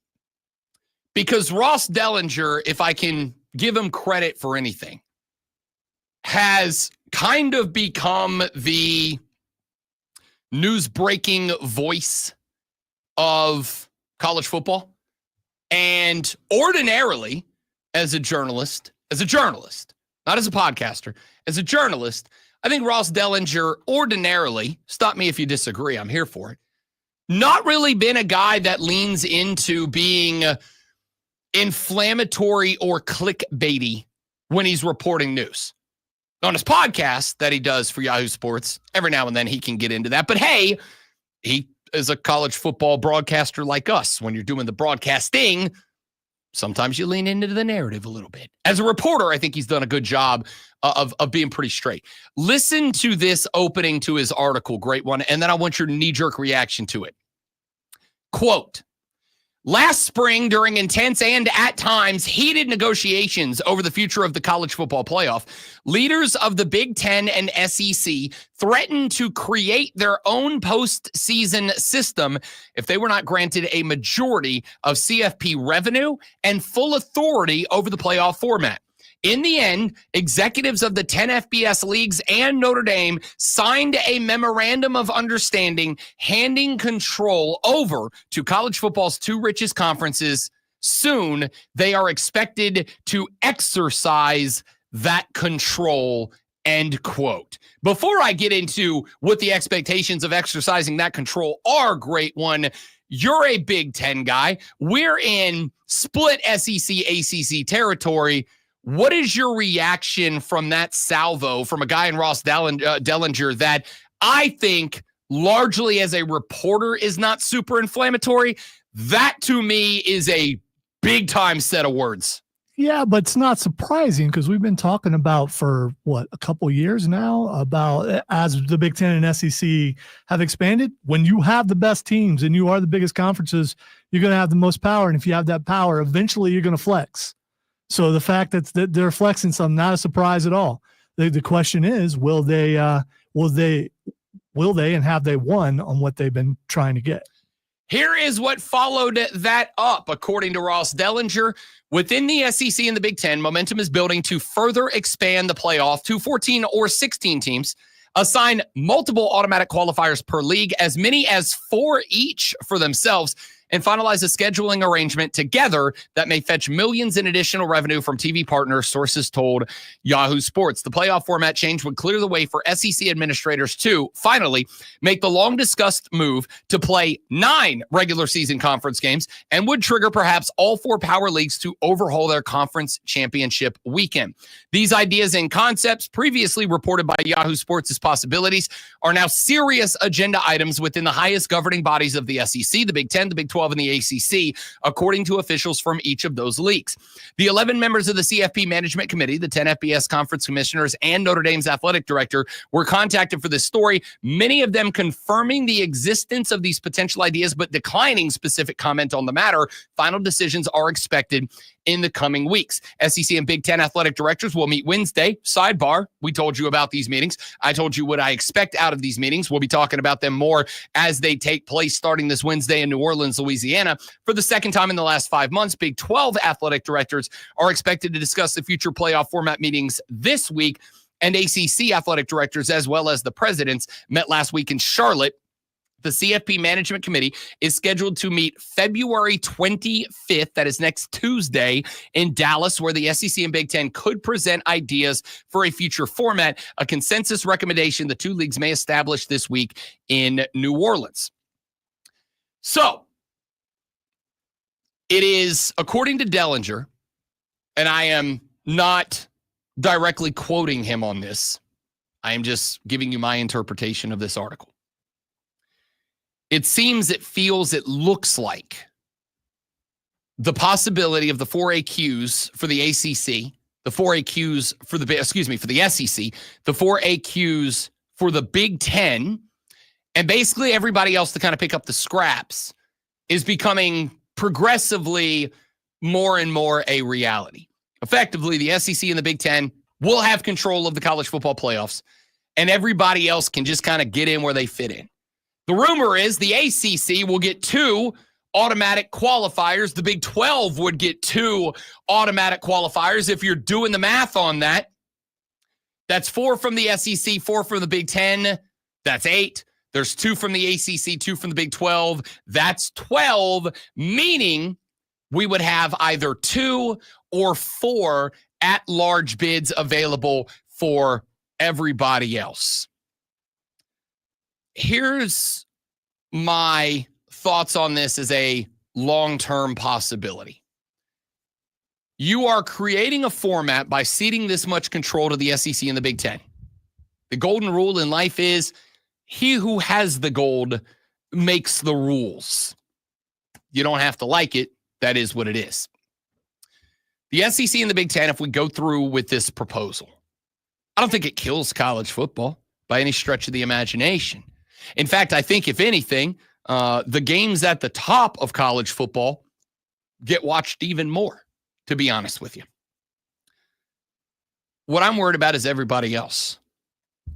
Because Ross Dellinger, if I can give him credit for anything, has kind of become the news-breaking voice of college football. And ordinarily, as a journalist, not as a podcaster, as a journalist, I think Ross Dellinger ordinarily, stop me if you disagree, I'm here for it, not really been a guy that leans into being inflammatory or clickbaity when he's reporting news. On his podcast that he does for Yahoo Sports, every now and then he can get into that. But hey, he is a college football broadcaster like us. When you're doing the broadcasting, sometimes you lean into the narrative a little bit. As a reporter, I think he's done a good job of being pretty straight. Listen to this opening to his article, great one, and then I want your knee-jerk reaction to it. Quote, last spring, during intense and at times heated negotiations over the future of the college football playoff, leaders of the Big Ten and SEC threatened to create their own postseason system if they were not granted a majority of CFP revenue and full authority over the playoff format. In the end, executives of the 10 FBS leagues and Notre Dame signed a memorandum of understanding handing control over to college football's two richest conferences. Soon, they are expected to exercise that control, end quote. Before I get into what the expectations of exercising that control are, great one, you're a Big Ten guy. We're in split SEC-ACC territory. What is your reaction from that salvo from a guy in Ross Dellinger that I think largely as a reporter is not super inflammatory? That to me is a big time set of words. Yeah, but it's not surprising because we've been talking about for a couple years now about as the Big Ten and SEC have expanded, when you have the best teams and you are the biggest conferences, you're going to have the most power. And if you have that power, eventually you're going to flex. So the fact that they're flexing some, not a surprise at all. The question is, will they and have they won on what they've been trying to get? Here is what followed that up. According to Ross Dellinger, within the SEC and the Big Ten, momentum is building to further expand the playoff to 14 or 16 teams, assign multiple automatic qualifiers per league, as many as 4 each for themselves, and finalize a scheduling arrangement together that may fetch millions in additional revenue from TV partners, sources told Yahoo Sports. The playoff format change would clear the way for SEC administrators to finally make the long-discussed move to play 9 regular season conference games and would trigger perhaps all 4 power leagues to overhaul their conference championship weekend. These ideas and concepts, previously reported by Yahoo Sports as possibilities, are now serious agenda items within the highest governing bodies of the SEC, the Big Ten, the Big 12, and the ACC, according to officials from each of those leagues. The 11 members of the CFP Management Committee, the 10 FBS conference commissioners, and Notre Dame's athletic director were contacted for this story, many of them confirming the existence of these potential ideas, but declining specific comment on the matter. Final decisions are expected in the coming weeks. SEC and Big Ten athletic directors will meet Wednesday. Sidebar, we told you about these meetings. I told you what I expect out of these meetings. We'll be talking about them more as they take place starting this Wednesday in New Orleans, Louisiana. For the second time in the last 5 months, Big 12 athletic directors are expected to discuss the future playoff format meetings this week, and ACC athletic directors, as well as the presidents, met last week in Charlotte. The CFP Management Committee is scheduled to meet February 25th, that is next Tuesday, in Dallas, where the SEC and Big Ten could present ideas for a future format, a consensus recommendation the two leagues may establish this week in New Orleans. So, it is, according to Dellinger, and I am not directly quoting him on this, I am just giving you my interpretation of this article. it seems, it feels, it looks like the possibility of the 4 AQs for the ACC, the 4 AQs for the SEC, the 4 AQs for the Big Ten, and basically everybody else to kind of pick up the scraps is becoming progressively more and more a reality. Effectively, the SEC and the Big Ten will have control of the college football playoffs, and everybody else can just kind of get in where they fit in. The rumor is the ACC will get 2 automatic qualifiers. The Big 12 would get 2 automatic qualifiers. If you're doing the math on that, that's 4 from the SEC, 4 from the Big 10. That's 8. There's 2 from the ACC, 2 from the Big 12. That's 12, meaning we would have either 2 or 4 at-large bids available for everybody else. Here's my thoughts on this as a long-term possibility. You are creating a format by ceding this much control to the SEC and the Big Ten. The golden rule in life is he who has the gold makes the rules. You don't have to like it. That is what it is. The SEC and the Big Ten, if we go through with this proposal, I don't think it kills college football by any stretch of the imagination. In fact, I think, if anything, the games at the top of college football get watched even more, to be honest with you. What I'm worried about is everybody else.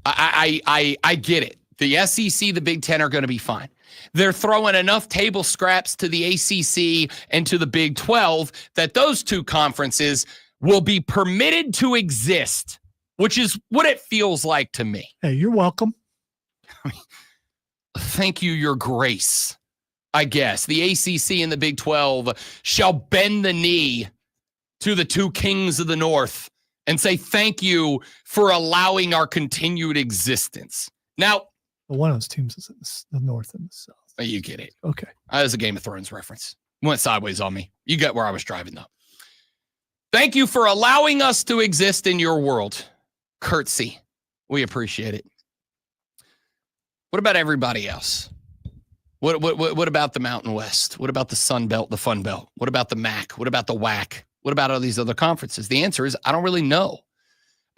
I get it. The SEC, the Big Ten are going to be fine. They're throwing enough table scraps to the ACC and to the Big 12 that those 2 conferences will be permitted to exist, which is what it feels like to me. Hey, you're welcome. Thank you, Your Grace, I guess. The ACC and the Big 12 shall bend the knee to the 2 kings of the North and say thank you for allowing our continued existence. Now, well, one of those teams is in the North and the South. You get it. Okay. That was a Game of Thrones reference. Went sideways on me. You get where I was driving, though. Thank you for allowing us to exist in your world. Curtsy. We appreciate it. What about everybody else? What about the Mountain West? What about the Sun Belt, the Fun Belt? What about the MAC? What about the WAC? What about all these other conferences? The answer is I don't really know.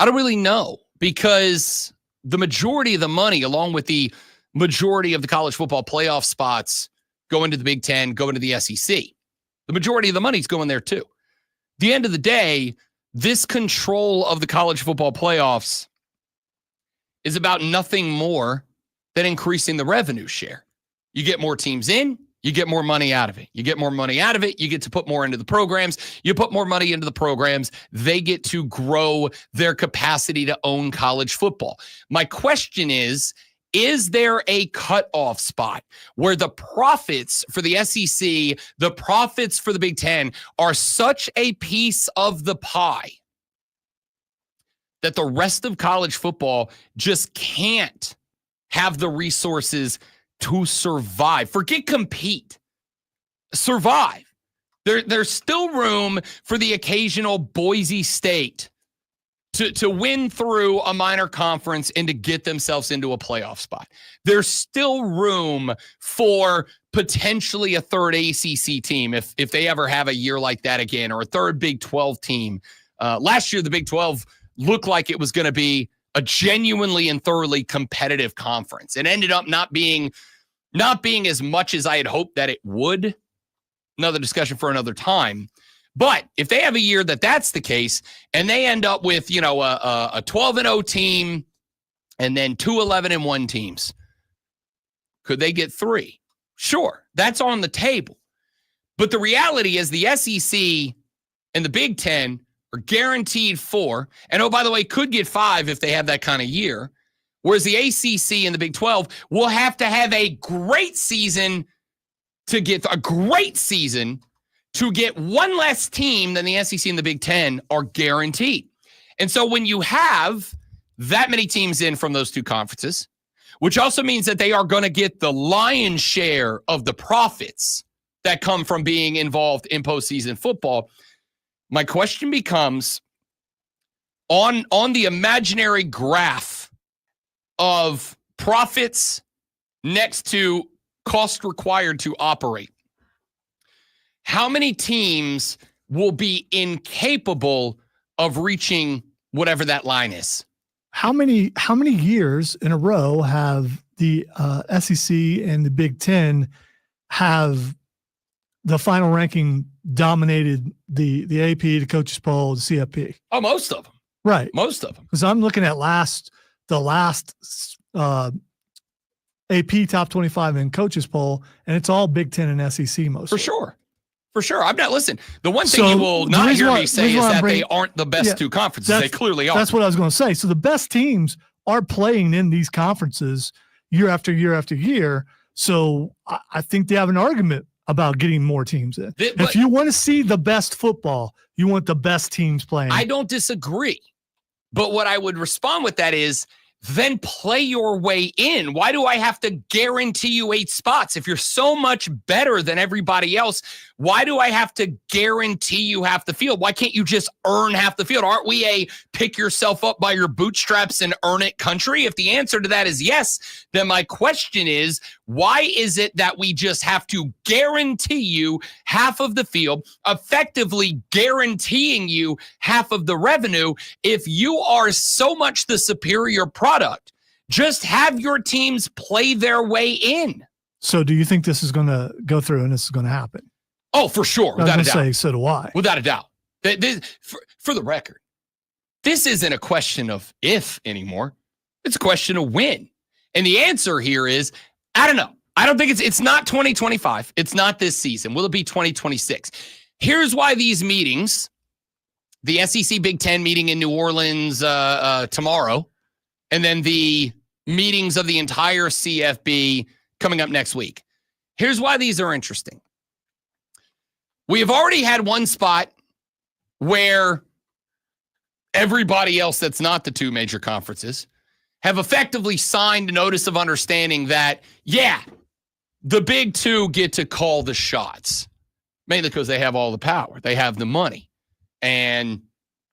I don't really know, because the majority of the money, along with the majority of the college football playoff spots, go into the Big Ten, go into the SEC. The majority of the money's going there too. At the end of the day, this control of the college football playoffs is about nothing more than increasing the revenue share. You get more teams in, you get more money out of it. You get more money out of it, you get to put more into the programs. You put more money into the programs, they get to grow their capacity to own college football. My question is there a cutoff spot where the profits for the SEC, the profits for the Big Ten are such a piece of the pie that the rest of college football just can't have the resources to survive? Forget compete. Survive. There's still room for the occasional Boise State to win through a minor conference and to get themselves into a playoff spot. There's still room for potentially a third ACC team if they ever have a year like that again, or a third Big 12 team. Last year, the Big 12 looked like it was going to be a genuinely and thoroughly competitive conference. It ended up not being as much as I had hoped that it would. Another discussion for another time. But if they have a year that's the case, and they end up with, a 12-0 team and then 2 11-1 teams, could they get 3? Sure, that's on the table. But the reality is the SEC and the Big Ten are guaranteed 4. And, oh, by the way, could get 5 if they have that kind of year. Whereas the ACC and the Big 12 will have to have a great season to get one less team than the SEC and the Big Ten are guaranteed. And so when you have that many teams in from those 2 conferences, which also means that they are going to get the lion's share of the profits that come from being involved in postseason football, my question becomes, on the imaginary graph of profits next to cost required to operate, how many teams will be incapable of reaching whatever that line is? How many years in a row have the SEC and the Big Ten have the final ranking dominated the AP, the coaches poll, the CFP? Oh, most of them. Right. Most of them. Because I'm looking at the last AP top 25 in coaches poll, and it's all Big Ten and SEC most. For sure. For sure. I'm not, listen, the one thing So, you will the not reason hear why- me say reason is why I'm that bringing- they aren't the best Yeah, two conferences. They clearly are. That's what I was going to say. So the best teams are playing in these conferences year after year after year. So I think they have an argument about getting more teams in. But- If you want to see the best football, you want the best teams playing. I don't disagree. But what I would respond with that is then play your way in. Why do I have to guarantee you 8 spots? If you're so much better than everybody else, why do I have to guarantee you half the field? Why can't you just earn half the field? Aren't we a pick yourself up by your bootstraps and earn it country? If the answer to that is yes, then my question is, why is it that we just have to guarantee you half of the field, effectively guaranteeing you half of the revenue? If you are so much the superior product, just have your teams play their way in. So do you think this is going to go through and this is going to happen? Oh, for sure. I was Without a going doubt. to say, so do I. Without a doubt. For the record, this isn't a question of if anymore. It's a question of when. And the answer here is, I don't know. I don't think it's not 2025. It's not this season. Will it be 2026? Here's why these meetings, the SEC Big Ten meeting in New Orleans tomorrow, and then the meetings of the entire CFB coming up next week. Here's why these are interesting. We have already had one spot where everybody else that's not the 2 major conferences have effectively signed a notice of understanding that, yeah, the big 2 get to call the shots, mainly because they have all the power. They have the money. And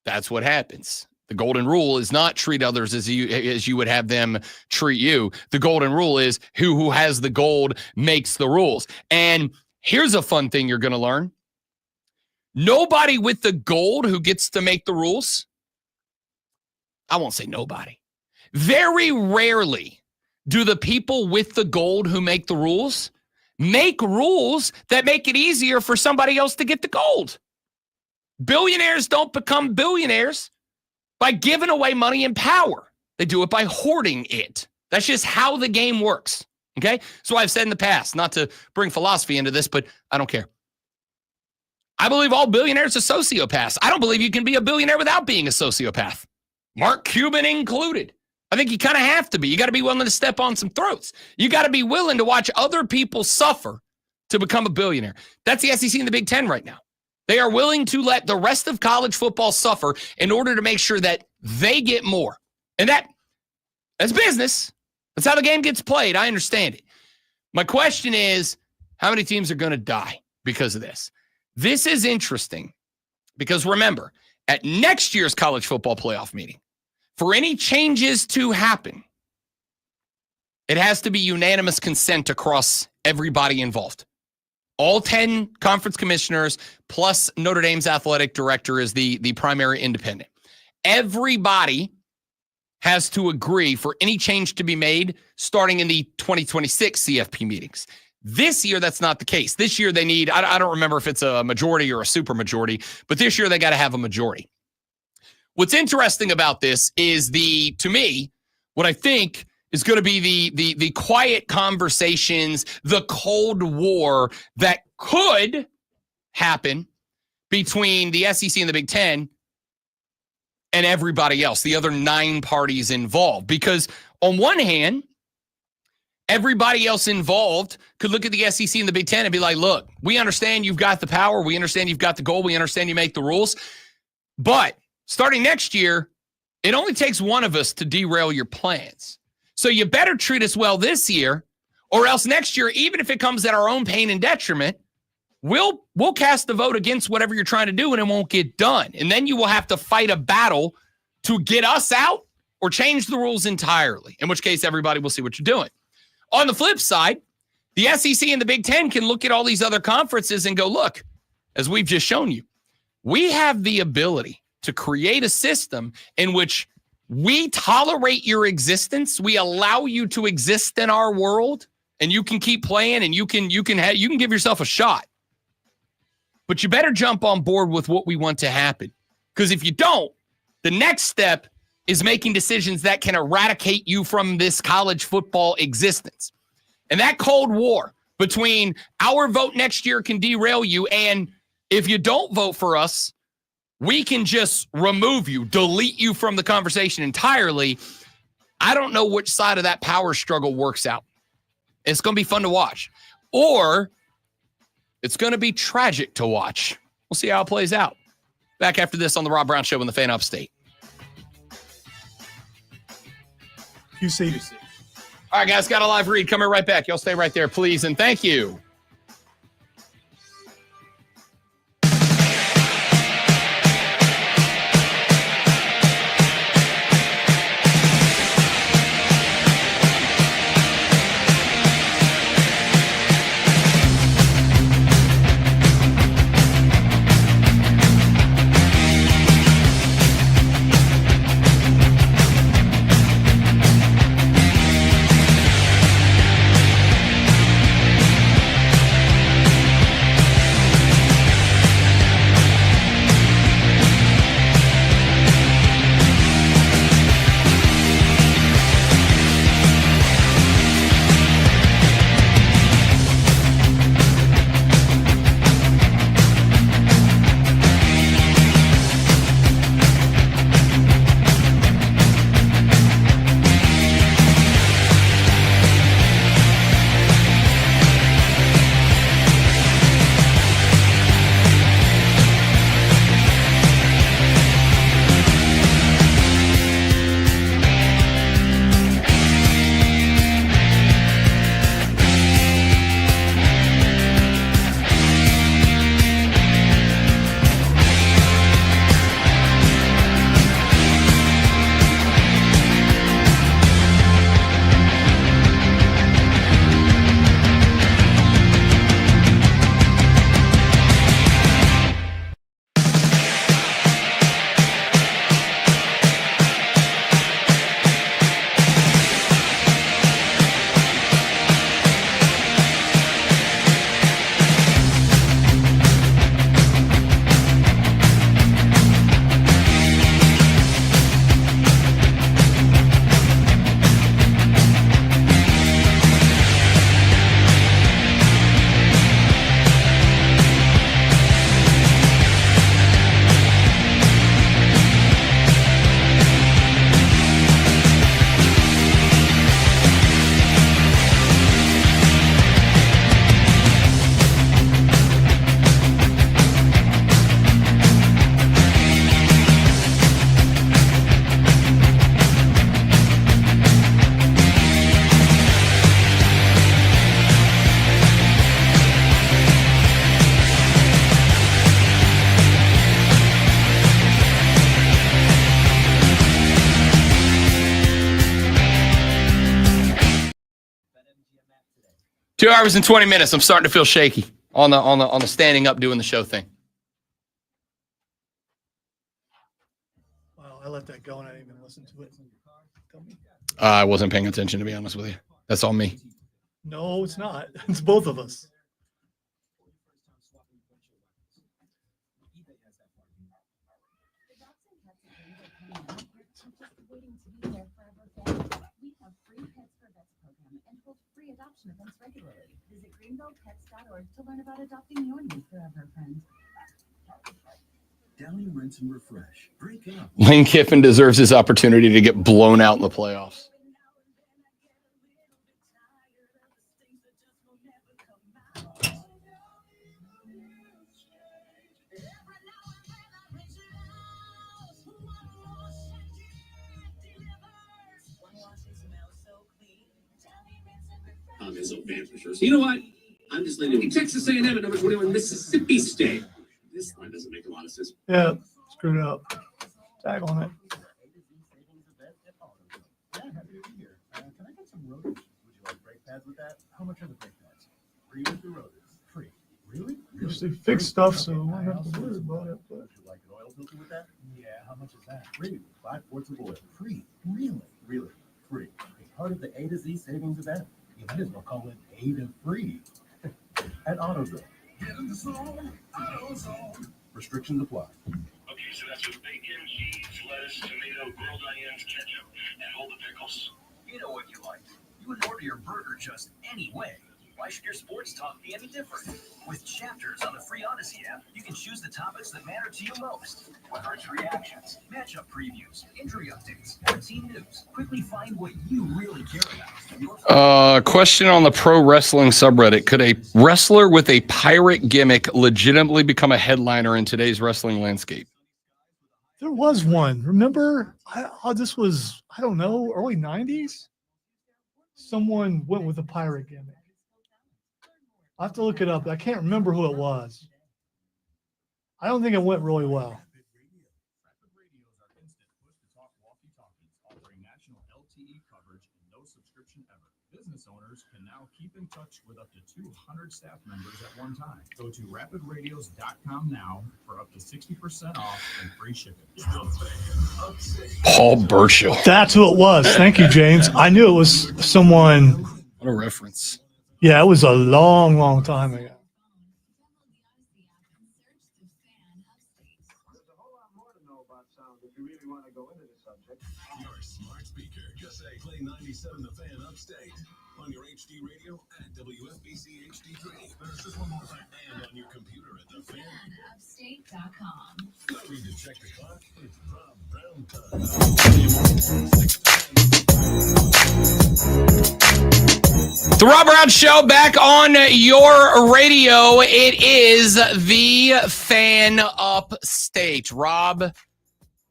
that's what happens. The golden rule is not treat others as you would have them treat you. The golden rule is who has the gold makes the rules. And here's a fun thing you're going to learn. Nobody with the gold who gets to make the rules. I won't say nobody. Very rarely do the people with the gold who make the rules make rules that make it easier for somebody else to get the gold. Billionaires don't become billionaires by giving away money and power. They do it by hoarding it. That's just how the game works. Okay? So I've said in the past, not to bring philosophy into this, but I don't care. I believe all billionaires are sociopaths. I don't believe you can be a billionaire without being a sociopath. Mark Cuban included. I think you kind of have to be. You got to be willing to step on some throats. You got to be willing to watch other people suffer to become a billionaire. That's the SEC and the Big Ten right now. They are willing to let the rest of college football suffer in order to make sure that they get more. And that's business. That's how the game gets played. I understand it. My question is, how many teams are going to die because of this? This is interesting because remember, at next year's college football playoff meeting, for any changes to happen, it has to be unanimous consent across everybody involved. All 10 conference commissioners plus Notre Dame's athletic director is the primary independent. Everybody has to agree for any change to be made starting in the 2026 CFP meetings. This year, that's not the case. This year, they need, I don't remember if it's a majority or a super majority, but this year they got to have a majority. What's interesting about this is to me, what I think is going to be the quiet conversations, the Cold War that could happen between the SEC and the Big Ten and everybody else, the other 9 parties involved. Because on one hand, everybody else involved could look at the SEC and the Big Ten and be like, look, we understand you've got the power. We understand you've got the goal. We understand you make the rules. But starting next year, it only takes one of us to derail your plans. So you better treat us well this year, or else next year, even if it comes at our own pain and detriment, we'll cast the vote against whatever you're trying to do and it won't get done. And then you will have to fight a battle to get us out or change the rules entirely, in which case everybody will see what you're doing. On the flip side, The SEC and the Big Ten can look at all these other conferences and go, look, as we've just shown you, we have the ability to create a system in which we tolerate your existence. We allow you to exist in our world, and you can keep playing, and you can give yourself a shot. But you better jump on board with what we want to happen. Because if you don't, the next step is making decisions that can eradicate you from this college football existence. And that Cold War between our vote next year can derail you, and if you don't vote for us, we can just remove you, delete you from the conversation entirely. I don't know which side of that power struggle works out. It's going to be fun to watch. Or it's going to be tragic to watch. We'll see how it plays out. Back after this on the Rob Brown Show in the Fan Upstate. QC. All right, guys, got a live read. Coming right back. Y'all stay right there, please, and thank you. today. 2 hours and 20 minutes. I'm starting to feel shaky on the standing up doing the show thing. Wow, I let that go and I didn't even listen to it. Tell me. I wasn't paying attention, to be honest with you. That's all me. No, it's not. It's both of us. Adoption events regularly. Visit greenbeltpets.org to learn about adopting your new forever friend. Downy Rinse and Refresh. Break up. Lane Kiffin deserves his opportunity to get blown out in the playoffs. You know what? I'm just leaving Texas A&M at number 21, Mississippi State. This line doesn't make a lot of sense. Yeah, screwed up. Tag on it. Yeah, happy to be here. Can I get some rotors? Would you like brake pads with that? How much are the brake pads? Free with the rotors. Free. Really? They fix stuff, so I don't have to worry about it. But Would you like an oil filter with that? Yeah, how much is that? Free. 5 quarts of oil. Free. Really? Really. Free. It's part of the A to Z savings event. You might as well call it A to free. At AutoZone. Get in the zone. AutoZone. Restrictions apply. Okay, so that's with bacon, cheese, lettuce, tomato, grilled onions, ketchup, and all the pickles. You know what you like. You would order your burger just any way. Why should your sports talk be any different? With chapters on the free Odyssey app, you can choose the topics that matter to you most. Whether it's reactions, matchup previews, injury updates, or team news, quickly find what you really care about. Question on the pro wrestling subreddit. Could a wrestler with a pirate gimmick legitimately become a headliner in today's wrestling landscape? there was one. Remember? This was, I don't know, early 90s? Someone went with a pirate gimmick. I have to look it up. I can't remember who it was. I don't think it went really well. Rapid radios are instant push-to-talk walkie-talkies offering national LTE coverage and no subscription ever. Business owners can now keep in touch with up to 200 staff members at one time. Go to rapidradios.com now for up to 60% off and free shipping. Paul Burchill. That's who it was. Thank you, James. I knew it was someone. What a reference. Yeah, it was a long, long time ago. Your smart speaker. Just say play 97 The Fan Upstate on your HD radio at WFBC HD3. There's just one more time. And on your computer at The Fan. Upstate.com. No need to check the clock. It's Rob Brown time. The Rob Brown Show back on your radio. It is The Fan Upstate. Rob,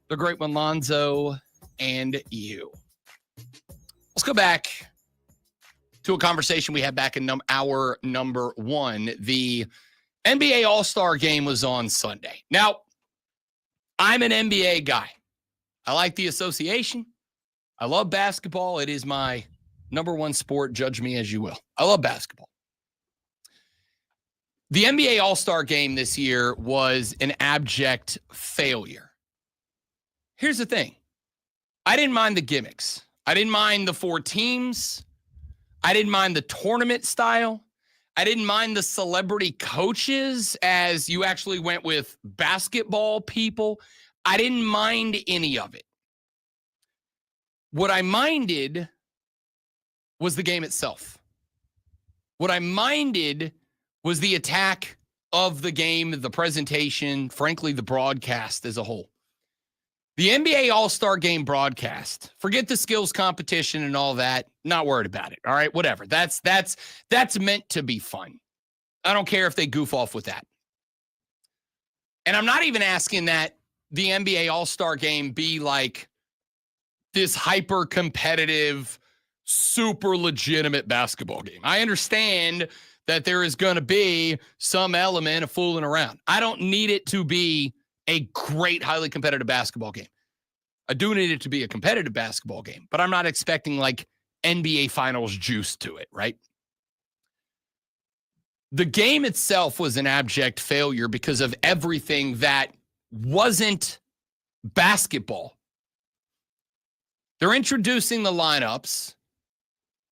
the great one, Lonzo, and you. Let's go back to a conversation we had back in hour number one. The NBA All-Star Game was on Sunday. Now, I'm an NBA guy. I like the association. I love basketball. It is my number one sport. Judge me as you will. I love basketball. The NBA All-Star Game this year was an abject failure. Here's the thing. I didn't mind the gimmicks. I didn't mind the four teams. I didn't mind the tournament style. I didn't mind the celebrity coaches as you actually went with basketball people. I didn't mind any of it. What I minded was the game itself. What I minded was the attack of the game, the presentation, frankly, the broadcast as a whole. The NBA All-Star Game broadcast, forget the skills competition and all that, not worried about it. All right, whatever. That's meant to be fun. I don't care if they goof off with that. And I'm not even asking that the NBA All-Star Game be like this hyper-competitive, super legitimate basketball game. I understand that there is going to be some element of fooling around. I don't need it to be a great, highly competitive basketball game. I do need it to be a competitive basketball game, but I'm not expecting like NBA Finals juice to it, right? The game itself was an abject failure because of everything that wasn't basketball. They're introducing the lineups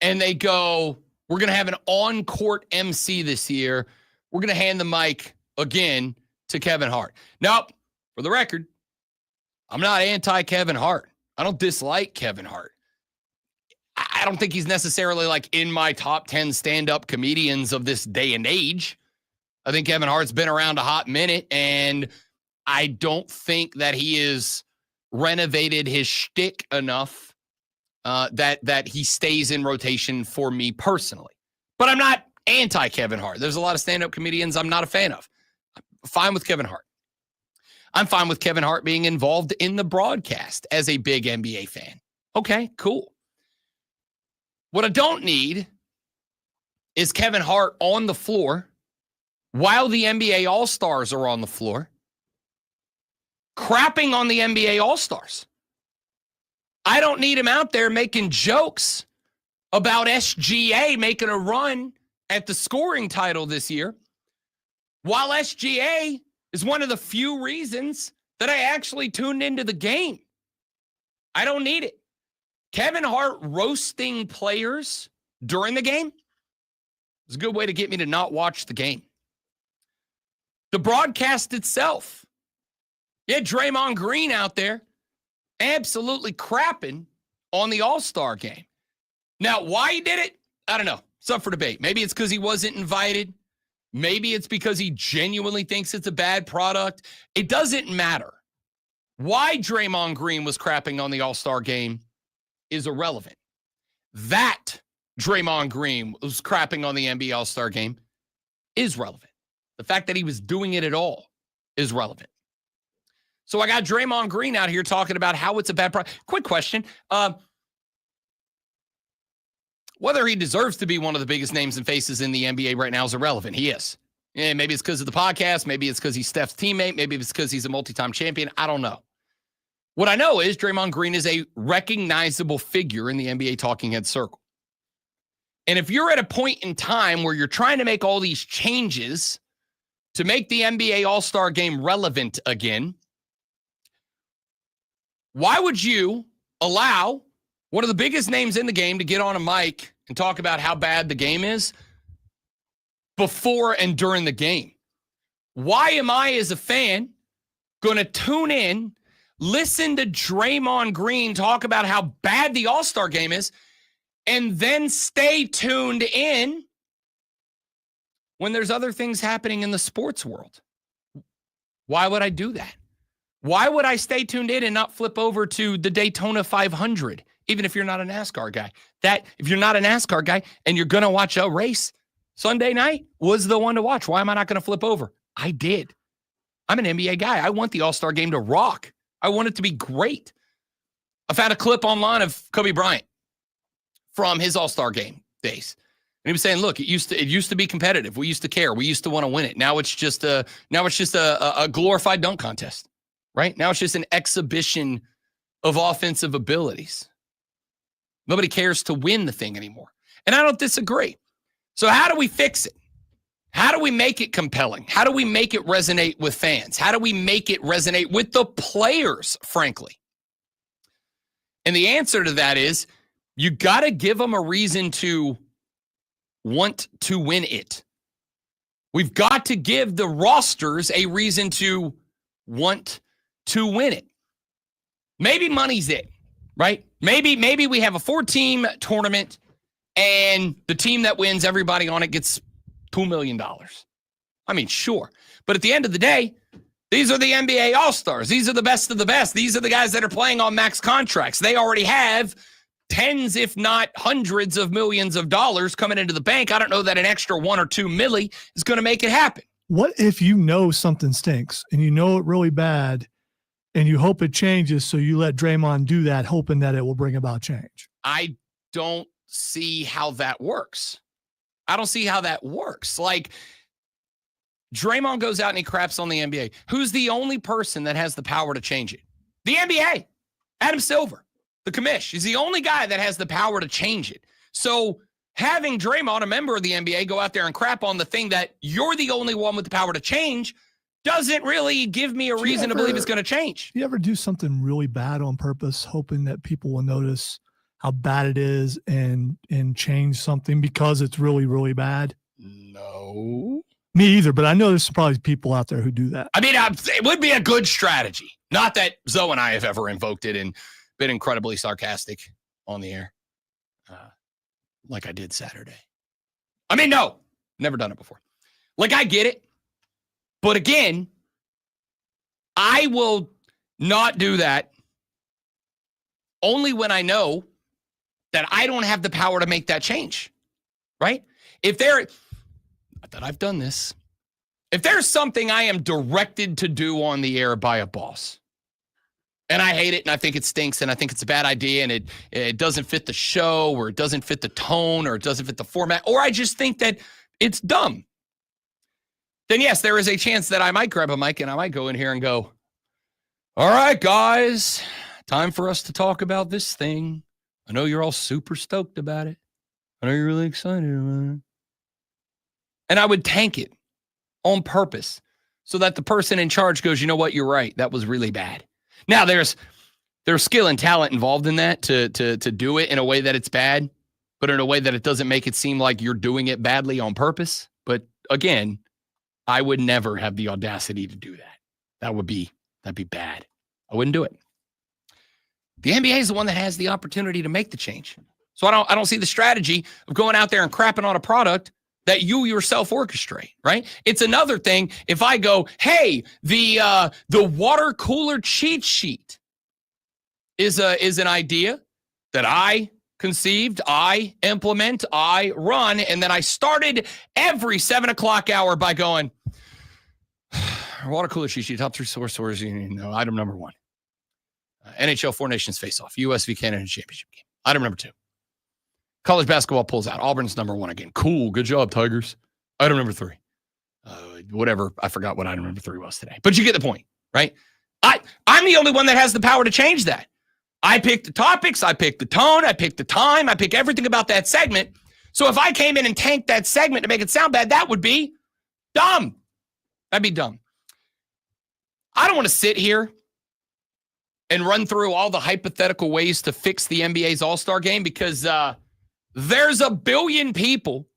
and they go, we're going to have an on-court MC this year. We're going to hand the mic again to Kevin Hart. Now, for the record, I'm not anti-Kevin Hart. I don't dislike Kevin Hart. I don't think he's necessarily like in my top 10 stand-up comedians of this day and age. I think Kevin Hart's been around a hot minute, and I don't think that he is renovated his shtick enough that he stays in rotation for me personally. But I'm not anti-Kevin Hart. There's a lot of stand-up comedians I'm not a fan of. I'm fine with Kevin Hart. I'm fine with Kevin Hart being involved in the broadcast as a big NBA fan. Okay, cool. What I don't need is Kevin Hart on the floor while the NBA All-Stars are on the floor, crapping on the NBA All-Stars. I don't need him out there making jokes about SGA making a run at the scoring title this year, while SGA is one of the few reasons that I actually tuned into the game. I don't need it. Kevin Hart roasting players during the game is a good way to get me to not watch the game. The broadcast itself. You had Draymond Green out there absolutely crapping on the All-Star game. Now, why he did it, I don't know. It's up for debate. Maybe it's because he wasn't invited. Maybe it's because he genuinely thinks it's a bad product. It doesn't matter. Why Draymond Green was crapping on the All-Star game is irrelevant. That Draymond Green was crapping on the NBA All-Star game is relevant. The fact that he was doing it at all is relevant. So I got Draymond Green out here talking about how it's a bad product. Quick question. Whether he deserves to be one of the biggest names and faces in the NBA right now is irrelevant. He is. And maybe it's because of the podcast. Maybe it's because he's Steph's teammate. Maybe it's because he's a multi-time champion. I don't know. What I know is Draymond Green is a recognizable figure in the NBA talking head circle. And if you're at a point in time where you're trying to make all these changes to make the NBA All-Star game relevant again, why would you allow one of the biggest names in the game to get on a mic and talk about how bad the game is before and during the game? Why am I, as a fan, going to tune in, listen to Draymond Green talk about how bad the All-Star game is, and then stay tuned in when there's other things happening in the sports world? Why would I do that? Why would I stay tuned in and not flip over to the Daytona 500, even if you're not a NASCAR guy? That, if you're not a NASCAR guy and you're going to watch a race, Sunday night was the one to watch. Why am I not going to flip over? I did. I'm an NBA guy. I want the All-Star game to rock. I want it to be great. I found a clip online of Kobe Bryant from his All-Star game days. And he was saying, look, it used to be competitive. We used to care. We used to want to win it. Now it's just a glorified dunk contest. Right? Now it's just an exhibition of offensive abilities. Nobody cares to win the thing anymore. And I don't disagree. So how do we fix it? How do we make it compelling? How do we make it resonate with fans? How do we make it resonate with the players, frankly? And the answer to that is you got to give them a reason to want to win it. We've got to give the rosters a reason to want to win it. Maybe money's it, right? Maybe we have a 4-team tournament and the team that wins, everybody on it gets $2 million. I mean, sure. But at the end of the day, these are the NBA All-Stars. These are the best of the best. These are the guys that are playing on max contracts. They already have tens, if not hundreds of millions of dollars coming into the bank. I don't know that an extra 1 or 2 milli is going to make it happen. What if you know something stinks and you know it really bad and you hope it changes, so you let Draymond do that, hoping that it will bring about change? I don't see how that works. I don't see how that works. Like, Draymond goes out and he craps on the NBA. Who's the only person that has the power to change it? The NBA. Adam Silver, the commish. He's the only guy that has the power to change it. So having Draymond, a member of the NBA, go out there and crap on the thing that you're the only one with the power to change doesn't really give me a reason to believe it's going to change. Do you ever do something really bad on purpose, hoping that people will notice how bad it is and change something because it's really, really bad? No. Me either, but I know there's probably people out there who do that. I mean, it would be a good strategy. Not that Zoe and I have ever invoked it and been incredibly sarcastic on the air like I did Saturday. I mean, no, never done it before. Like, I get it. But again, I will not do that only when I know that I don't have the power to make that change, right? Not that I've done this. If there's something I am directed to do on the air by a boss, and I hate it and I think it stinks and I think it's a bad idea and it doesn't fit the show or it doesn't fit the tone or it doesn't fit the format, or I just think that it's dumb, then yes, there is a chance that I might grab a mic and I might go in here and go, all right, guys, time for us to talk about this thing. I know you're all super stoked about it. I know you're really excited about it. And I would tank it on purpose so that the person in charge goes, you know what, you're right. That was really bad. Now, there's skill and talent involved in that to do it in a way that it's bad, but in a way that it doesn't make it seem like you're doing it badly on purpose. But again, I would never have the audacity to do that. That'd be bad. I wouldn't do it. The NBA is the one that has the opportunity to make the change. So I don't see the strategy of going out there and crapping on a product that you yourself orchestrate, right? It's another thing if I go, hey, the water cooler cheat sheet is an idea that I conceived, I implement, I run, and then I started every 7 o'clock hour by going, water cooler cheat sheet, top 3 sources, item number 1. NHL Four Nations face-off, US v Canada championship game. Item number 2. College basketball pulls out. Auburn's number 1 again. Cool. Good job, Tigers. Item number 3. Whatever. I forgot what item number 3 was today. But you get the point, right? I'm the only one that has the power to change that. I pick the topics. I pick the tone. I pick the time. I pick everything about that segment. So if I came in and tanked that segment to make it sound bad, that would be dumb. That'd be dumb. I don't want to sit here and run through all the hypothetical ways to fix the NBA's All-Star game because there's a billion people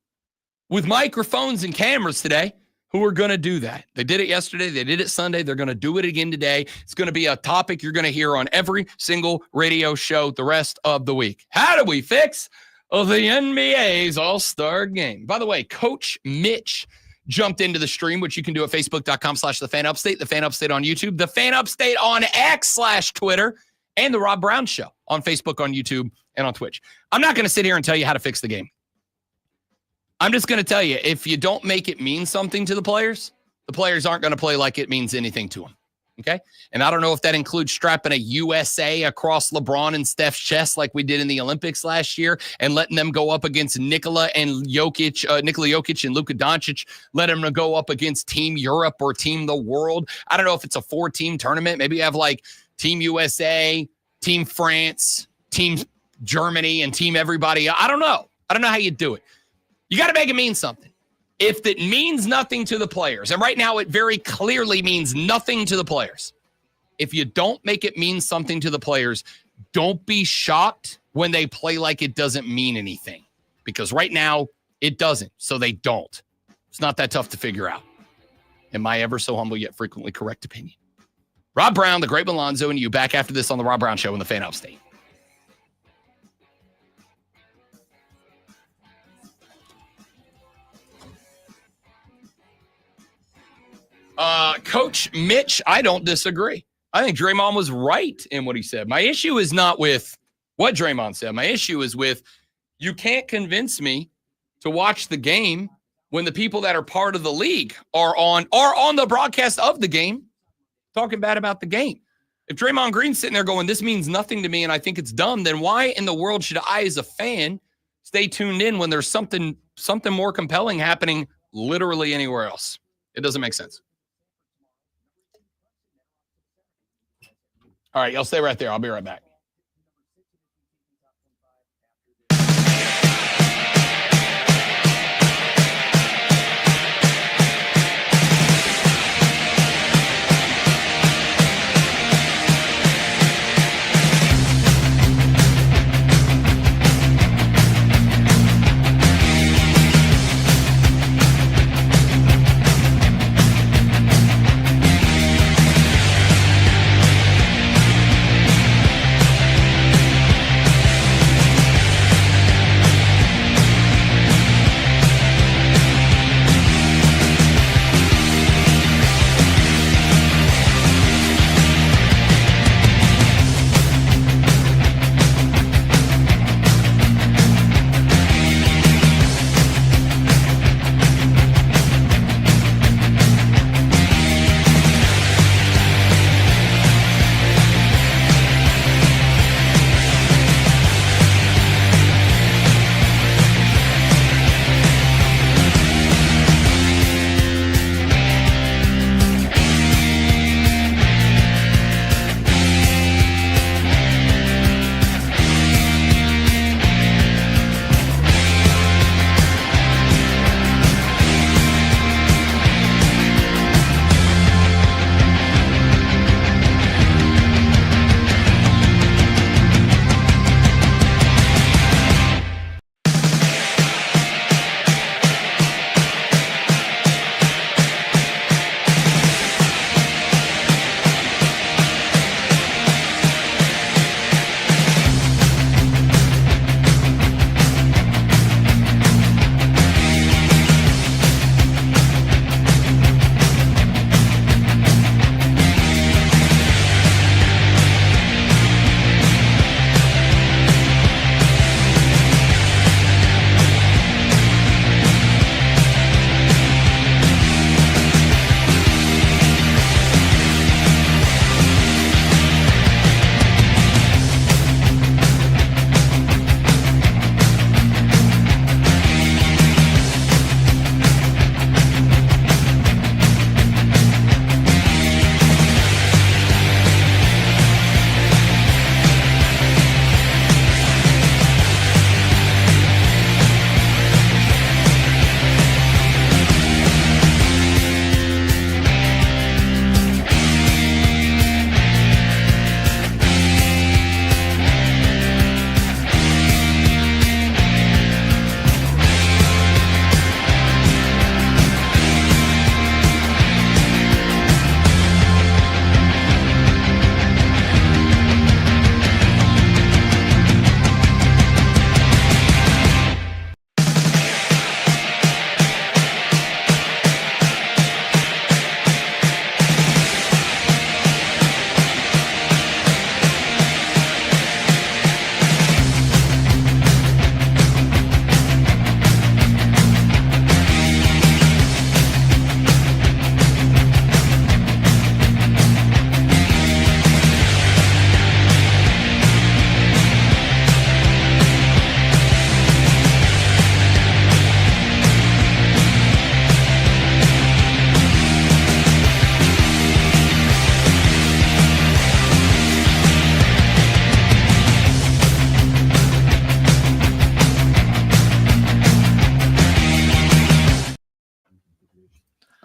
with microphones and cameras today who are going to do that. They did it yesterday. They did it Sunday. They're going to do it again today. It's going to be a topic you're going to hear on every single radio show the rest of the week. How do we fix the NBA's All-Star game? By the way, Coach Mitch jumped into the stream, which you can do at facebook.com/TheFanUpstate, The Fan Upstate on YouTube, The Fan Upstate on X/Twitter, and The Rob Brown Show on Facebook, on YouTube, and on Twitch. I'm not going to sit here and tell you how to fix the game. I'm just going to tell you, if you don't make it mean something to the players aren't going to play like it means anything to them. Okay? And I don't know if that includes strapping a USA across LeBron and Steph's chest like we did in the Olympics last year and letting them go up against Nikola Jokic and Luka Doncic, let them go up against Team Europe or Team the World. I don't know if it's a 4-team tournament. Maybe you have like Team USA, Team France, Team Germany, and Team everybody. I don't know. I don't know how you do it. You got to make it mean something. If it means nothing to the players, and right now it very clearly means nothing to the players. If you don't make it mean something to the players, don't be shocked when they play like it doesn't mean anything. Because right now, it doesn't, so they don't. It's not that tough to figure out. In my ever so humble yet frequently correct opinion. Rob Brown, the Great Malonzo, and you back after this on The Rob Brown Show in the Fan Upstate. Coach Mitch, I don't disagree. I think Draymond was right in what he said. My issue is not with what Draymond said. My issue is with you can't convince me to watch the game when the people that are part of the league are on the broadcast of the game talking bad about the game. If Draymond Green's sitting there going, this means nothing to me and I think it's dumb, then why in the world should I as a fan stay tuned in when there's something more compelling happening literally anywhere else? It doesn't make sense. All right, y'all stay right there. I'll be right back.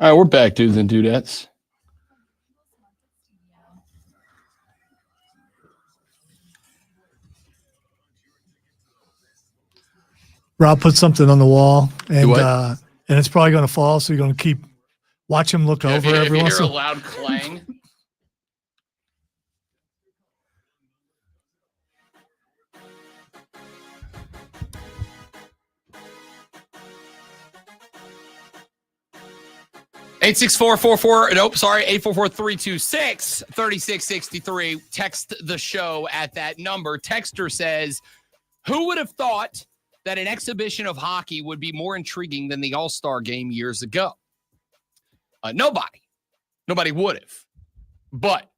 All right, we're back, dudes and dudettes. Rob put something on the wall, and what? and it's probably going to fall. So you're going to watch him look over every once in a while. Loud clang. Eight 844-326-3663. Text the show at that number. Texter says, who would have thought that an exhibition of hockey would be more intriguing than the All-Star game years ago? Nobody would have. But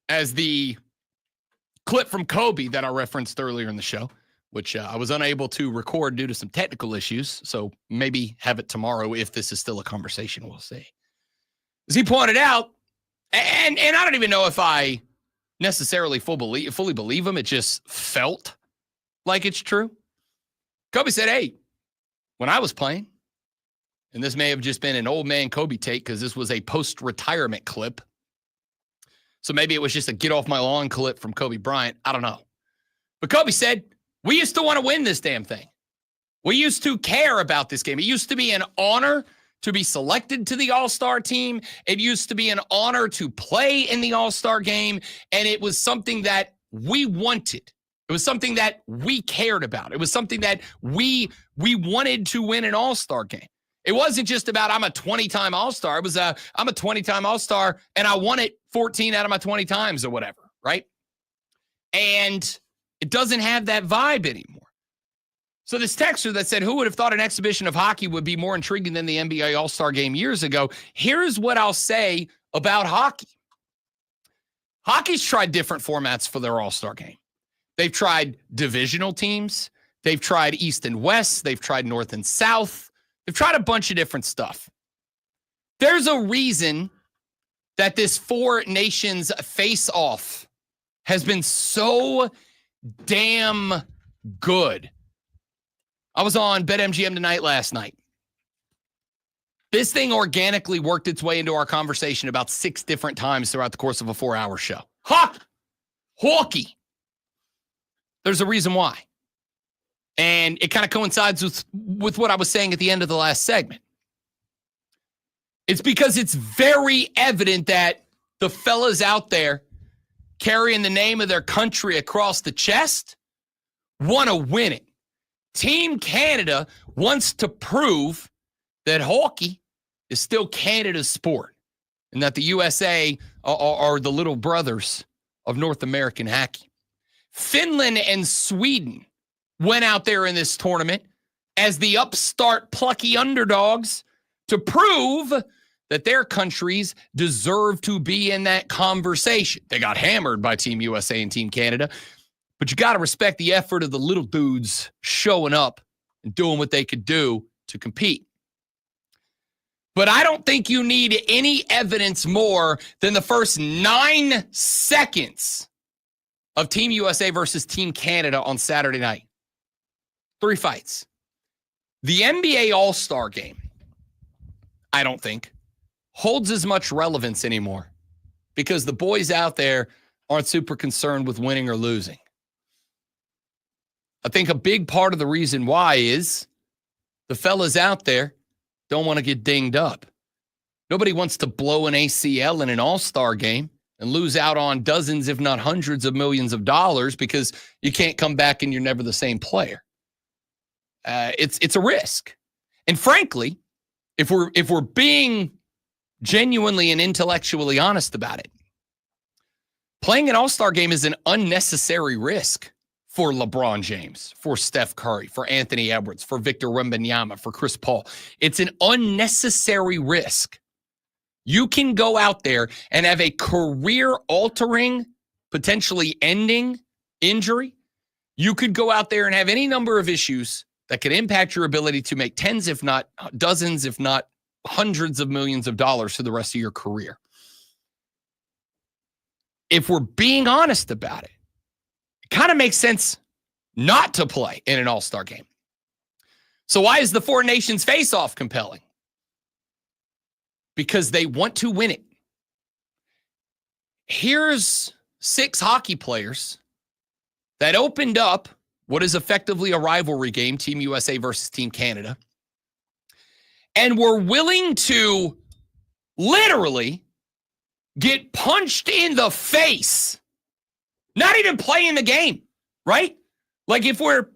as the clip from Kobe that I referenced earlier in the show, which I was unable to record due to some technical issues, so maybe have it tomorrow if this is still a conversation, we'll see. As he pointed out, and I don't even know if I necessarily fully believe him, it just felt like it's true. Kobe said, hey, when I was playing, and this may have just been an old man Kobe take because this was a post-retirement clip. So maybe it was just a get off my lawn clip from Kobe Bryant. I don't know. But Kobe said, we used to want to win this damn thing. We used to care about this game. It used to be an honor to be selected to the All-Star team. It used to be an honor to play in the All-Star game. And it was something that we wanted. It was something that we cared about. It was something that we wanted to win an All-Star game. It wasn't just about I'm a 20-time All-Star. It was I'm a 20-time All-Star and I won it 14 out of my 20 times or whatever, right? And it doesn't have that vibe anymore. So this texter that said, who would have thought an exhibition of hockey would be more intriguing than the NBA All-Star game years ago? Here's what I'll say about hockey. Hockey's tried different formats for their All-Star game. They've tried divisional teams. They've tried East and West. They've tried North and South. They've tried a bunch of different stuff. There's a reason that this Four Nations face-off has been so damn good. I was on BetMGM tonight last night. This thing organically worked its way into our conversation about 6 different times throughout the course of a 4-hour show. Hockey. There's a reason why. And it kind of coincides with what I was saying at the end of the last segment. It's because it's very evident that the fellas out there carrying the name of their country across the chest want to win it. Team Canada wants to prove that hockey is still Canada's sport and that the USA are the little brothers of North American hockey. Finland and Sweden went out there in this tournament as the upstart plucky underdogs to prove that their countries deserve to be in that conversation. They got hammered by Team USA and Team Canada, but you got to respect the effort of the little dudes showing up and doing what they could do to compete. But I don't think you need any evidence more than the first 9 seconds of Team USA versus Team Canada on Saturday night. 3 fights. The NBA All-Star game, I don't think, holds as much relevance anymore because the boys out there aren't super concerned with winning or losing. I think a big part of the reason why is the fellas out there don't want to get dinged up. Nobody wants to blow an ACL in an all-star game and lose out on dozens, if not hundreds of millions of dollars because you can't come back and you're never the same player. It's a risk. And frankly, if we're being genuinely and intellectually honest about it, playing an all-star game is an unnecessary risk for LeBron James, for Steph Curry, for Anthony Edwards, for Victor Wembanyama, for Chris Paul. It's an unnecessary risk. You can go out there and have a career-altering, potentially ending injury. You could go out there and have any number of issues that could impact your ability to make tens, if not dozens, if not hundreds of millions of dollars for the rest of your career. If we're being honest about it, kind of makes sense not to play in an all-star game. So why is the Four Nations face-off compelling? because they want to win it. Here's 6 hockey players that opened up what is effectively a rivalry game, Team USA versus Team Canada, and were willing to literally get punched in the face, not even playing the game, right? Like, if we're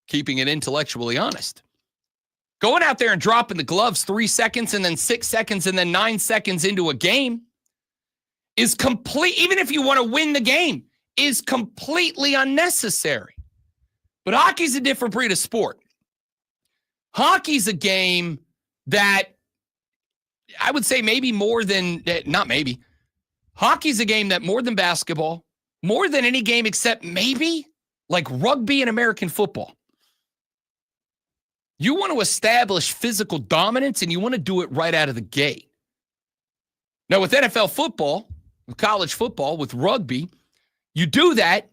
keeping it intellectually honest, going out there and dropping the gloves 3 seconds and then 6 seconds and then 9 seconds into a game is complete, even if you want to win the game, is completely unnecessary. But hockey's a different breed of sport. Hockey's a game that I would say maybe more than, not maybe, hockey's a game that more than basketball, more than any game except maybe like rugby and American football. You want to establish physical dominance and you want to do it right out of the gate. Now, with NFL football, with college football, with rugby, you do that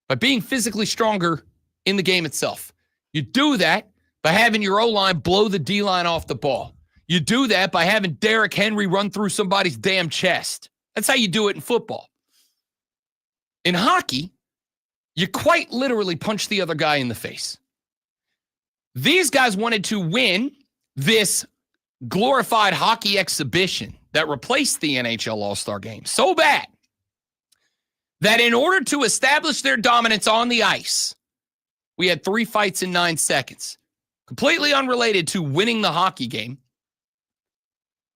by being physically stronger in the game itself. You do that by having your O-line blow the D-line off the ball. You do that by having Derrick Henry run through somebody's damn chest. That's how you do it in football. In hockey, you quite literally punch the other guy in the face. These guys wanted to win this glorified hockey exhibition that replaced the NHL All-Star Game so bad that in order to establish their dominance on the ice, we had 3 fights in 9 seconds, completely unrelated to winning the hockey game,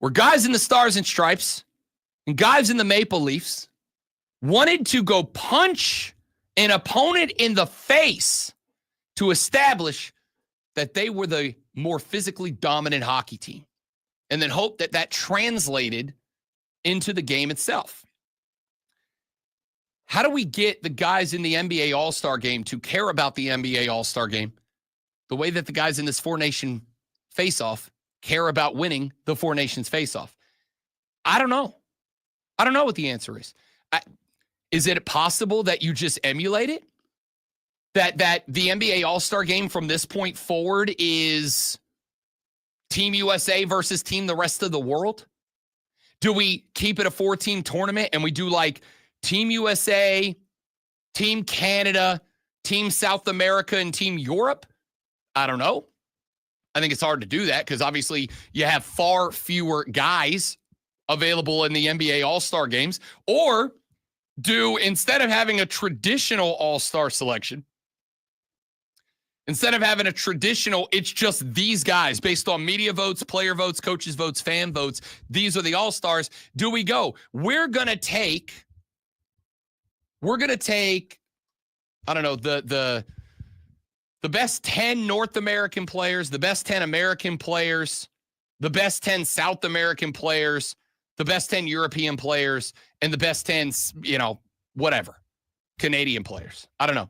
where guys in the Stars and Stripes and guys in the Maple Leafs wanted to go punch an opponent in the face to establish that they were the more physically dominant hockey team, and then hope that that translated into the game itself. How do we get the guys in the NBA All-Star Game to care about the NBA All-Star Game the way that the guys in this 4-nation face-off care about winning the 4 Nations face-off? I don't know. I don't know what the answer is. Is it possible that you just emulate it? That the NBA All-Star Game from this point forward is Team USA versus Team the rest of the world? Do we keep it a 4-team tournament and we do like Team USA, Team Canada, Team South America, and Team Europe? I don't know. I think it's hard to do that because obviously you have far fewer guys available in the NBA All-Star games. Or do, instead of having a traditional All-Star selection, instead of having a traditional, it's just these guys based on media votes, player votes, coaches votes, fan votes, these are the All-Stars. Do we go, we're going to take, I don't know, the best 10 North American players, the best 10 American players, the best 10 South American players, the best 10 European players, and the best 10, whatever, Canadian players. I don't know.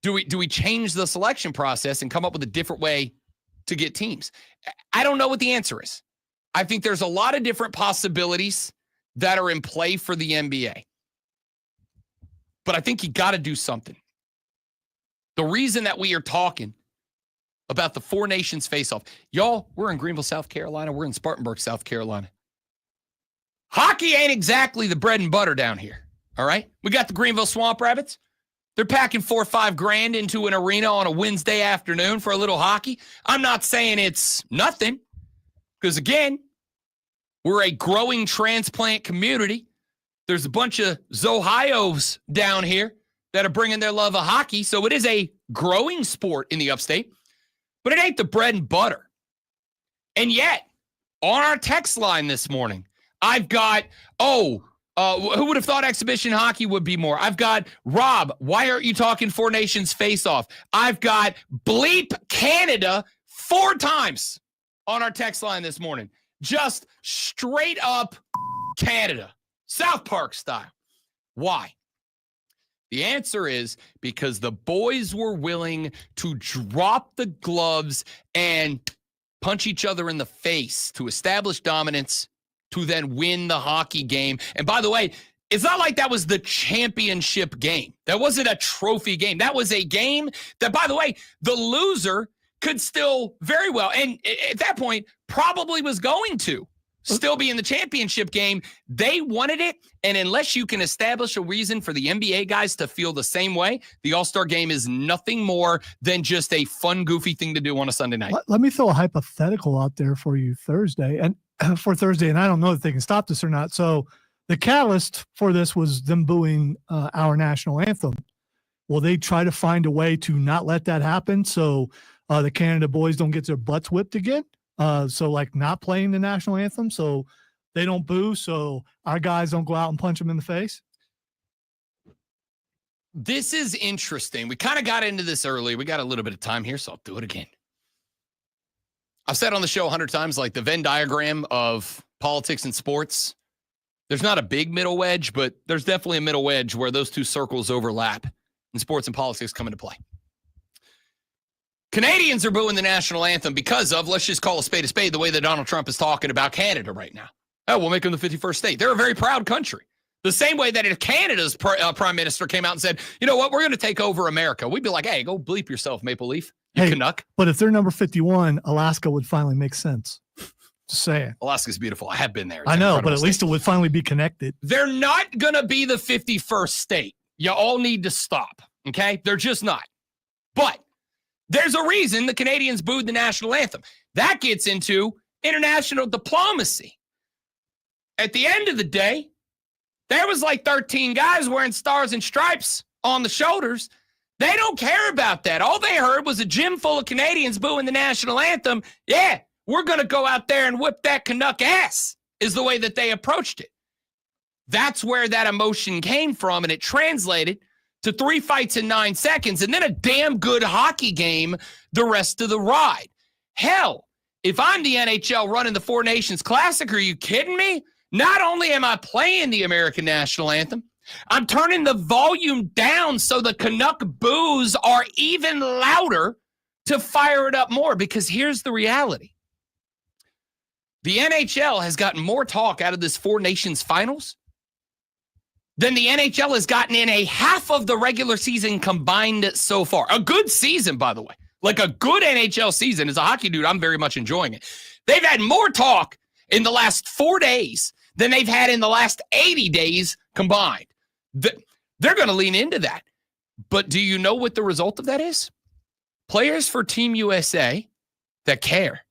Do we change the selection process and come up with a different way to get teams? I don't know what the answer is. I think there's a lot of different possibilities that are in play for the NBA. But I think you got to do something. The reason that we are talking about the 4 Nations face-off, y'all, we're in Greenville, South Carolina. We're in Spartanburg, South Carolina. Hockey ain't exactly the bread and butter down here, all right? We got the Greenville Swamp Rabbits. They're packing $4 or $5 grand into an arena on a Wednesday afternoon for a little hockey. I'm not saying it's nothing because, again, we're a growing transplant community. There's a bunch of Zohios down here that are bringing their love of hockey, so it is a growing sport in the upstate, but it ain't the bread and butter. And yet, on our text line this morning, I've got, who would have thought exhibition hockey would be more? I've got, Rob, why aren't you talking 4 Nations face-off? I've got bleep Canada 4 times on our text line this morning. Just straight up Canada, South Park style. Why? The answer is because the boys were willing to drop the gloves and punch each other in the face to establish dominance, to then win the hockey game. And by the way, it's not like that was the championship game. That wasn't a trophy game. That was a game that, by the way, the loser could still very well, and at that point, probably was going to still be in the championship game. They wanted it, and unless you can establish a reason for the NBA guys to feel the same way, the All-Star game is nothing more than just a fun, goofy thing to do on a Sunday night. Let me throw a hypothetical out there for you Thursday, and I don't know if they can stop this or not. So the catalyst for this was them booing our national anthem. Will they try to find a way to not let that happen so the Canada boys don't get their butts whipped again? So like not playing the national anthem so they don't boo, so our guys don't go out and punch them in the face? This is interesting. We kind of got into this early. We got a little bit of time here, so I'll do it again. I've said on the show 100 times, like the Venn diagram of politics and sports, there's not a big middle wedge, but there's definitely a middle wedge where those two circles overlap and sports and politics come into play. Canadians are booing the national anthem because of, let's just call a spade, the way that Donald Trump is talking about Canada right now. Oh, we'll make them the 51st state. They're a very proud country. The same way that if Canada's prime minister came out and said, you know what, we're going to take over America, we'd be like, hey, go bleep yourself, Maple Leaf, you Canuck. But if they're number 51, Alaska would finally make sense. Just saying. Alaska's beautiful. I have been there. It's I know, but at least it would finally be connected. They're not going to be the 51st state. You all need to stop, okay? They're just not. But there's a reason the Canadians booed the national anthem. That gets into international diplomacy. At the end of the day, there was like 13 guys wearing stars and stripes on the shoulders. They don't care about that. All they heard was a gym full of Canadians booing the national anthem. Yeah, we're going to go out there and whip that Canuck ass, is the way that they approached it. That's where that emotion came from, and it translated to 3 fights in 9 seconds and then a damn good hockey game the rest of the ride. Hell, if I'm the NHL running the Four Nations Classic, are you kidding me? Not only am I playing the American national anthem, I'm turning the volume down so the Canuck boos are even louder to fire it up more, because here's the reality. The NHL has gotten more talk out of this Four Nations finals than the NHL has gotten in a half of the regular season combined so far. A good season, by the way. Like a good NHL season. As a hockey dude, I'm very much enjoying it. They've had more talk in the last 4 days than they've had in the last 80 days combined. They're going to lean into that. But do you know what the result of that is? Players for Team USA that care.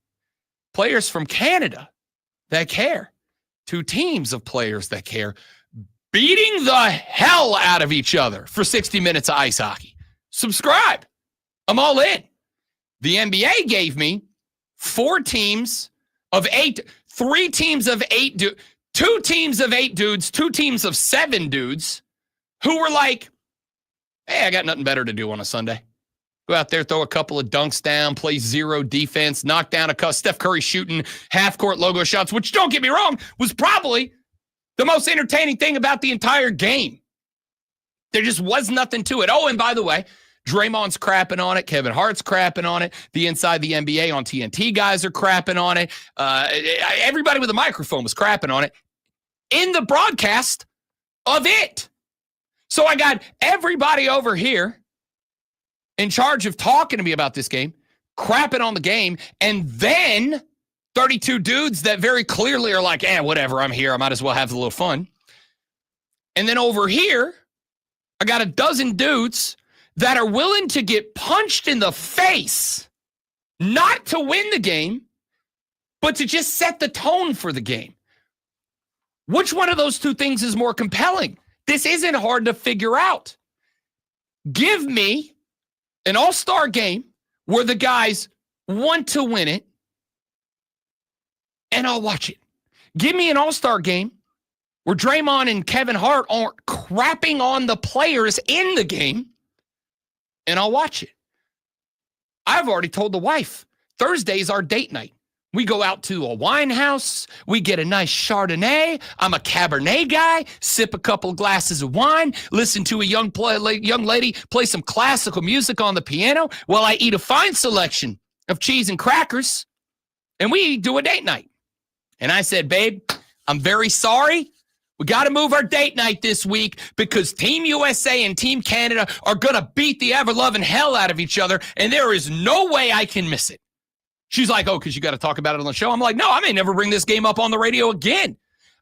Players from Canada that care. 2 teams of players that care. Beating the hell out of each other for 60 minutes of ice hockey. Subscribe. I'm all in. The NBA gave me 4 teams of 8, 3 teams of 8, 2 teams of 8 dudes, 2 teams of 7 dudes who were like, hey, I got nothing better to do on a Sunday. Go out there, throw a couple of dunks down, play zero defense, knock down a couple. Steph Curry shooting half-court logo shots, which, don't get me wrong, was probably the most entertaining thing about the entire game. There just was nothing to it. Oh, and by the way, Draymond's crapping on it. Kevin Hart's crapping on it. The Inside the NBA on TNT guys are crapping on it. Everybody with a microphone was crapping on it in the broadcast of it. So I got everybody over here in charge of talking to me about this game, crapping on the game, and then 32 dudes that very clearly are like, whatever, I'm here. I might as well have a little fun. And then over here, I got a dozen dudes that are willing to get punched in the face, not to win the game, but to just set the tone for the game. Which one of those 2 things is more compelling? This isn't hard to figure out. Give me an all-star game where the guys want to win it, and I'll watch it. Give me an all-star game where Draymond and Kevin Hart aren't crapping on the players in the game, and I'll watch it. I've already told the wife, Thursday's our date night. We go out to a wine house. We get a nice Chardonnay. I'm a Cabernet guy. Sip a couple of glasses of wine. Listen to a young lady play some classical music on the piano while I eat a fine selection of cheese and crackers. And we do a date night. And I said, babe, I'm very sorry. We got to move our date night this week because Team USA and Team Canada are going to beat the ever-loving hell out of each other, and there is no way I can miss it. She's like, oh, because you got to talk about it on the show. I'm like, no, I may never bring this game up on the radio again.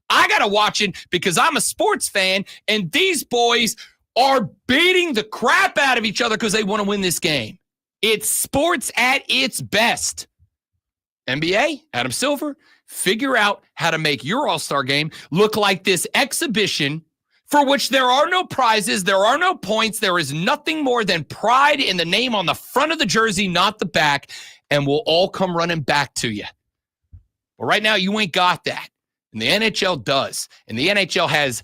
I got to watch it because I'm a sports fan, and these boys are beating the crap out of each other because they want to win this game. It's sports at its best. NBA, Adam Silver, figure out how to make your All-Star game look like this exhibition for which there are no prizes, there are no points, there is nothing more than pride in the name on the front of the jersey, not the back, and we'll all come running back to you. But right now, you ain't got that. And the NHL does. And the NHL has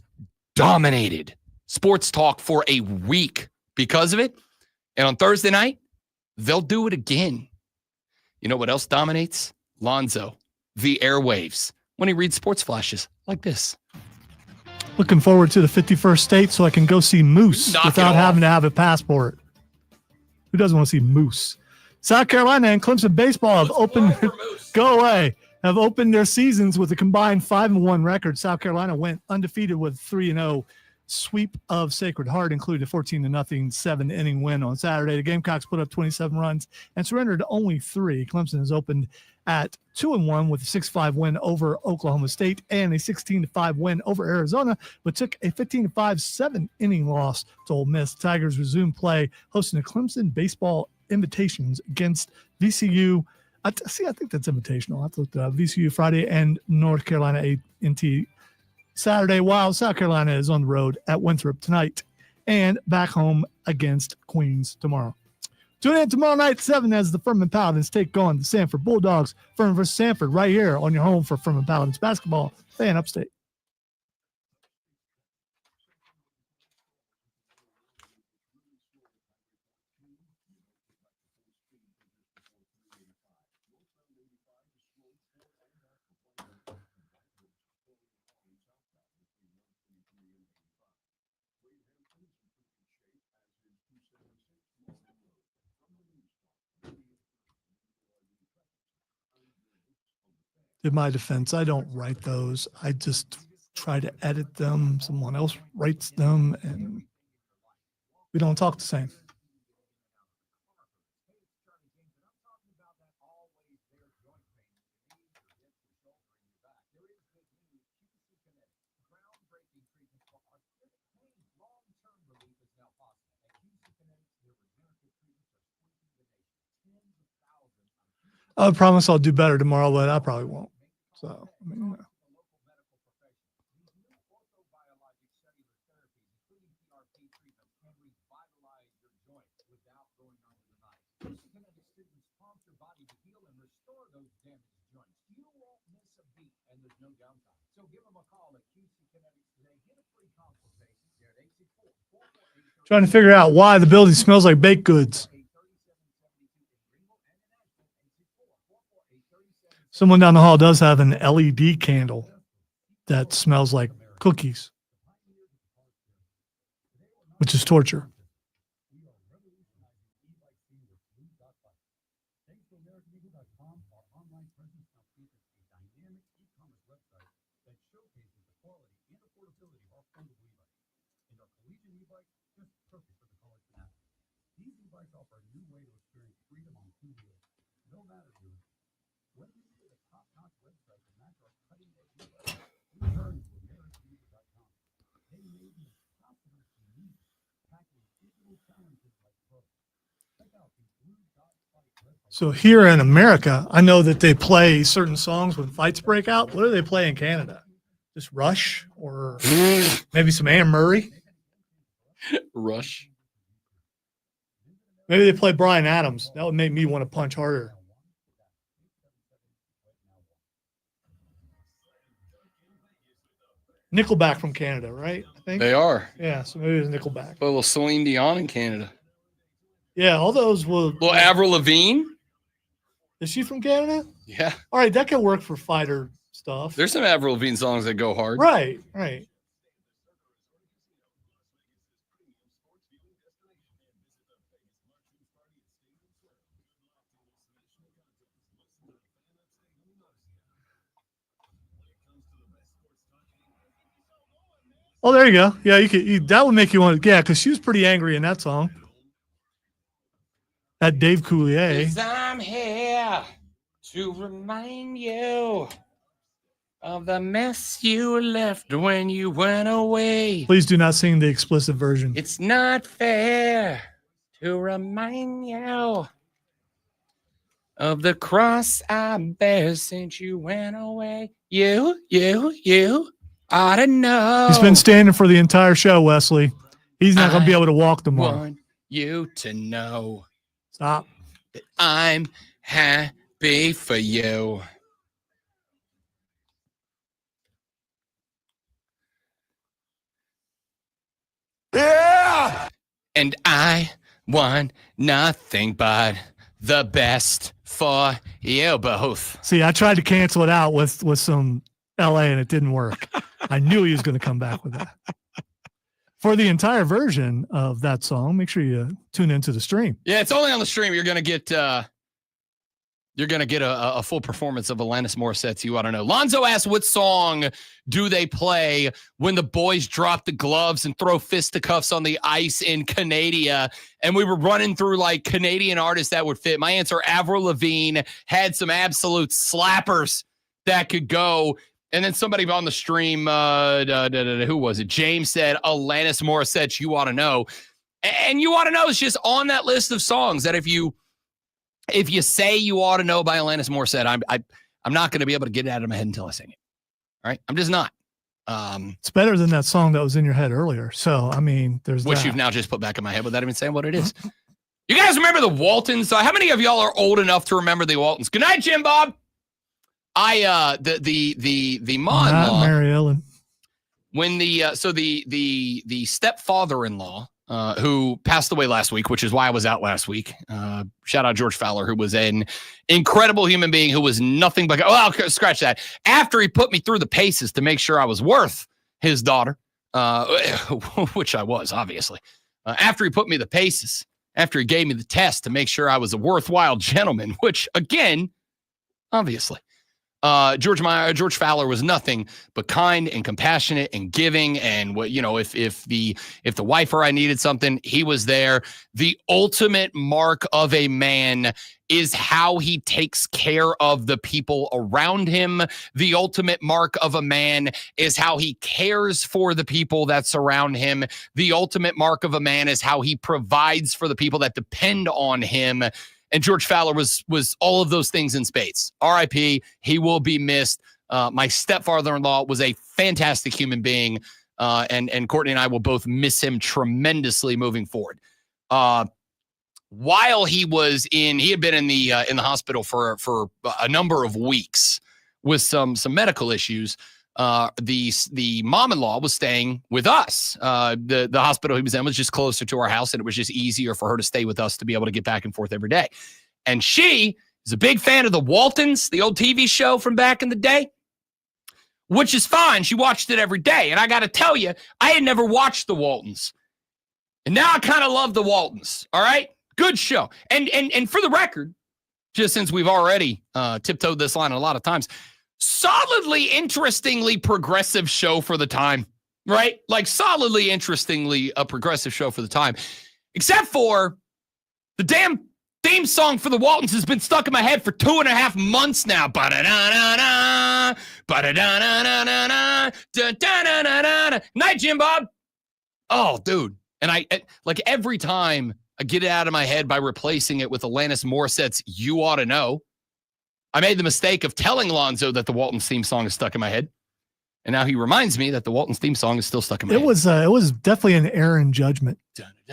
dominated sports talk for a week because of it. And on Thursday night, they'll do it again. You know what else dominates? Lonzo, the airwaves, when he reads sports flashes like this. Looking forward to the 51st state so I can go see Moose without having to have a passport. Who doesn't want to see Moose? South Carolina and Clemson baseball have opened their seasons with a combined 5-1 record. South Carolina went undefeated with 3-0 sweep of Sacred Heart, included a 14-0 7-inning win on Saturday. The Gamecocks put up 27 runs and surrendered only 3. Clemson has opened at 2-1 with a 6-5 win over Oklahoma State and a 16-5 win over Arizona, but took a 15-5 7-inning loss to Ole Miss. Tigers resumed play, hosting the Clemson Baseball Invitations against VCU. I think that's invitational. I have to look that up. VCU Friday and North Carolina A&T Saturday, while South Carolina is on the road at Winthrop tonight and back home against Queens tomorrow. Tune in tomorrow night at 7 as the Furman Paladins take on the Sanford Bulldogs. Furman versus Sanford right here on your home for Furman Paladins basketball. Fan Upstate. In my defense, I don't write those. I just try to edit them. Someone else writes them, and we don't talk the same. I promise I'll do better tomorrow, but I probably won't. So, I mean, trying to figure out why the building smells like baked goods. Someone down the hall does have an LED candle that smells like cookies, which is torture. So here in America, I know that they play certain songs when fights break out. What do they play in Canada? Just Rush or maybe some Anne Murray? Rush. Maybe they play Bryan Adams. That would make me want to punch harder. Nickelback from Canada, right? I think They are. Yeah, so maybe it's Nickelback. A little Celine Dion in Canada. Yeah, all those will. Well, Avril Lavigne. Is she from Canada? Yeah. All right, that could work for fighter stuff. There's some Avril Lavigne songs that go hard. Right, right. Oh, there you go. Yeah, that would make you want to, yeah, because she was pretty angry in that song. That Dave Coulier. 'Cause I'm here to remind you of the mess you left when you went away. Please do not sing the explicit version. It's not fair to remind you of the cross I bear since you went away. You ought to know. He's been standing for the entire show, Wesley. He's not going to be able to walk tomorrow. Want you to know Stop. that I'm happy for you. Yeah! And I want nothing but the best for you both. See, I tried to cancel it out with some LA and it didn't work. I knew he was going to come back with that. For the entire version of that song, make sure you tune into the stream. Yeah, it's only on the stream. You're gonna get a full performance of Alanis Morissette's "You Ought to Know." Lonzo asked, "What song do they play when the boys drop the gloves and throw fisticuffs on the ice in Canada?" And we were running through like Canadian artists that would fit. My answer: Avril Lavigne had some absolute slappers that could go. And then somebody on the stream, who was it? James said, Alanis Morissette's "You Ought to Know." And "You Ought to Know" is just on that list of songs that if you say "You Ought to Know" by Alanis Morissette, I'm not going to be able to get it out of my head until I sing it. All right? I'm just not. It's better than that song that was in your head earlier. So, I mean, there's which that. you've now just put back in my head without even saying what it is. You guys remember the Waltons? How many of y'all are old enough to remember the Waltons? Good night, Jim Bob. The mom-in-law, Mary Ellen. when the stepfather-in-law, who passed away last week, which is why I was out last week. Shout out George Fowler, who was an incredible human being who was nothing but, scratch that. After he put me through the paces to make sure I was worth his daughter, which I was, obviously. After he put me the paces, after he gave me the test to make sure I was a worthwhile gentleman, which, again, obviously. George Fowler was nothing but kind and compassionate and giving. And what, if the wife or I needed something, he was there. The ultimate mark of a man is how he takes care of the people around him. The ultimate mark of a man is how he cares for the people that surround him. The ultimate mark of a man is how he provides for the people that depend on him. And George Fowler was all of those things in spades. R.I.P. He will be missed. My stepfather-in-law was a fantastic human being, and Courtney and I will both miss him tremendously moving forward. While he had been in the hospital for a number of weeks with some medical issues. The mom-in-law was staying with us. The hospital he was in was just closer to our house, and it was just easier for her to stay with us to be able to get back and forth every day. And she is a big fan of the Waltons, the old TV show from back in the day, which is fine. She watched it every day. And I got to tell you, I had never watched the Waltons. And now I kind of love the Waltons. All right? Good show. And for the record, just since we've already tiptoed this line a lot of times, solidly, interestingly progressive show for the time, right? Like solidly, interestingly a progressive show for the time, except for the damn theme song for the Waltons has been stuck in my head for 2.5 months now. Ba-da-da-da-da, ba-da-da-da-da-da, da-da-da-da-da. Night, Jim Bob. Oh, dude. And I like every time I get it out of my head by replacing it with Alanis Morissette's "You Ought to Know." I made the mistake of telling Lonzo that the Waltons theme song is stuck in my head. And now he reminds me that the Waltons theme song is still stuck in my head. It was definitely an error in judgment. I've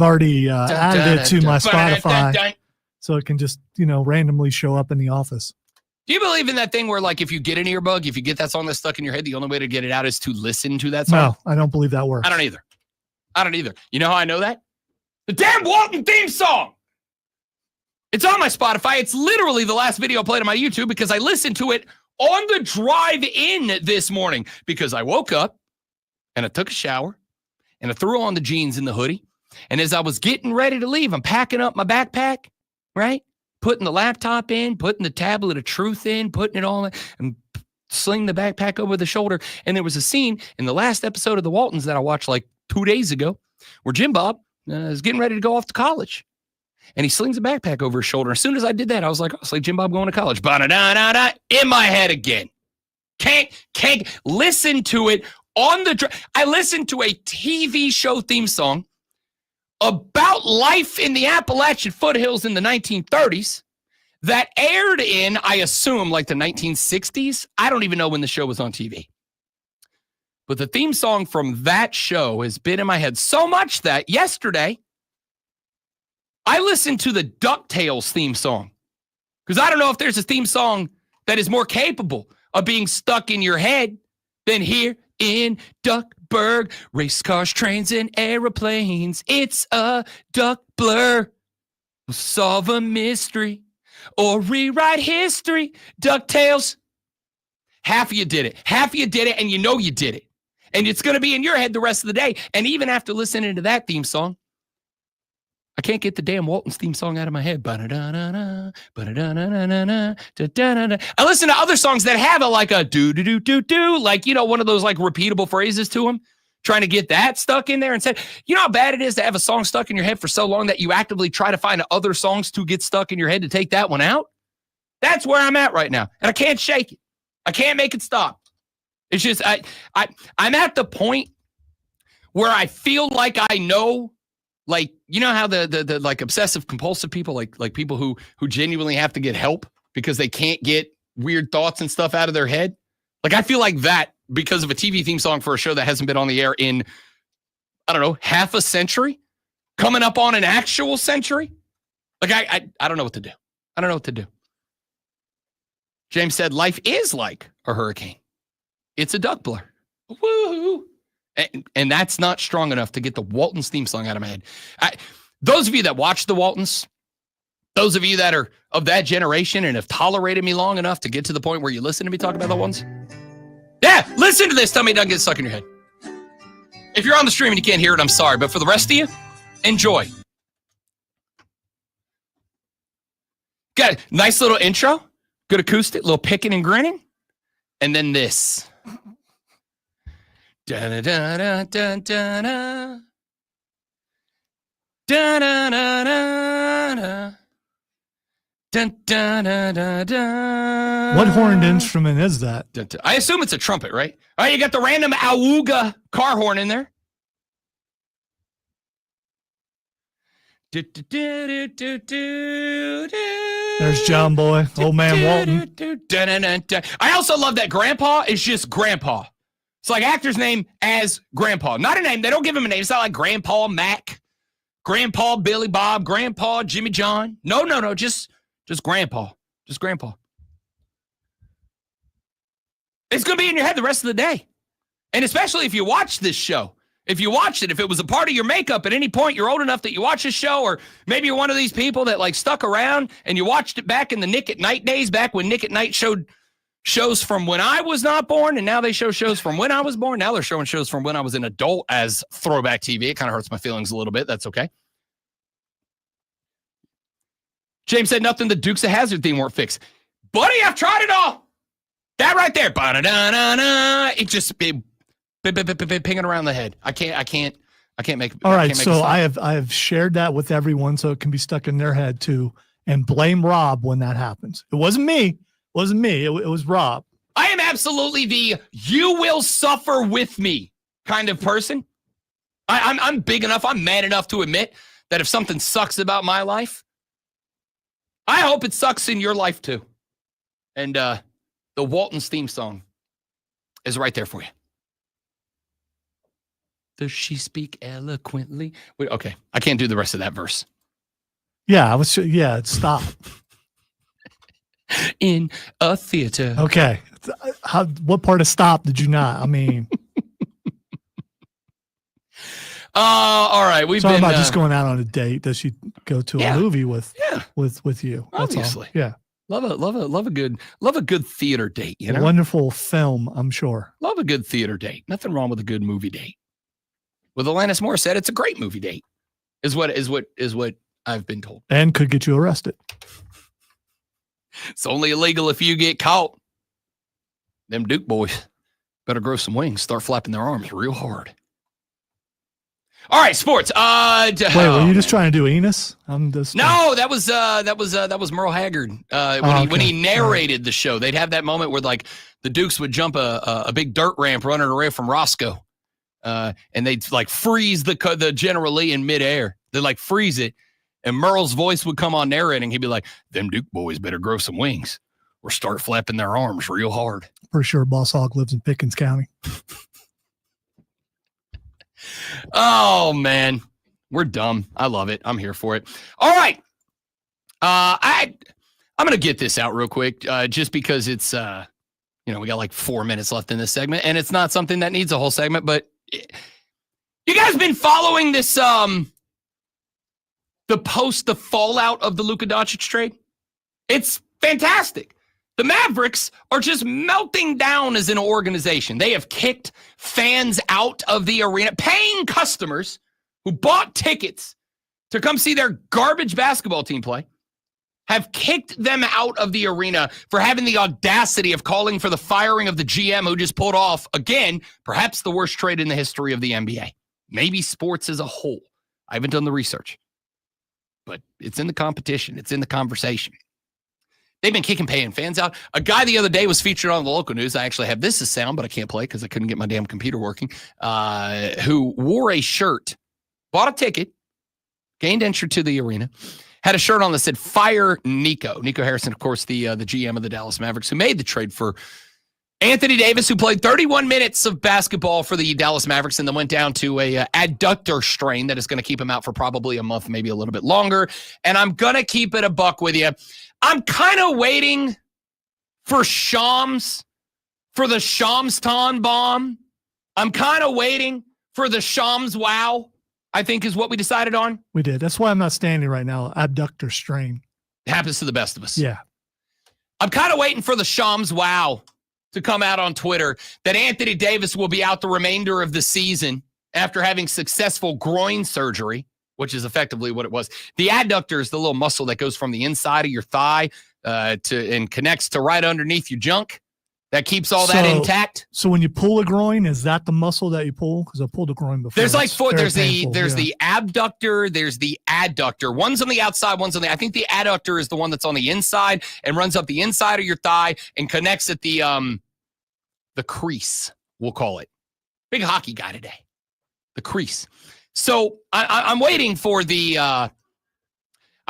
already added it to my Spotify so it can just, randomly show up in the office. Do you believe in that thing where, like, if you get an earbug, if you get that song that's stuck in your head, the only way to get it out is to listen to that song? No, I don't believe that works. I don't either. You know how I know that? The damn Walton theme song. It's on my Spotify. It's literally the last video I played on my YouTube because I listened to it on the drive in this morning because I woke up and I took a shower and I threw on the jeans and the hoodie. And as I was getting ready to leave, I'm packing up my backpack, right? putting the laptop in, putting the tablet of truth in, putting it all in, and sling the backpack over the shoulder. And there was a scene in the last episode of The Waltons that I watched like 2 days ago where Jim Bob is getting ready to go off to college. And he slings a backpack over his shoulder. As soon as I did that, I was like, oh, it's like Jim Bob going to college. Ba-da-da-da-da, in my head again. Can't listen to it on the I listened to a TV show theme song about life in the Appalachian foothills in the 1930s that aired in, I assume, like the 1960s. I don't even know when the show was on TV. But the theme song from that show has been in my head so much that yesterday I listened to the DuckTales theme song because I don't know if there's a theme song that is more capable of being stuck in your head than here in Duckburg. Race cars, trains, and aeroplanes. It's a duck blur. We'll solve a mystery or rewrite history. DuckTales. Half of you did it. Half of you did it, and you know you did it. And it's going to be in your head the rest of the day. And even after listening to that theme song, I can't get the damn Walton's theme song out of my head. I listen to other songs that have like a do, like, you know, one of those like repeatable phrases to them, trying to get that stuck in there and said, you know how bad it is to have a song stuck in your head for so long that you actively try to find other songs to get stuck in your head to take that one out? That's where I'm at right now. And I can't shake it. I can't make it stop. It's just, I'm at the point where I feel like I know. Like, you know how the like obsessive compulsive people, like people who genuinely have to get help because they can't get weird thoughts and stuff out of their head. Like, I feel like that because of a TV theme song for a show that hasn't been on the air in, I don't know, half a century, coming up on an actual century. Like, I don't know what to do. I don't know what to do. James said, life is like a hurricane. It's a duck blur. Woo-hoo. And that's not strong enough to get the Waltons theme song out of my head. Those of you that watch the Waltons, those of you that are of that generation and have tolerated me long enough to get to the point where you listen to me talk about the Waltons, yeah, listen to this. Tell me it doesn't get stuck in your head. If you're on the stream and you can't hear it, I'm sorry. But for the rest of you, enjoy. Got a nice little intro, good acoustic, little picking and grinning, and then this. Da da da da da da da da da da da da. What horned instrument is that? I assume it's a trumpet, right? All right, you got the random Awooga car horn in there. There's John Boy, old man Walton. I also love that Grandpa is just Grandpa. It's like actor's name as Grandpa. Not a name. They don't give him a name. It's not like Grandpa Mac, Grandpa Billy Bob, Grandpa Jimmy John. No. Just Grandpa. Just Grandpa. It's going to be in your head the rest of the day. And especially if you watch this show. If you watched it, if it was a part of your makeup at any point, you're old enough that you watch this show, or maybe you're one of these people that like stuck around and you watched it back in the Nick at Night days, back when Nick at Night showed shows from when I was not born, and now they show shows from when I was born. Now they're showing shows from when I was an adult as throwback TV. It kind of hurts my feelings a little bit. That's okay. James said nothing the Dukes of Hazzard theme won't fix. Buddy, I've tried it all. That right there. It just pinging around the head. I can't make it. All right, so I have shared that with everyone so it can be stuck in their head too, and blame Rob when that happens. It wasn't me. It was Rob. I am absolutely the you will suffer with me kind of person. I'm big enough, I'm man enough to admit that if something sucks about my life, I hope it sucks in your life too. And the Waltons theme song is right there for you. Does she speak eloquently? Wait, okay, I can't do the rest of that verse. Yeah, stop. In a theater. Okay. What part of stop did you not? I mean, all right. We've been about just going out on a date. Does she go to a movie with you? That's obviously. All. Yeah. Love a good theater date, you know? A wonderful film, I'm sure. Love a good theater date. Nothing wrong with a good movie date. With Alanis Morissette, it's a great movie date. Is what I've been told. And could get you arrested. It's only illegal if you get caught. Them Duke boys better grow some wings, start flapping their arms real hard. All right, sports. Wait, were you just trying to do Enos? I'm just No, that was Merle Haggard. When he narrated the show, they'd have that moment where like the Dukes would jump a big dirt ramp running away from Roscoe, and they'd like freeze the General Lee in midair. They'd like freeze it, and Merle's voice would come on narrating. He'd be like, "Them Duke boys better grow some wings or start flapping their arms real hard." For sure, Boss Hog lives in Pickens County. Oh man, we're dumb. I love it. I'm here for it. All right. I'm gonna get this out real quick, just because it's we got like 4 minutes left in this segment, and it's not something that needs a whole segment. But you guys been following this the fallout of the Luka Doncic trade? It's fantastic. The Mavericks are just melting down as an organization. They have kicked fans out of the arena, paying customers who bought tickets to come see their garbage basketball team play, have kicked them out of the arena for having the audacity of calling for the firing of the GM who just pulled off, again, perhaps the worst trade in the history of the NBA. Maybe sports as a whole. I haven't done the research, but it's in the competition. It's in the conversation. They've been kicking paying fans out. A guy the other day was featured on the local news. I actually have this as sound, but I can't play because I couldn't get my damn computer working. Who wore a shirt, bought a ticket, gained entry to the arena, had a shirt on that said "Fire Nico." Nico Harrison, of course, the GM of the Dallas Mavericks, who made the trade for Anthony Davis, who played 31 minutes of basketball for the Dallas Mavericks and then went down to a adductor strain that is going to keep him out for probably a month, maybe a little bit longer. And I'm going to keep it a buck with you. I'm kind of waiting for Shams, for the Shamston bomb. I'm kind of waiting for the Shams wow, I think is what we decided on. We did. That's why I'm not standing right now. Abductor strain. It happens to the best of us. Yeah. I'm kind of waiting for the Shams wow to come out on Twitter that Anthony Davis will be out the remainder of the season after having successful groin surgery, which is effectively what it was. The adductor is the little muscle that goes from the inside of your thigh and connects to right underneath your junk. That keeps all that intact. So when you pull a groin, is that the muscle that you pull? Because I pulled a groin before. There's like four. There's the abductor. There's the adductor. One's on the outside. One's on the. I think the adductor is the one that's on the inside and runs up the inside of your thigh and connects at the crease. We'll call it. Big hockey guy today. The crease. So I'm waiting for the. I'm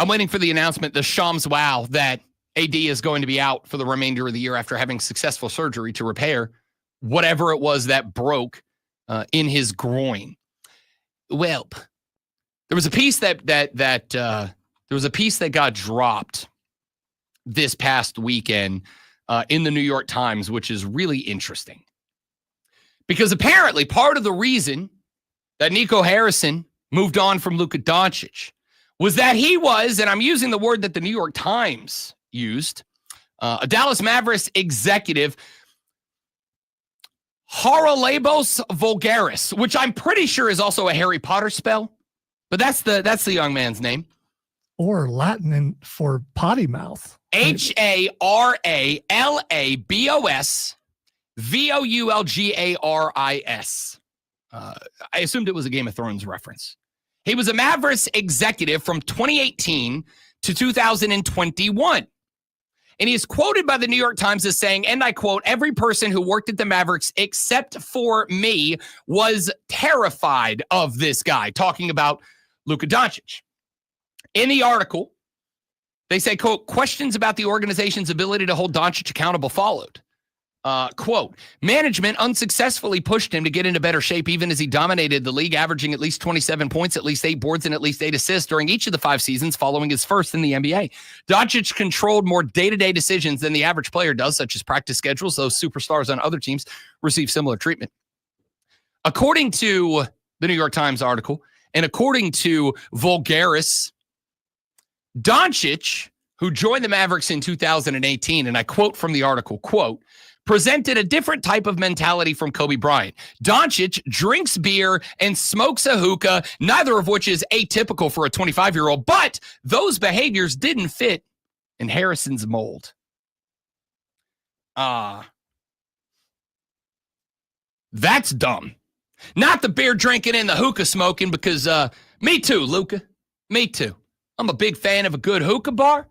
waiting for the announcement. The Shams wow that AD is going to be out for the remainder of the year after having successful surgery to repair whatever it was that broke in his groin. Well, there was a piece that got dropped this past weekend in the New York Times, which is really interesting because apparently part of the reason that Nico Harrison moved on from Luka Doncic was that he was, and I'm using the word that the New York Times used, a Dallas Mavericks executive, Haralabos Vulgaris, which I'm pretty sure is also a Harry Potter spell, but that's the young man's name. Or Latin for potty mouth. Haralabos Voulgaris. I assumed it was a Game of Thrones reference. He was a Mavericks executive from 2018 to 2021. And he is quoted by the New York Times as saying, and I quote, "Every person who worked at the Mavericks except for me was terrified of this guy," talking about Luka Doncic. In the article, they say, quote, "Questions about the organization's ability to hold Doncic accountable followed." Quote, "Management unsuccessfully pushed him to get into better shape even as he dominated the league, averaging at least 27 points, at least 8 boards, and at least 8 assists during each of the 5 seasons following his first in the NBA. Doncic controlled more day-to-day decisions than the average player does, such as practice schedules. Those superstars on other teams receive similar treatment." According to the New York Times article, and according to Vulgaris, Doncic, who joined the Mavericks in 2018, and I quote from the article, quote, "presented a different type of mentality from Kobe Bryant. Doncic drinks beer and smokes a hookah, neither of which is atypical for a 25-year-old, but those behaviors didn't fit in Harrison's mold. That's dumb. Not the beer drinking and the hookah smoking, because me too, Luca. Me too. I'm a big fan of a good hookah bar,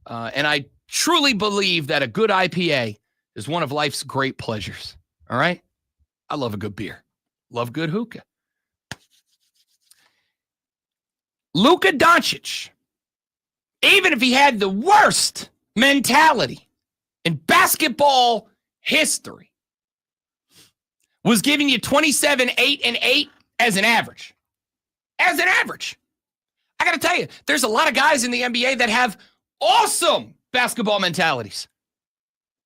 and I truly believe that a good IPA is one of life's great pleasures. All right? I love a good beer. Love good hookah. Luka Doncic, even if he had the worst mentality in basketball history, was giving you 27, 8, and 8 as an average. As an average. I got to tell you, there's a lot of guys in the NBA that have awesome basketball mentalities.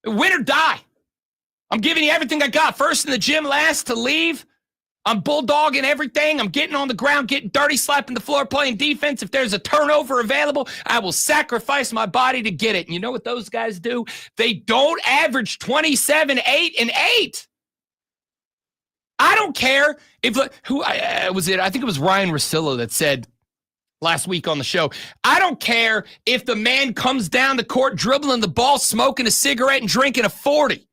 Win or die. I'm giving you everything I got. First in the gym, last to leave. I'm bulldogging everything. I'm getting on the ground, getting dirty, slapping the floor, playing defense. If there's a turnover available, I will sacrifice my body to get it. And you know what those guys do? They don't average 27, 8, and 8. I don't care if who was it? I think it was Ryan Russillo that said last week on the show, I don't care if the man comes down the court dribbling the ball, smoking a cigarette, and drinking a 40.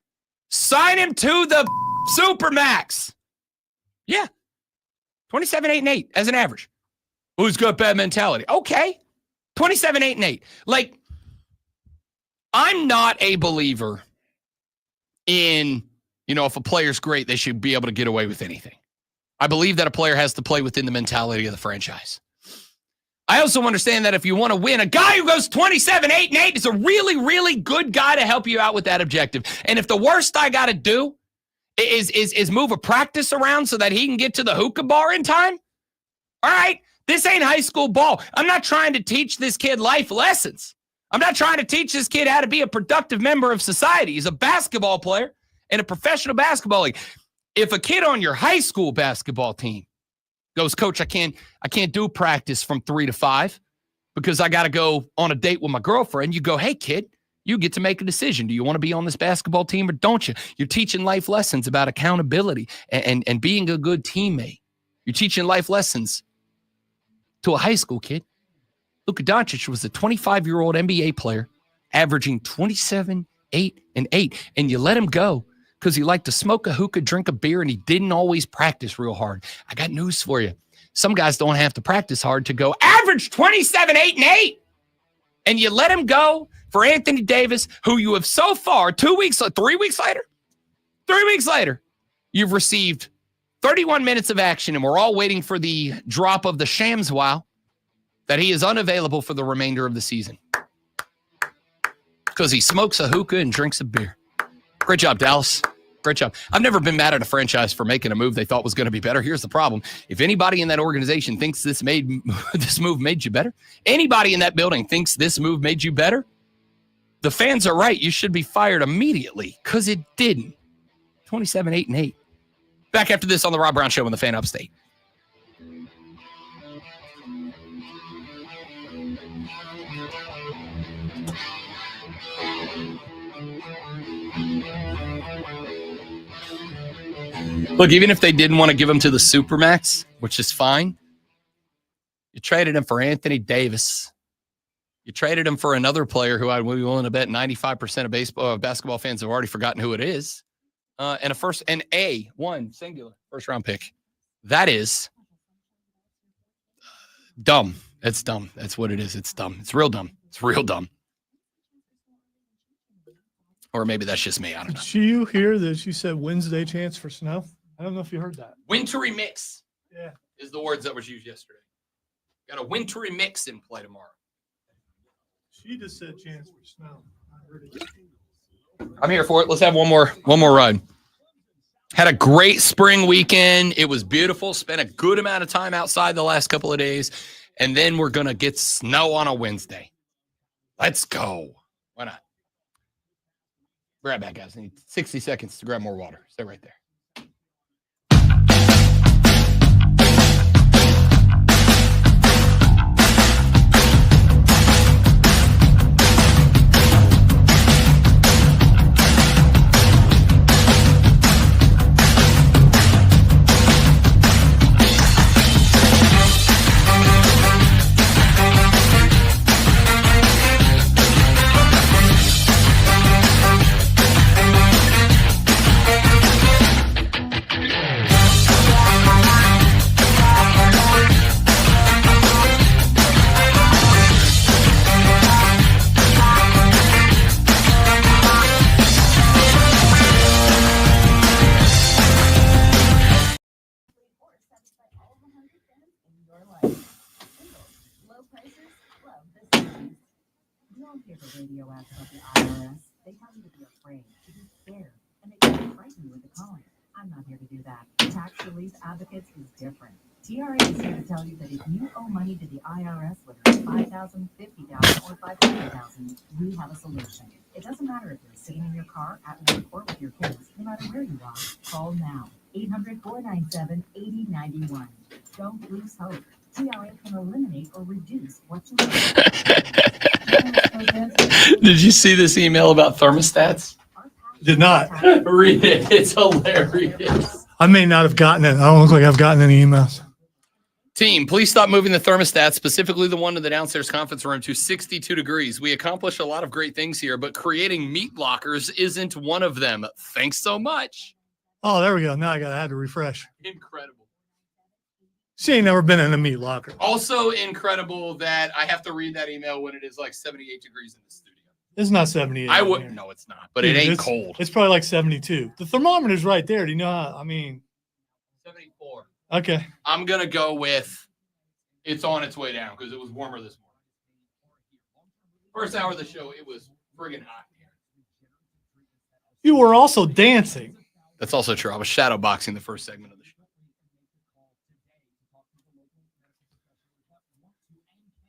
Sign him to the Supermax. Yeah. 27, 8, and 8 as an average. Who's got bad mentality? Okay. 27, 8, and 8. Like, I'm not a believer in, if a player's great, they should be able to get away with anything. I believe that a player has to play within the mentality of the franchise. I also understand that if you want to win, a guy who goes 27, 8, and 8 is a really, really good guy to help you out with that objective. And if the worst I got to do is move a practice around so that he can get to the hookah bar in time, all right, this ain't high school ball. I'm not trying to teach this kid life lessons. I'm not trying to teach this kid how to be a productive member of society. He's a basketball player in a professional basketball league. If a kid on your high school basketball team goes, Coach, I can't do practice from 3 to 5 because I got to go on a date with my girlfriend. You go, hey, kid, you get to make a decision. Do you want to be on this basketball team or don't you? You're teaching life lessons about accountability and being a good teammate. You're teaching life lessons to a high school kid. Luka Doncic was a 25-year-old NBA player averaging 27, 8, and 8, and you let him go because he liked to smoke a hookah, drink a beer, and he didn't always practice real hard. I got news for you. Some guys don't have to practice hard to go average 27, 8, and 8. And you let him go for Anthony Davis, who you have so far, 3 weeks later, you've received 31 minutes of action, and we're all waiting for the drop of the Shams wow that he is unavailable for the remainder of the season because he smokes a hookah and drinks a beer. Great job, Dallas. Great job. I've never been mad at a franchise for making a move they thought was going to be better. Here's the problem. If anybody in that organization thinks this move made you better, anybody in that building thinks this move made you better, the fans are right. You should be fired immediately because it didn't. 27, 8, and 8. Back after this on the Rob Brown Show on the Fan Upstate. Look, even if they didn't want to give him to the Supermax, which is fine, you traded him for Anthony Davis. You traded him for another player who I'd be willing to bet 95% of basketball fans have already forgotten who it is. And one singular first round pick. That is dumb. It's dumb. That's what it is. It's dumb. It's real dumb. It's real dumb. Or maybe that's just me. I don't know. Did you hear that she said Wednesday chance for snow? I don't know if you heard that. Wintry mix. Yeah. Is the words that was used yesterday. Got a wintry mix in play tomorrow. She just said chance for snow. I heard it. I'm here for it. Let's have one more run. Had a great spring weekend. It was beautiful. Spent a good amount of time outside the last couple of days. And then we're going to get snow on a Wednesday. Let's go. Why not? Be right back, guys. I need 60 seconds to grab more water. Stay right there. your life. Low prices, love this series. You don't hear the radio ads about the IRS. They tell you to be afraid, to be scared, and they can frighten you into calling. I'm not here to do that. Tax Relief Advocates is different. TRA is here to tell you that if you owe money to the IRS, whether it's $5,000, $50,000, or $500,000, we have a solution. It doesn't matter if you're sitting in your car, at work, or with your kids. No matter where you are, call now. 800-497-8091. Don't lose hope. TRA can eliminate or reduce what you Did you see this email about thermostats? Did not. Read it. It's hilarious. I may not have gotten it. I don't look like I've gotten any emails. Team, please stop moving the thermostat, specifically the one in the downstairs conference room, to 62 degrees. We accomplish a lot of great things here, but creating meat lockers isn't one of them. Thanks so much. Oh, there we go. Now I had to refresh. Incredible. She ain't never been in a meat locker. Also incredible that I have to read that email when it is like 78 degrees in the studio. It's not 78. I in wouldn't. here. No, it's not. But it ain't it's cold. It's probably like 72. The thermometer's right there. Do you know how? I mean, 74. okay. I'm going to go with it's on its way down because it was warmer this morning. First hour of the show, it was friggin' hot here. You were also dancing. That's also true. I was shadow boxing the first segment of the show.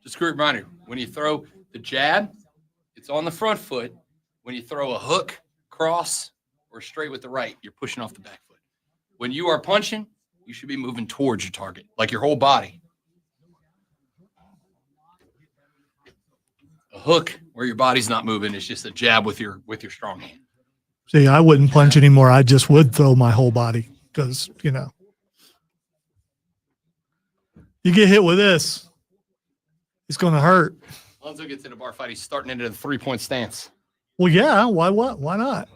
Just a quick reminder, when you throw the jab, it's on the front foot. When you throw a hook, cross, or straight with the right, you're pushing off the back foot. When you are punching, you should be moving towards your target, like your whole body. A hook where your body's not moving is just a jab with your strong hand. See, I wouldn't punch anymore. I just would throw my whole body because, you know, you get hit with this, it's going to hurt. Alonzo gets in a bar fight. He's starting into the 3-point stance. Well, yeah. Why not?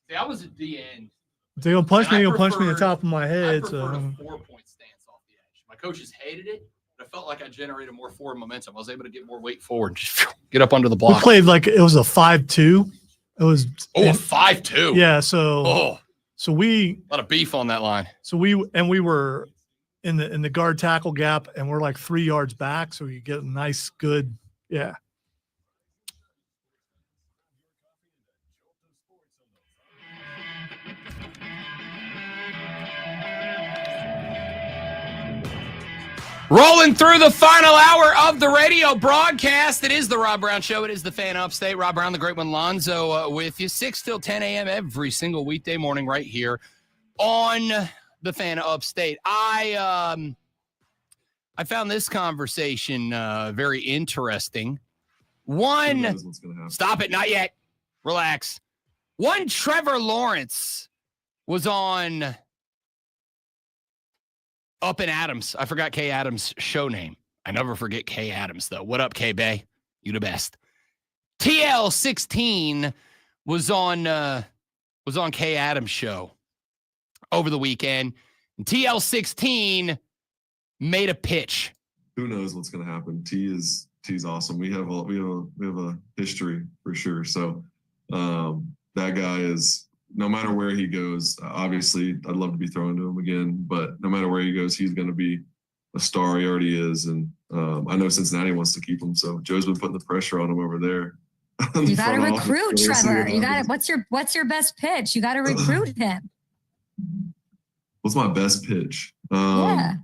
See, I was at the end. If they're going to punch me, And I they're going to punch me in the preferred- top of my I head. preferred a So 4-point stance off the edge. My coaches hated it, but I felt like I generated more forward momentum. I was able to get more weight forward, just get up under the we block. played like it was a 5-2. It was a 5-2. Yeah. So Oh, so we a lot of beef on that line. we were in the guard tackle gap, and we're like 3 yards back, so you get a nice good yeah. Rolling through the final hour of the radio broadcast. It is the Rob Brown Show. It is the Fan Upstate. Rob Brown, the Great One, Lonzo with you 6 till 10 a.m. every single weekday morning right here on the Fan Upstate. I found this conversation very interesting. Stop it, not yet. Relax. One Trevor Lawrence was on Up in Adams. I forgot Kay Adams' show name. I never forget Kay Adams, though. What up, Kay Bay? You the best. TL16 was on Kay Adams' show over the weekend. And TL16 made a pitch. Who knows what's going to happen? T's awesome. We have a history for sure. So that guy is. No matter where he goes, obviously, I'd love to be throwing to him again. But no matter where he goes, he's going to be a star. He already is, and I know Cincinnati wants to keep him. So Joe's been putting the pressure on him over there. You got to recruit Trevor. You got to. What's your best pitch? You got to recruit him. What's my best pitch? Yeah.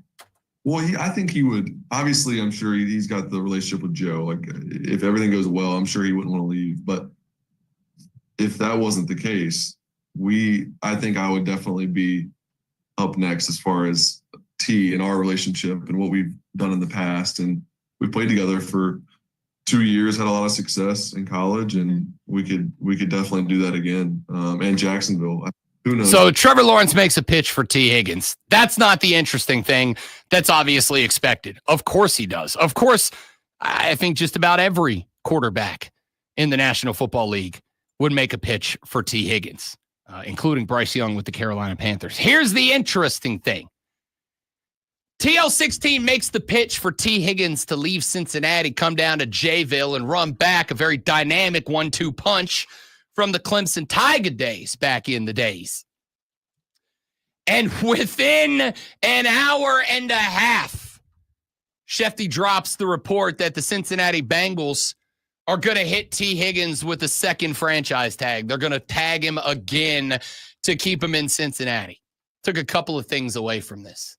Well, I think he would. Obviously, I'm sure he's got the relationship with Joe. Like, if everything goes well, I'm sure he wouldn't want to leave. But if that wasn't the case, I think I would definitely be up next as far as T and our relationship and what we've done in the past. And we played together for 2 years, had a lot of success in college, and we could definitely do that again. And Jacksonville, who knows? So Trevor Lawrence makes a pitch for T. Higgins. That's not the interesting thing. That's obviously expected. Of course he does. Of course, I think just about every quarterback in the National Football League would make a pitch for T. Higgins. Including Bryce Young with the Carolina Panthers. Here's the interesting thing. TL16 makes the pitch for T. Higgins to leave Cincinnati, come down to Jayville, and run back a very dynamic 1-2 punch from the Clemson Tiger days back in the days. And within an hour and a half, Shefty drops the report that the Cincinnati Bengals are going to hit T. Higgins with a second franchise tag. They're going to tag him again to keep him in Cincinnati. Took a couple of things away from this.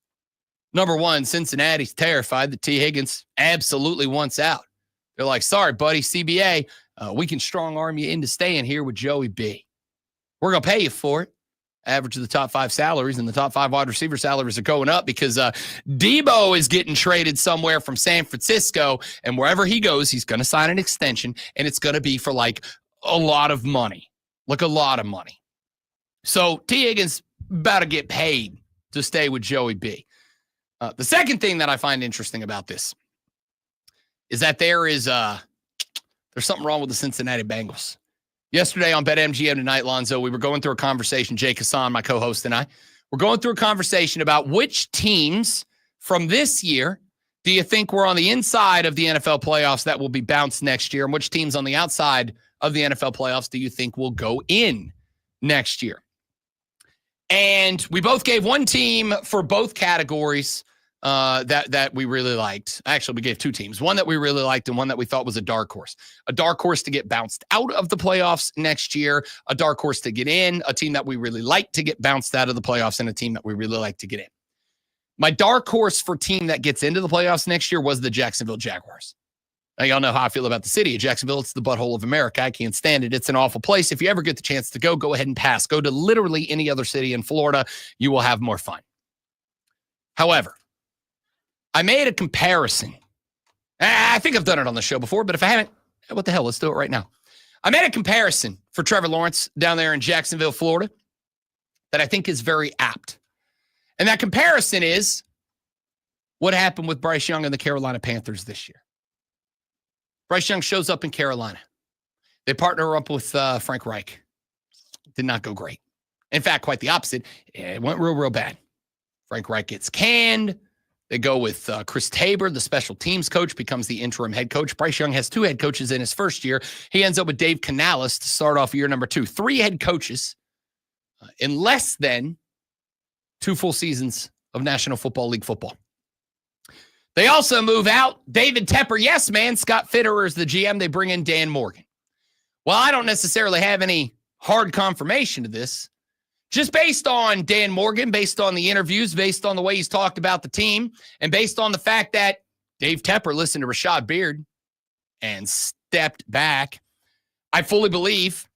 Number one, Cincinnati's terrified that T. Higgins absolutely wants out. They're like, sorry, buddy, CBA, we can strong arm you into staying here with Joey B. We're going to pay you for it. Average of the top 5 salaries, and the top 5 wide receiver salaries are going up because Debo is getting traded somewhere from San Francisco, and wherever he goes, he's going to sign an extension, and it's going to be for like a lot of money, like a lot of money. So T. Higgins about to get paid to stay with Joey B. The second thing that I find interesting about this is that there's something wrong with the Cincinnati Bengals. Yesterday on BetMGM Tonight, Lonzo, we were going through a conversation, Jake Hassan, my co-host, and I, we're going through a conversation about which teams from this year do you think were on the inside of the NFL playoffs that will be bounced next year, and which teams on the outside of the NFL playoffs do you think will go in next year? And we both gave one team for both categories that we really liked. Actually, we gave 2 teams, one that we really liked and one that we thought was a dark horse. A dark horse to get bounced out of the playoffs next year, a dark horse to get in, a team that we really like to get bounced out of the playoffs, and a team that we really like to get in. My dark horse for team that gets into the playoffs next year was the Jacksonville Jaguars. Now, y'all know how I feel about the city of Jacksonville. It's the butthole of America. I can't stand it. It's an awful place. If you ever get the chance to go ahead and pass. Go to literally any other city in Florida. You will have more fun. However, I made a comparison. I think I've done it on the show before, but if I haven't, what the hell? Let's do it right now. I made a comparison for Trevor Lawrence down there in Jacksonville, Florida, that I think is very apt. And that comparison is what happened with Bryce Young and the Carolina Panthers this year. Bryce Young shows up in Carolina. They partner up with Frank Reich. Did not go great. In fact, quite the opposite. It went real bad. Frank Reich gets canned. They go with Chris Tabor, the special teams coach, becomes the interim head coach. Bryce Young has 2 head coaches in his first year. He ends up with Dave Canales to start off year number 2. 3 head coaches in less than 2 full seasons of National Football League football. They also move out David Tepper. Yes, man. Scott Fitterer is the GM. They bring in Dan Morgan. Well, I don't necessarily have any hard confirmation to this. Just based on Dan Morgan, based on the interviews, based on the way he's talked about the team, and based on the fact that Dave Tepper listened to Rashad Beard and stepped back, I fully believe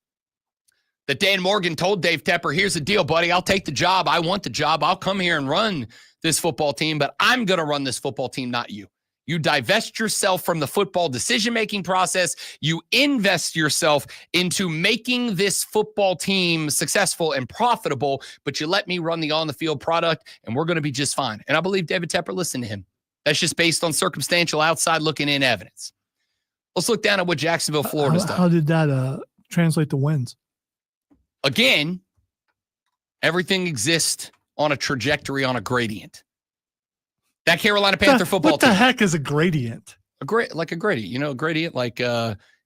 that Dan Morgan told Dave Tepper, here's the deal, buddy. I'll take the job. I want the job. I'll come here and run this football team, but I'm going to run this football team, not you. You divest yourself from the football decision-making process. You invest yourself into making this football team successful and profitable, but you let me run the on-the-field product, and we're going to be just fine. And I believe David Tepper listened to him. That's just based on circumstantial outside-looking-in evidence. Let's look down at what Jacksonville, Florida's done. How did that translate to wins? Again, everything exists on a trajectory, on a gradient. That Carolina Panther football team. What the heck is a gradient? Like a gradient. You know, a gradient, like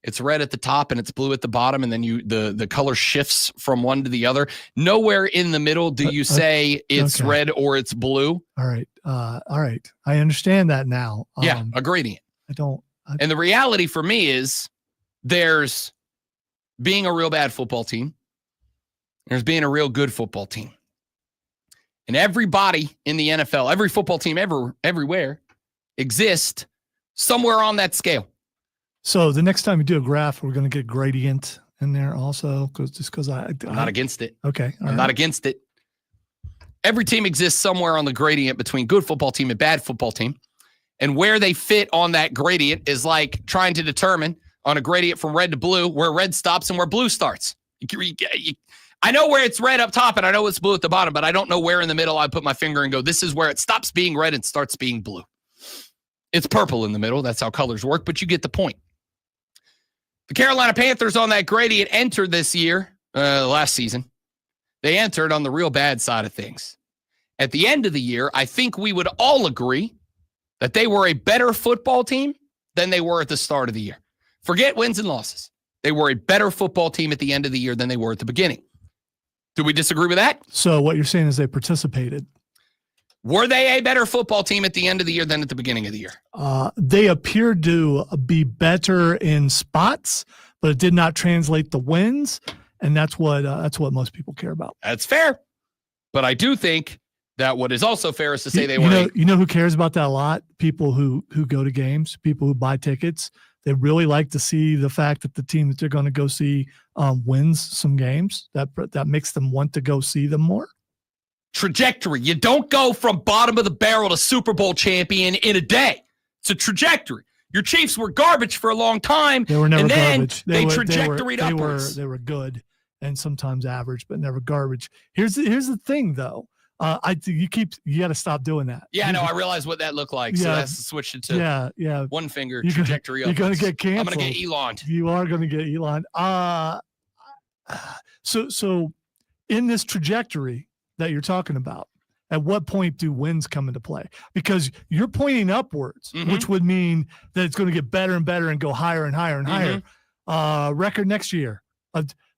it's red at the top and it's blue at the bottom, and then the color shifts from one to the other. Nowhere in the middle do you say it's red or it's blue. All right. I understand that now. Yeah, a gradient. And the reality for me is there's being a real bad football team. There's being a real good football team. And everybody in the NFL, every football team everywhere exists somewhere on that scale. So the next time you do a graph, we're going to get gradient in there also, because I'm not against it. Okay. I'm not against it. Every team exists somewhere on the gradient between good football team and bad football team. And where they fit on that gradient is like trying to determine on a gradient from red to blue where red stops and where blue starts. I know where it's red up top and I know it's blue at the bottom, but I don't know where in the middle I put my finger and go, this is where it stops being red and starts being blue. It's purple in the middle. That's how colors work, but you get the point. The Carolina Panthers on that gradient entered this year, last season. They entered on the real bad side of things. At the end of the year, I think we would all agree that they were a better football team than they were at the start of the year. Forget wins and losses. They were a better football team at the end of the year than they were at the beginning. Do we disagree with that? So what you're saying is they participated. Were they a better football team at the end of the year than at the beginning of the year? They appeared to be better in spots, but it did not translate the wins, and that's what most people care about. That's fair. But I do think that what is also fair is to say they you were. know who cares about that a lot? People who go to games, people who buy tickets. They really like to see the fact that the team that they're going to go see wins some games. That makes them want to go see them more. Trajectory. You don't go from bottom of the barrel to Super Bowl champion in a day. It's a trajectory. Your Chiefs were garbage for a long time. They were never and then garbage. They trajectoried upwards. They were good and sometimes average, but never garbage. Here's the thing, though. You got to stop doing that. Yeah, no, I realize what that looked like. So that's switched it to one finger trajectory. You're going to get canceled. I'm going to get Elon. You are going to get Elon. So in this trajectory that you're talking about, at what point do wins come into play? Because you're pointing upwards, which would mean that it's going to get better and better and go higher and higher and higher. Record next year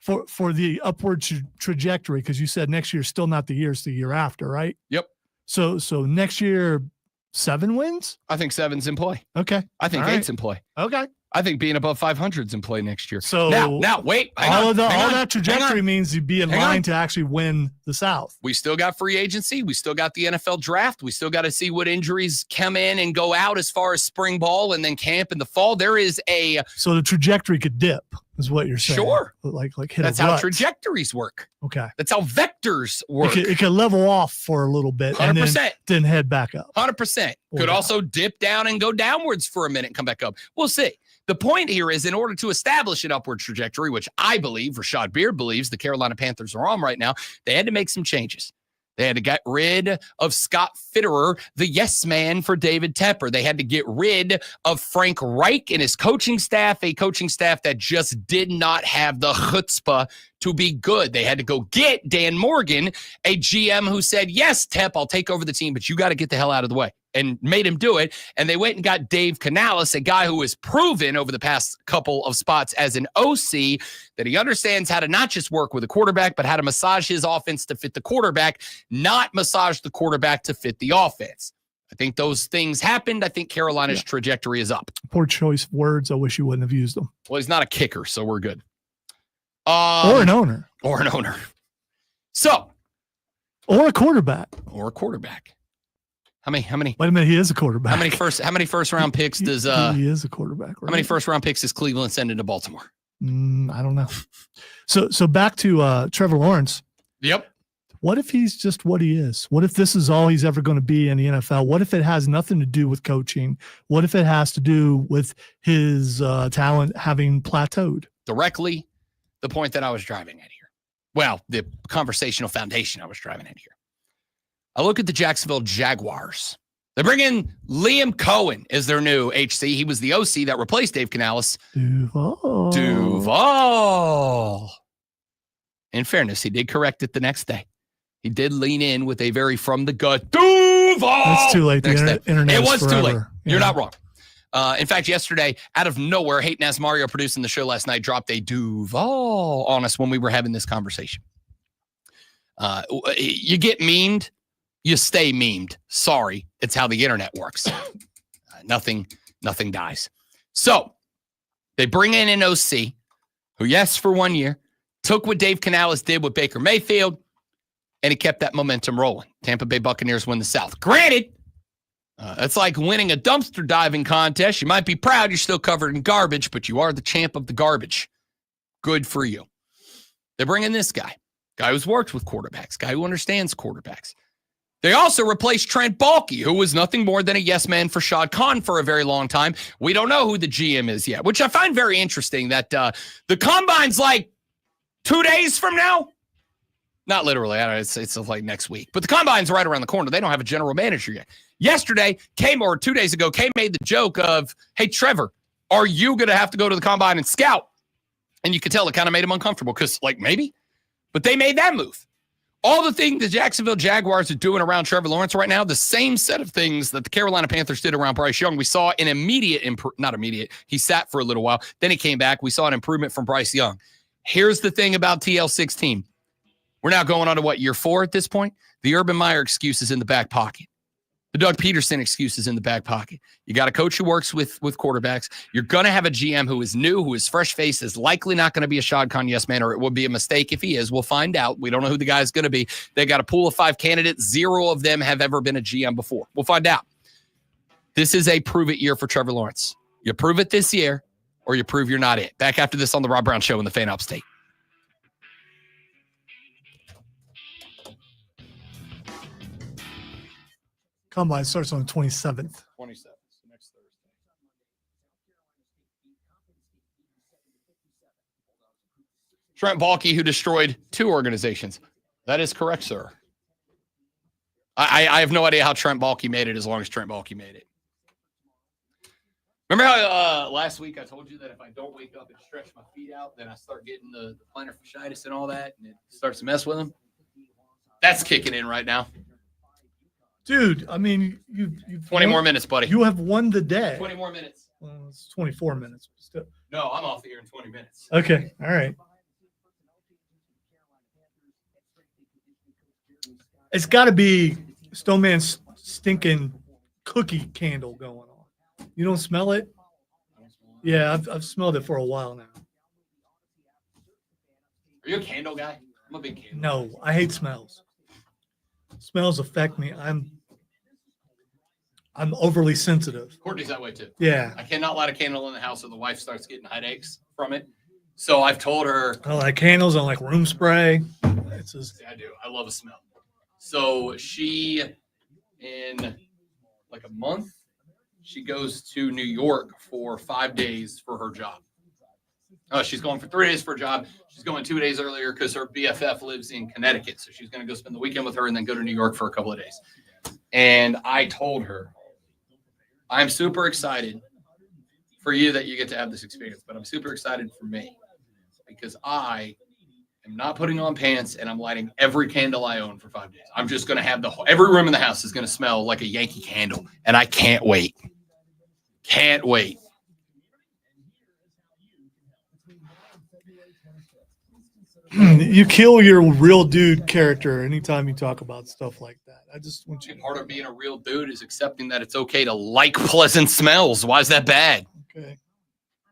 for the upward trajectory, because you said next year is still not the year, it's the year after, right? Yep. So next year, 7 wins? I think 7's in play. Okay. I think All 8's right. in play. Okay. I think being above 500's in play next year. So now wait. All that trajectory means you'd be in line to actually win the South. We still got free agency. We still got the NFL draft. We still got to see what injuries come in and go out as far as spring ball and then camp in the fall. There is so the trajectory could dip, is what you're saying. Sure. Like hit That's a how rut. trajectories work. Okay. That's how vectors work. It could level off for a little bit 100%. and then head back up. 100%. Could also dip down and go downwards for a minute and come back up. We'll see. The point here is, in order to establish an upward trajectory, which I believe, Rashad Beard believes, the Carolina Panthers are on right now, they had to make some changes. They had to get rid of Scott Fitterer, the yes man for David Tepper. They had to get rid of Frank Reich and his coaching staff, a coaching staff that just did not have the chutzpah to be good. They had to go get Dan Morgan, a GM who said, yes, Tep, I'll take over the team, but you got to get the hell out of the way, and made him do it. And they went and got Dave Canales, a guy who has proven over the past couple of spots as an OC that he understands how to not just work with a quarterback, but how to massage his offense to fit the quarterback, not massage the quarterback to fit the offense. I think those things happened. I think Carolina's trajectory is up. Poor choice of words. I wish you wouldn't have used them. Well, he's not a kicker, so we're good. Or an owner. Or an owner. So. Or a quarterback. Or a quarterback. How many? Wait a minute, he is a quarterback. How many first round picks does he is a quarterback, right? How many first round picks does Cleveland send into Baltimore? I don't know. So back to Trevor Lawrence. Yep. What if he's just what he is? What if this is all he's ever going to be in the NFL? What if it has nothing to do with coaching? What if it has to do with his talent having plateaued? Directly the point that I was driving at here. Well, the conversational foundation I was driving at here. I look at the Jacksonville Jaguars. They bring in Liam Cohen as their new HC. He was the OC that replaced Dave Canales. Duval. In fairness, he did correct it the next day. He did lean in with a very from the gut Duval. It's too late. The internet it was forever. Too late. You're not wrong. In fact, yesterday, out of nowhere, Hayden Ass Mario producing the show last night dropped a Duval on us when we were having this conversation. You get memed, you stay memed. Sorry, it's how the internet works. Nothing dies. So they bring in an OC who, yes, for 1 year, took what Dave Canales did with Baker Mayfield, and he kept that momentum rolling. Tampa Bay Buccaneers win the South. Granted, it's like winning a dumpster diving contest. You might be proud you're still covered in garbage, but you are the champ of the garbage. Good for you. They bring in this guy who's worked with quarterbacks, guy who understands quarterbacks. They also replaced Trent Baalke, who was nothing more than a yes man for Shad Khan for a very long time. We don't know who the GM is yet, which I find very interesting that the combine's like 2 days from now. Not literally. I don't know, it's like next week. But the combine's right around the corner. They don't have a general manager yet. Yesterday, or 2 days ago, Kay made the joke of, hey, Trevor, are you going to have to go to the combine and scout? And you could tell it kind of made him uncomfortable because, maybe. But they made that move. All the things the Jacksonville Jaguars are doing around Trevor Lawrence right now, the same set of things that the Carolina Panthers did around Bryce Young. We saw an not immediate. He sat for a little while. Then he came back. We saw an improvement from Bryce Young. Here's the thing about TL16. We're now going on to what, year 4 at this point? The Urban Meyer excuse is in the back pocket. The Doug Peterson excuse is in the back pocket. You got a coach who works with quarterbacks. You're going to have a GM who is new, who is fresh face, is likely not going to be a Shad Khan yes man, or it would be a mistake if he is. We'll find out. We don't know who the guy is going to be. They got a pool of 5 candidates. 0 of them have ever been a GM before. We'll find out. This is a prove-it year for Trevor Lawrence. You prove it this year, or you prove you're not it. Back after this on the Rob Brown Show in the Fan Upstate. Combine starts on the 27th. 27th, next Thursday. Trent Baalke, who destroyed 2 organizations. That is correct, sir. I have no idea how Trent Baalke made it as long as Trent Baalke made it. Remember how last week I told you that if I don't wake up and stretch my feet out, then I start getting the plantar fasciitis and all that, and it starts to mess with them? That's kicking in right now. Dude, I mean, you've 20 more minutes, buddy. You have won the day. 20 more minutes. Well, it's 24 minutes. But still. No, I'm off the air in 20 minutes. Okay. All right. It's got to be Stoneman's stinking cookie candle going on. You don't smell it? Yeah, I've smelled it for a while now. Are you a candle guy? I'm a big candle. No, I hate smells. Smells affect me. I'm overly sensitive. Courtney's that way too. Yeah. I cannot light a candle in the house or the wife starts getting headaches from it. So I've told her. I like candles. I like room spray. It's just, I do. I love a smell. So she, in like a month, she goes to New York for 5 days for her job. She's going for 3 days for a job. She's going 2 days earlier because her BFF lives in Connecticut. So she's going to go spend the weekend with her and then go to New York for a couple of days. And I told her, I'm super excited for you that you get to have this experience, but I'm super excited for me because I am not putting on pants and I'm lighting every candle I own for 5 days. I'm just going to have every room in the house is going to smell like a Yankee candle. And I can't wait. Can't wait. you kill your real dude character anytime you talk about stuff like that. I just want you. Part of being a real dude is accepting that it's okay to like pleasant smells. Why is that bad? Okay.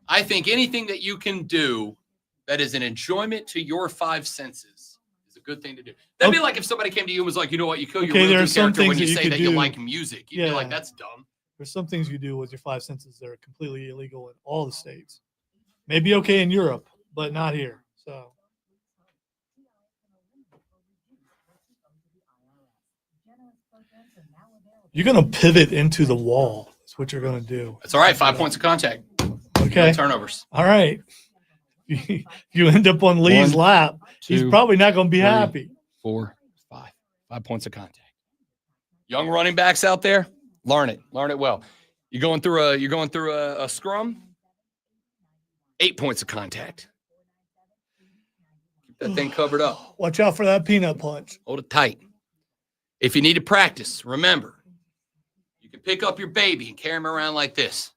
I think anything that you can do that is an enjoyment to your 5 senses is a good thing to do. That'd be like if somebody came to you and was like, you know what, you kill your real dude character when you say that you like music. You'd be like, that's dumb. There's some things you do with your 5 senses that are completely illegal in all the states. Maybe okay in Europe, but not here. So. You're going to pivot into the wall. That's what you're going to do. That's all right. 5 points of contact. Okay. No turnovers. All right. You end up on Lee's lap. He's probably not going to be happy. 4, 5. 5 points of contact. Young running backs out there, learn it. Learn it well. You're going through a scrum. 8 points of contact. Keep that thing covered up. Watch out for that peanut punch. Hold it tight. If you need to practice, remember, you can pick up your baby and carry him around like this.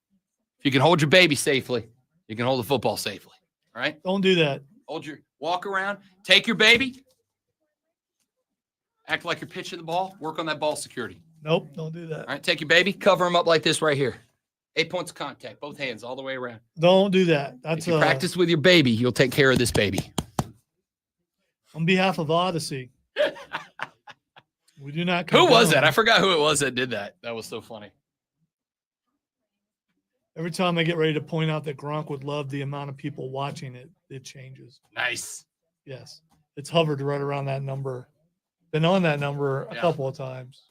If you can hold your baby safely, you can hold the football safely. All right? Don't do that. Walk around, take your baby, act like you're pitching the ball, work on that ball security. Nope, don't do that. All right, take your baby, cover him up like this right here. 8 points of contact, both hands all the way around. Don't do that. That's if you practice with your baby, you'll take care of this baby. On behalf of Odyssey. We do not. Who was that? I forgot who it was that did that. That was so funny. Every time I get ready to point out that Gronk would love the amount of people watching it, it changes. Nice. Yes. It's hovered right around that number. Been on that number a couple of times.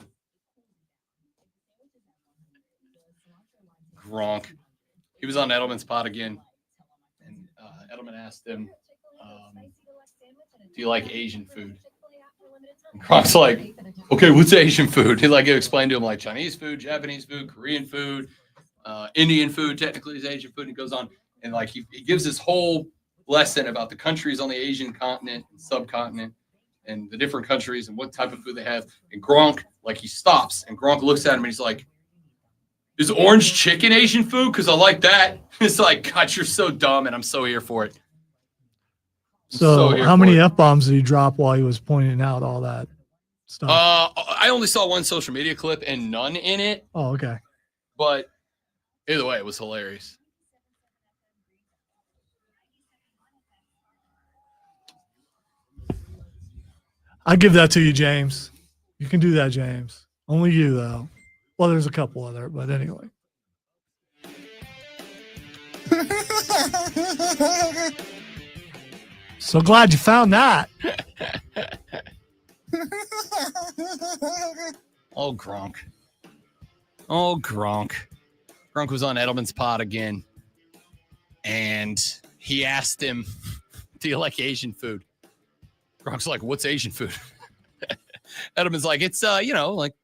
Gronk. He was on Edelman's pod again. And Edelman asked him, do you like Asian food? And Gronk's like, okay, what's Asian food? He explained to him like Chinese food, Japanese food, Korean food, Indian food technically is Asian food. And he goes on and he gives this whole lesson about the countries on the Asian continent and subcontinent and the different countries and what type of food they have. And Gronk, he stops and Gronk looks at him and he's like, is orange chicken Asian food? Because I like that. It's like, God, you're so dumb and I'm so here for it. So here how for many it. F-bombs did he drop while he was pointing out all that stuff? I only saw one social media clip and none in it, Oh, okay. but either way, it was hilarious. I give that to you, James. You can do that, James. Only you, though. Well, there's a couple other, but anyway. So glad you found that. Oh, Gronk. Oh, Gronk. Gronk was on Edelman's pod again. And he asked him, do you like Asian food? Gronk's like, what's Asian food? Edelman's like, it's, like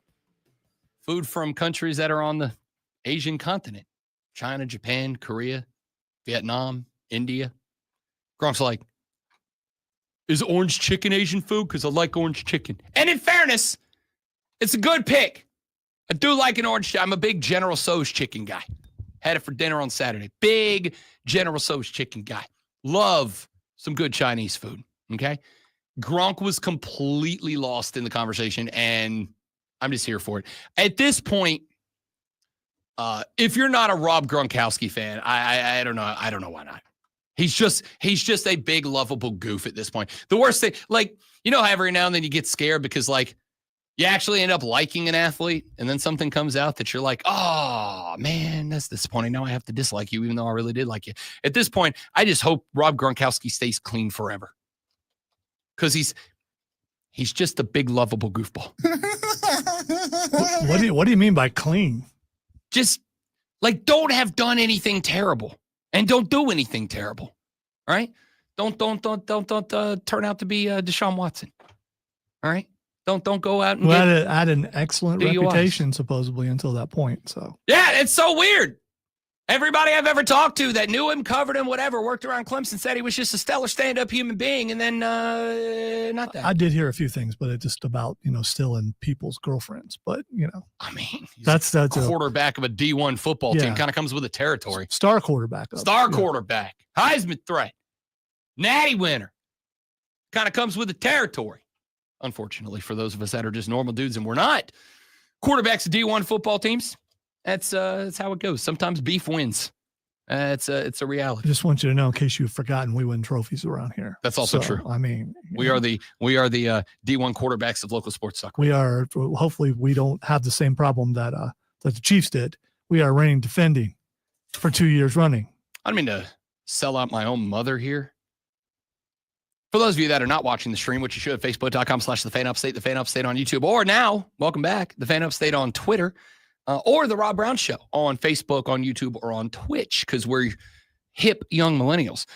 food from countries that are on the Asian continent. China, Japan, Korea, Vietnam, India. Gronk's like, is orange chicken Asian food? Because I like orange chicken. And in fairness, it's a good pick. I do like an orange. I'm a big General Tso's chicken guy. Had it for dinner on Saturday. Big General Tso's chicken guy. Love some good Chinese food. Okay. Gronk was completely lost in the conversation, and I'm just here for it. At this point, if you're not a Rob Gronkowski fan, I don't know. I don't know why not. He's just a big, lovable goof at this point. The worst thing, how every now and then you get scared because, you actually end up liking an athlete, and then something comes out that you're like, oh, man, that's disappointing. Now I have to dislike you, even though I really did like you. At this point, I just hope Rob Gronkowski stays clean forever. Because he's just a big, lovable goofball. What do you mean by clean? Just, don't have done anything terrible. And don't do anything terrible. All right? Don't turn out to be Deshaun Watson. All right? Don't go out and had an excellent DUIs. reputation supposedly until that point. So yeah, it's so weird. Everybody I've ever talked to that knew him, covered him, whatever, worked around Clemson, said he was just a stellar stand-up human being, and then not that. I did hear a few things, but it's just about stealing people's girlfriends. But I mean, that's a quarterback of a D1 football team. Kind of comes with the territory. Star quarterback. Quarterback. Heisman threat. Natty winner. Kind of comes with the territory. Unfortunately, for those of us that are just normal dudes, and we're not quarterbacks of D1 football teams, that's how it goes. Sometimes beef wins. It's a reality. I just want you to know, in case you've forgotten, we win trophies around here. That's also true. I mean, we are the D1 quarterbacks of local sports soccer. We are. Hopefully, we don't have the same problem that the Chiefs did. We are reigning defending for 2 years running. I don't mean to sell out my own mother here. For those of you that are not watching the stream, which you should, Facebook.com/The Fan Upstate, The Fan Upstate on YouTube, or now, welcome back, The Fan Upstate on Twitter, or The Rob Brown Show on Facebook, on YouTube, or on Twitch, because we're hip young millennials.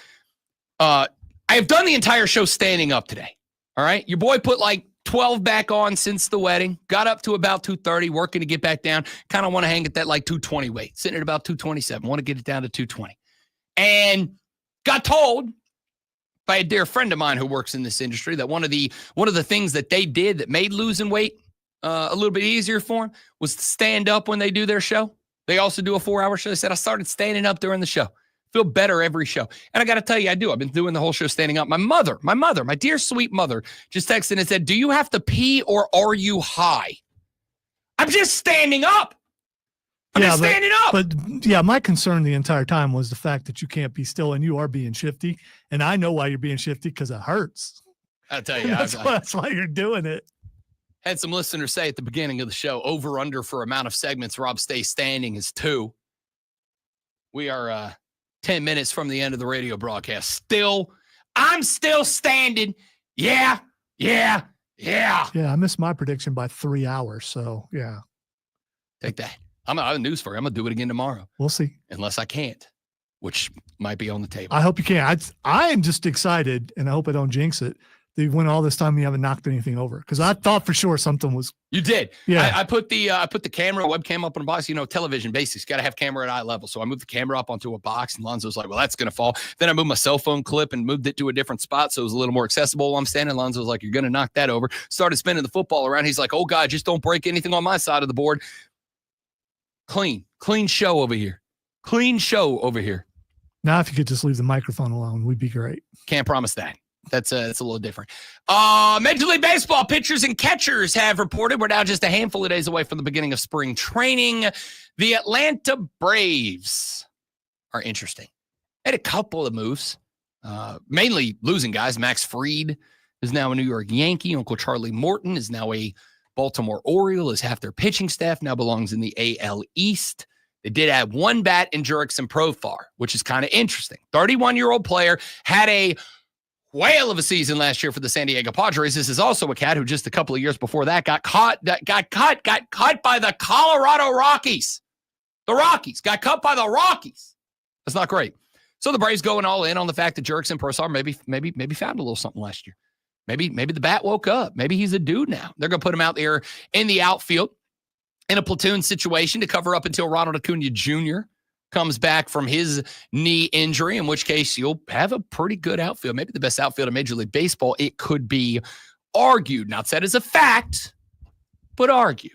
I have done the entire show standing up today. All right? Your boy put 12 back on since the wedding, got up to about 230, working to get back down. Kind of want to hang at that 220 weight, sitting at about 227, want to get it down to 220. And got told by a dear friend of mine who works in this industry that one of the things that they did that made losing weight a little bit easier for them was to stand up when they do their show. They also do a 4-hour show. They said, I started standing up during the show. Feel better every show. And I got to tell you, I do. I've been doing the whole show standing up. My mother, my dear sweet mother, just texted and said, do you have to pee or are you high? I'm just standing up. I'm just standing up. But yeah, my concern the entire time was the fact that you can't be still and you are being shifty. And I know why you're being shifty, because it hurts. I'll tell you. That's why you're doing it. Had some listeners say at the beginning of the show, over under for amount of segments Rob stays standing is 2. We are 10 minutes from the end of the radio broadcast. I'm still standing. Yeah. Yeah, I missed my prediction by 3 hours. So yeah. Take that. I have news for you. I'm going to do it again tomorrow. We'll see. Unless I can't, which might be on the table. I hope you can. I am just excited, and I hope I don't jinx it. That you went all this time, you haven't knocked anything over. Because I thought for sure something was. You did. Yeah. I put the webcam up on a box. Television basics. Got to have camera at eye level. So I moved the camera up onto a box, and Lonzo's like, well, that's going to fall. Then I moved my cell phone clip and moved it to a different spot so it was a little more accessible while I'm standing. Lonzo's like, you're going to knock that over. Started spinning the football around. He's like, oh, God, just don't break anything on my side of the board. Clean show over here. Clean show over here. Now, if you could just leave the microphone alone, we'd be great. Can't promise that. It's a little different. Major League Baseball pitchers and catchers have reported we're now just a handful of days away from the beginning of spring training. The Atlanta Braves are interesting. They had a couple of moves, mainly losing guys. Max Fried is now a New York Yankee. Uncle Charlie Morton is now a Baltimore Oriole, as half their pitching staff now belongs in the AL East. They did add one bat in Jurickson Profar, which is kind of interesting. 31-year-old player had a whale of a season last year for the San Diego Padres. This is also a cat who just a couple of years before that got cut by the Colorado Rockies. The Rockies got cut by the Rockies. That's not great. So the Braves going all in on the fact that Jurickson Profar maybe found a little something last year. Maybe the bat woke up. Maybe he's a dude now. They're going to put him out there in the outfield in a platoon situation to cover up until Ronald Acuna Jr. comes back from his knee injury, in which case you'll have a pretty good outfield, maybe the best outfield in Major League Baseball. It could be argued, not said as a fact, but argued.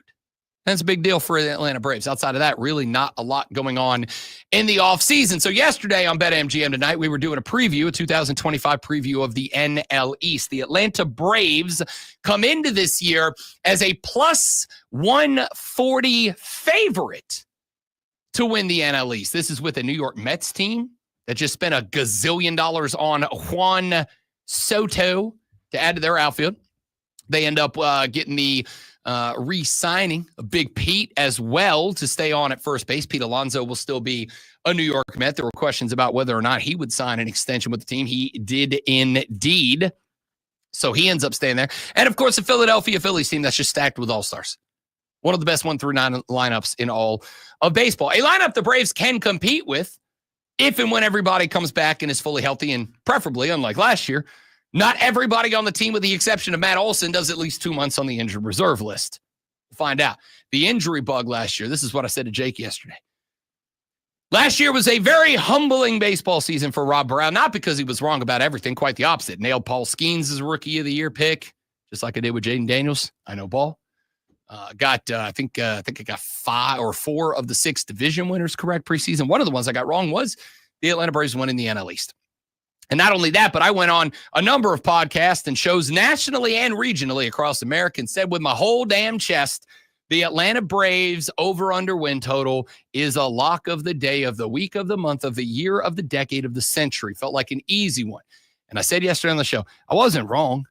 That's a big deal for the Atlanta Braves. Outside of that, really not a lot going on in the offseason. So yesterday on BetMGM tonight, we were doing a 2025 preview of the NL East. The Atlanta Braves come into this year as a plus 140 favorite to win the NL East. This is with a New York Mets team that just spent $1 gazillion on Juan Soto to add to their outfield. They end up getting the re-signing of Big Pete as well to stay on at first base. Pete Alonso will still be a New York Met. There were questions about whether or not he would sign an extension with the team. He did indeed. So he ends up staying there. And of course, the Philadelphia Phillies team that's just stacked with all-stars. One of the best 1 through 9 lineups in all of baseball. A lineup the Braves can compete with if and when everybody comes back and is fully healthy, and preferably, unlike last year, not everybody on the team, with the exception of Matt Olson, does at least 2 months on the injured reserve list. We'll find out. The injury bug last year, this is what I said to Jake yesterday. Last year was a very humbling baseball season for Rob Brown, not because he was wrong about everything, quite the opposite. Nailed Paul Skeens as Rookie of the Year pick, just like I did with Jaden Daniels. I know ball. I think I got 5 or 4 of the 6 division winners correct preseason. One of the ones I got wrong was the Atlanta Braves winning the NL East. And not only that, but I went on a number of podcasts and shows nationally and regionally across America and said with my whole damn chest, the Atlanta Braves over-under win total is a lock of the day, of the week, of the month, of the year, of the decade, of the century. Felt like an easy one. And I said yesterday on the show, I wasn't wrong.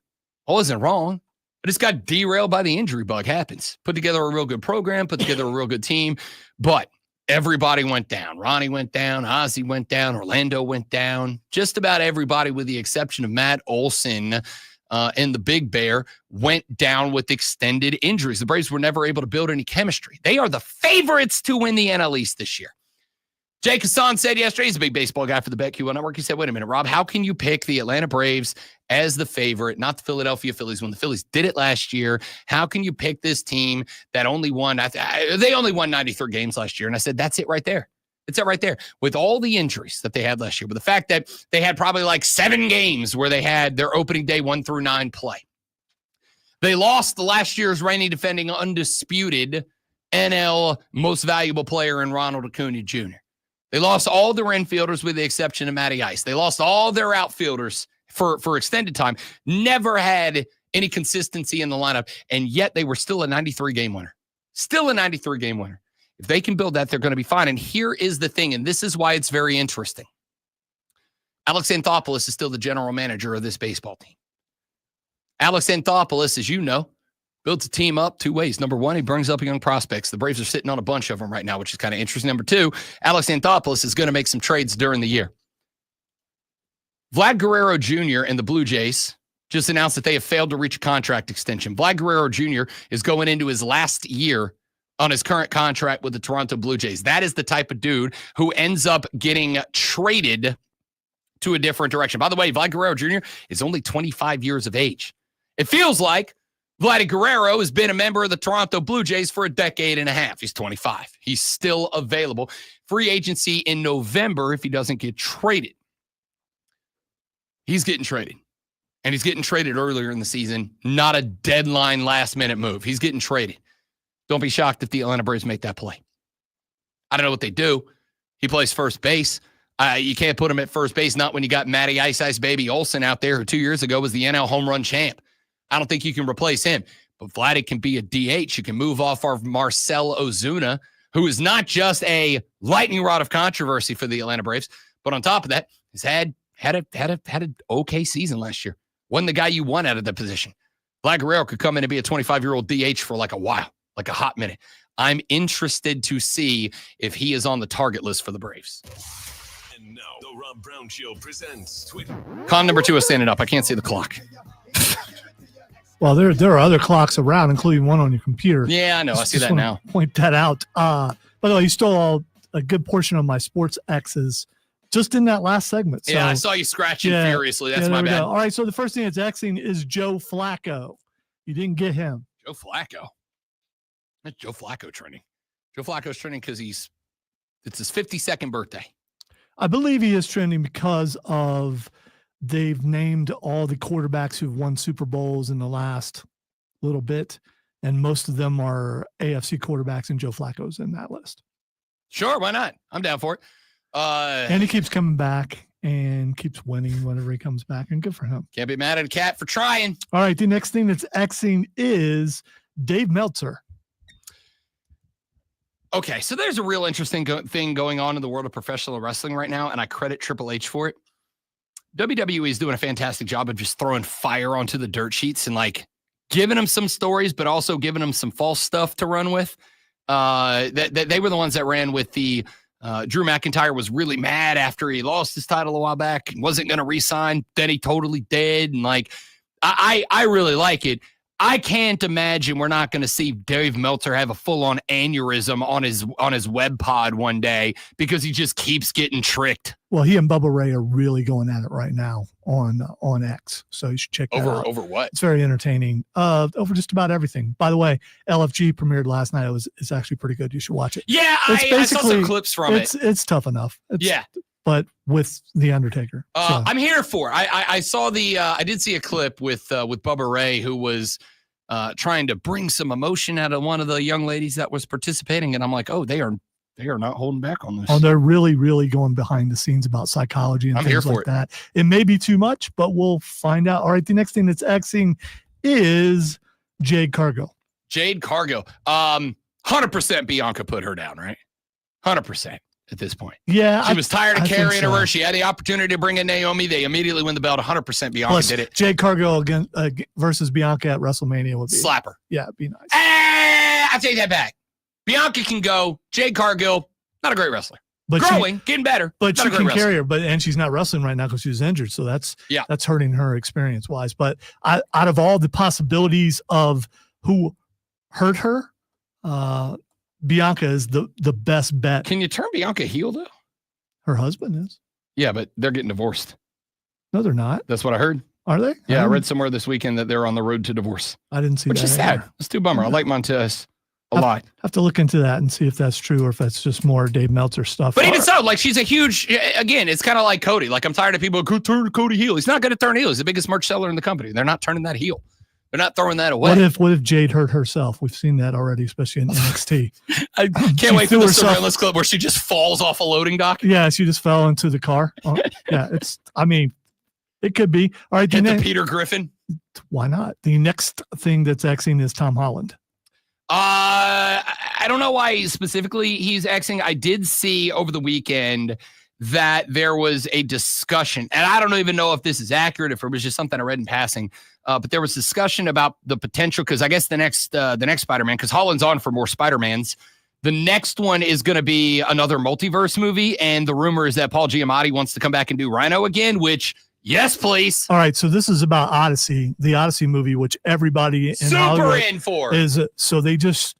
I just got derailed by the injury bug. Happens. Put together a real good program, put together a real good team, but everybody went down. Ronnie went down. Ozzie went down. Orlando went down. Just about everybody, with the exception of Matt Olson and the Big Bear, went down with extended injuries. The Braves were never able to build any chemistry. They are the favorites to win the NL East this year. Jake Hassan said yesterday, he's a big baseball guy for the BetQL Network. He said, wait a minute, Rob, how can you pick the Atlanta Braves as the favorite, not the Philadelphia Phillies, when the Phillies did it last year? How can you pick this team that only won, they only won 93 games last year? And I said, that's it right there. It's it right there. With all the injuries that they had last year, with the fact that they had probably like 7 games where they had their opening day 1 through 9 play. They lost the last year's reigning defending undisputed NL most valuable player in Ronald Acuna Jr. They lost all their infielders with the exception of Matty Ice. They lost all their outfielders for extended time. Never had any consistency in the lineup, and yet they were still a 93-game winner. Still a 93-game winner. If they can build that, they're going to be fine. And here is the thing, and this is why it's very interesting. Alex Anthopoulos is still the general manager of this baseball team. Alex Anthopoulos, as you know, builds a team up 2 ways. Number one, he brings up young prospects. The Braves are sitting on a bunch of them right now, which is kind of interesting. Number two, Alex Anthopoulos is going to make some trades during the year. Vlad Guerrero Jr. and the Blue Jays just announced that they have failed to reach a contract extension. Vlad Guerrero Jr. is going into his last year on his current contract with the Toronto Blue Jays. That is the type of dude who ends up getting traded to a different direction. By the way, Vlad Guerrero Jr. is only 25 years of age. It feels like Vladdy Guerrero has been a member of the Toronto Blue Jays for a decade and a half. He's 25. He's still available. Free agency in November if he doesn't get traded. He's getting traded. And he's getting traded earlier in the season. Not a deadline last-minute move. He's getting traded. Don't be shocked if the Atlanta Braves make that play. I don't know what they do. He plays first base. You can't put him at first base, not when you got Matty Ice Ice Baby Olsen out there, who 2 years ago was the NL home run champ. I don't think you can replace him. But Vladdy can be a DH. You can move off of Marcell Ozuna, who is not just a lightning rod of controversy for the Atlanta Braves, but on top of that, he's had an okay season last year. Wasn't the guy you want out of the position. Vlad Guerrero could come in and be a 25-year-old DH for like a while, like a hot minute. I'm interested to see if he is on the target list for the Braves. And now, the Rob Brown Show presents Twitter. Con number 2 is standing up. I can't see the clock. Well, there are other clocks around, including one on your computer. Yeah, I know. I see that now. Point that out. By the way, you stole a good portion of my sports X's just in that last segment. So, Yeah, I saw you scratching furiously. That's my bad. All right, so the first thing that's Xing is Joe Flacco. You didn't get him. Joe Flacco. That's Joe Flacco trending. Joe Flacco's trending because it's his 52nd birthday. I believe he is trending because of they've named all the quarterbacks who've won Super Bowls in the last little bit, and most of them are AFC quarterbacks, and Joe Flacco's in that list. Sure, why not? I'm down for it. And he keeps coming back and keeps winning whenever he comes back, and good for him. Can't be mad at a cat for trying. All right, the next thing that's Xing is Dave Meltzer. Okay, so there's a real interesting thing going on in the world of professional wrestling right now, and I credit Triple H for it. WWE is doing a fantastic job of just throwing fire onto the dirt sheets and like giving them some stories, but also giving them some false stuff to run with. They were the ones that ran with the Drew McIntyre was really mad after he lost his title a while back and wasn't going to re-sign. Then he totally did. And like, I really like it. I can't imagine we're not going to see Dave Meltzer have a full-on aneurysm on his web pod one day because he just keeps getting tricked. Well, he and Bubba Ray are really going at it right now on X, so you should check that out. Over what? It's very entertaining. Over just about everything. By the way, LFG premiered last night. It's actually pretty good. You should watch it. Yeah, I saw some clips from it. It's tough enough. But with the Undertaker. I'm here for it. I saw I did see a clip with Bubba Ray, who was trying to bring some emotion out of one of the young ladies that was participating, and I'm like, oh, they are not holding back on this. Oh, they're really, really going behind the scenes about psychology and things like that. It may be too much, but we'll find out. All right, the next thing that's Xing is Jade Cargill. Jade Cargill. 100% Bianca put her down, right? 100%. At this point. Yeah. She was tired of carrying her. She had the opportunity to bring in Naomi. They immediately win the belt. 100% Bianca did it. Jade Cargill versus Bianca at WrestleMania would be. Slap her. Yeah, it'd be nice. I'll take that back. Bianca can go. Jade Cargill, not a great wrestler. But getting better. But she can carry her. And she's not wrestling right now because she's injured. So that's hurting her experience-wise. But out of all the possibilities of who hurt her, Bianca is the best bet. Can you turn Bianca heel, though? Her husband is. Yeah, but they're getting divorced. No, they're not. That's what I heard. Are they? Yeah, I read somewhere this weekend that they're on the road to divorce. I didn't see that. Which is sad. It's too bummer. I like Montez a lot. Have to look into that and see if that's true or if that's just more Dave Meltzer stuff. But even so, like, she's a huge, again, it's kind of like Cody. Like, I'm tired of people who turn Cody heel. He's not going to turn heel. He's the biggest merch seller in the company. They're not turning that heel. They're not throwing that away. What if Jade hurt herself? We've seen that already, especially in NXT. I can't wait for the surveillance clip where she just falls off a loading dock. Yeah, she just fell into the car. Yeah, it could be. All right. Hit the Peter Griffin. Why not? The next thing that's Xing is Tom Holland. I don't know why specifically he's Xing. I did see over the weekend that there was a discussion, and I don't even know if this is accurate, if it was just something I read in passing, but there was discussion about the potential, because I guess the next Spider-Man, because Holland's on for more Spider-Mans, the next one is going to be another multiverse movie, and the rumor is that Paul Giamatti wants to come back and do Rhino again, which, yes, please. All right, so this is about Odyssey, the Odyssey movie, which everybody in Hollywood in for. So they just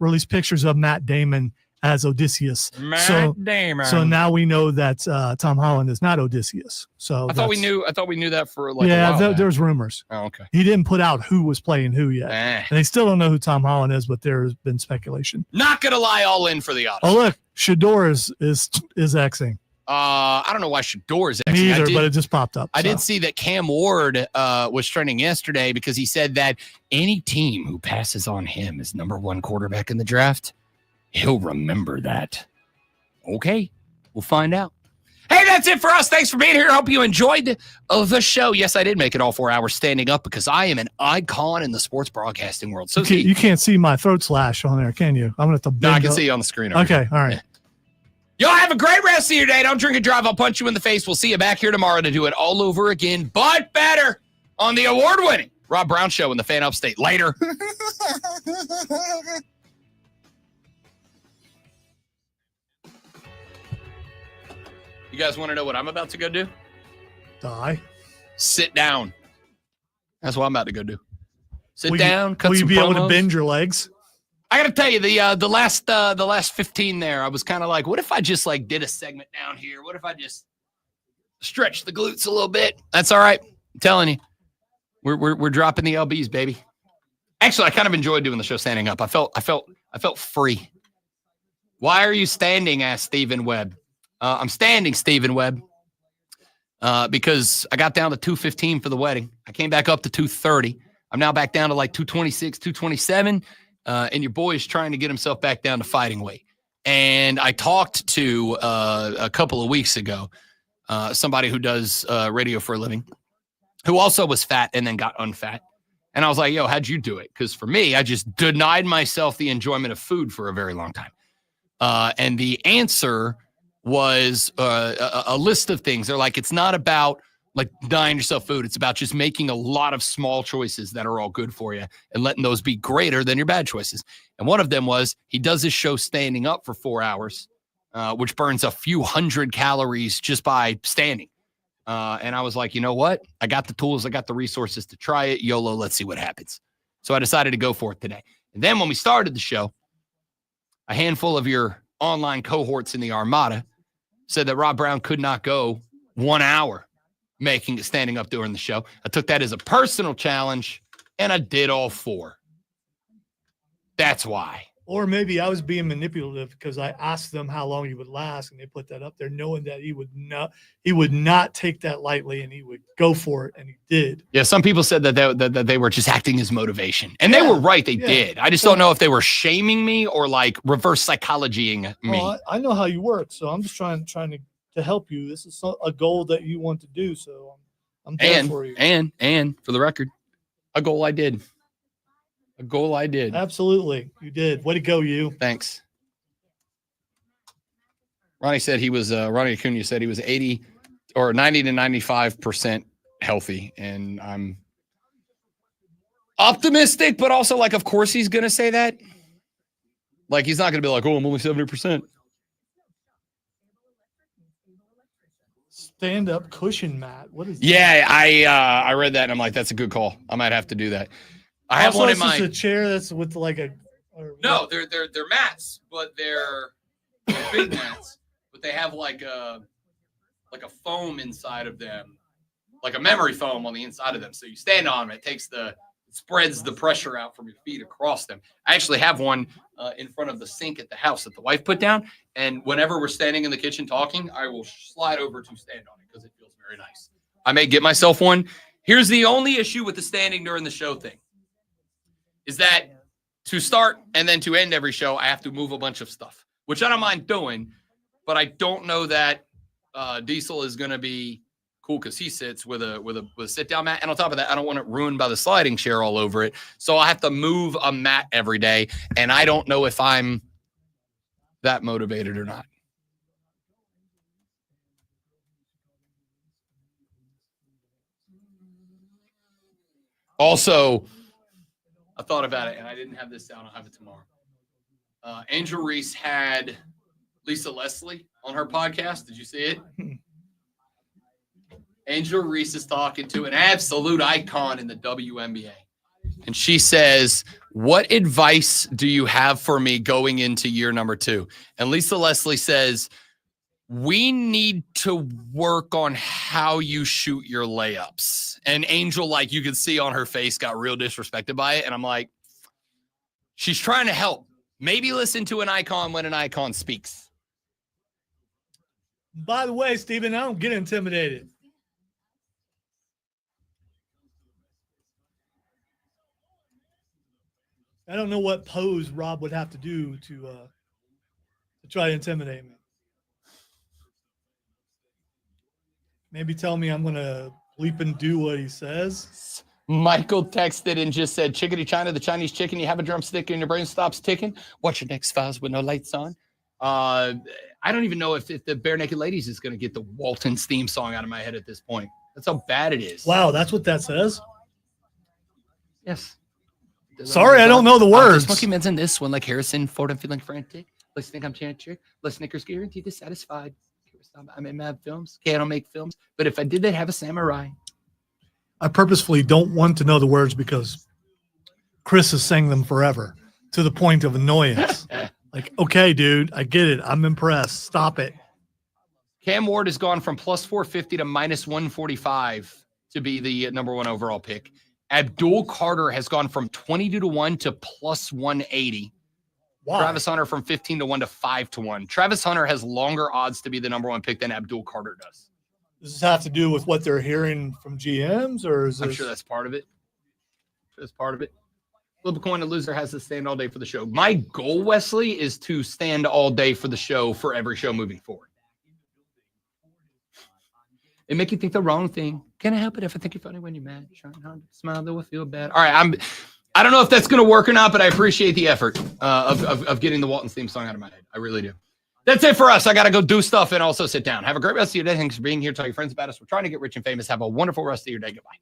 released pictures of Matt Damon as Odysseus. Damon. So now we know that Tom Holland is not Odysseus. So I thought we knew that for like a while. There's rumors. Oh, okay. He didn't put out who was playing who yet. And they still don't know who Tom Holland is, but there's been speculation. Not gonna lie, all in for the Odyssey. Oh, look, Shador is Xing. I don't know why Shador is Xing. Me either, but it just popped up. I did see that Cam Ward was trending yesterday because he said that any team who passes on him as number one quarterback in the draft, he'll remember that. Okay, we'll find out. That's it for us. Thanks for being here. I hope you enjoyed the show. Yes, I did make it all 4 hours standing up because I am an icon in the sports broadcasting world. So you can't see my throat slash on there, can you? I'm going to have to bend No, I can up. see you on the screen. Okay, all right. Y'all have a great rest of your day. Don't drink and drive. I'll punch you in the face. We'll see you back here tomorrow to do it all over again, but better on the award-winning Rob Brown Show in the Fan Upstate. Later. You guys want to know what I'm about to go do? Die. Sit down. That's what I'm about to go do. Sit Will down. Cut Will you some be able to promos. bend your legs? I gotta tell you, the last 15 there, I was kind of like, what if I just like did a segment down here? What if I just stretch the glutes a little bit? That's all right. I'm telling you, we're dropping the LBs, baby. Actually, I kind of enjoyed doing the show standing up. I felt free. Why are you standing? Asked Stephen Webb. I'm standing, Stephen Webb, because I got down to 215 for the wedding. I came back up to 230. I'm now back down to like 226, 227. And your boy is trying to get himself back down to fighting weight. And I talked to a couple of weeks ago, somebody who does radio for a living, who also was fat and then got unfat. And I was like, yo, how'd you do it? Because for me, I just denied myself the enjoyment of food for a very long time. And the answer was a list of things. They're like, it's not about like denying yourself food. It's about just making a lot of small choices that are all good for you and letting those be greater than your bad choices. And one of them was he does his show standing up for 4 hours, which burns a few hundred calories just by standing. And I was like, you know what? I got the tools. I got the resources to try it. YOLO, let's see what happens. So I decided to go for it today. And then when we started the show, a handful of your online cohorts in the Armada said that Rob Brown could not go 1 hour making it standing up during the show. I took that as a personal challenge, and I did all 4. That's why. Or maybe I was being manipulative because I asked them how long he would last, and they put that up there, knowing that he would not take that lightly, and he would go for it, and he did. Yeah, some people said that they were just acting as motivation, and they were right. They did. I just don't know if they were shaming me or like reverse psychologying me. Well, I know how you work, so I'm just trying to help you. This is a goal that you want to do, so I'm there for you. And for the record, a goal I did. A goal I did. Absolutely, you did. Way to go, you. Thanks. Ronnie said he was. Ronnie Acuna said he was 80 or 90 to 95% healthy, and I'm optimistic, but also like, of course, he's gonna say that. Like, he's not gonna be like, "Oh, I'm only 70%." Stand-up cushion mat. What is that? Yeah, I read that and I'm like, that's a good call. I might have to do that. I have one in mind. It's a chair that's with like a. No, they're mats, but they're big mats, but they have like a foam inside of them, like a memory foam on the inside of them. So you stand on them, it spreads the pressure out from your feet across them. I actually have one in front of the sink at the house that the wife put down, and whenever we're standing in the kitchen talking, I will slide over to stand on it because it feels very nice. I may get myself one. Here's the only issue with the standing during the show thing. Is that to start and then to end every show, I have to move a bunch of stuff, which I don't mind doing, but I don't know that Diesel is going to be cool because he sits with a sit-down mat. And on top of that, I don't want it ruined by the sliding chair all over it. So I have to move a mat every day, and I don't know if I'm that motivated or not. Also, I thought about it, and I didn't have this down. I'll have it tomorrow. Angel Reese had Lisa Leslie on her podcast. Did you see it? Angel Reese is talking to an absolute icon in the WNBA. And she says, what advice do you have for me going into year number 2? And Lisa Leslie says, we need to work on how you shoot your layups. And Angel, like you could see on her face, got real disrespected by it. And I'm like, she's trying to help. Maybe listen to an icon when an icon speaks. By the way, Steven, I don't get intimidated. I don't know what pose Rob would have to do to try to intimidate me. Maybe tell me I'm going to bleep and do what he says. Michael texted and just said, Chickadee China, the Chinese chicken, you have a drumstick and your brain stops ticking. Watch your next files with no lights on. I don't even know if the Bare Naked Ladies is going to get the Waltons theme song out of my head at this point. That's how bad it is. Wow, that's what that says? Yes. Sorry, I don't know the words. Smoky Men's in this one, like Harrison Ford, I'm feeling frantic. Let's think I'm chanting. Let's Snickers guaranteed dissatisfied. I'm in mad films. Okay, I don't make films. But if I did, they'd have a samurai. I purposefully don't want to know the words because Chris has sang them forever to the point of annoyance. Like, okay, dude, I get it. I'm impressed. Stop it. Cam Ward has gone from plus 450 to minus 145 to be the number 1 overall pick. Abdul Carter has gone from 22-1 to plus 180. Why? Travis Hunter from 15-1 to 5-1. Travis Hunter has longer odds to be the number 1 pick than Abdul Carter does. Does this have to do with what they're hearing from GMs, or is this... I'm sure that's part of it. That's part of it. Flip a coin, a loser has to stand all day for the show. My goal, Wesley, is to stand all day for the show for every show moving forward. It make you think the wrong thing. Can't help it if I think you're funny when you're mad. Trying hard to smile, though I feel bad. All right, I don't know if that's going to work or not, but I appreciate the effort of getting the Waltons theme song out of my head. I really do. That's it for us. I got to go do stuff and also sit down. Have a great rest of your day. Thanks for being here. Tell your friends about us. We're trying to get rich and famous. Have a wonderful rest of your day. Goodbye.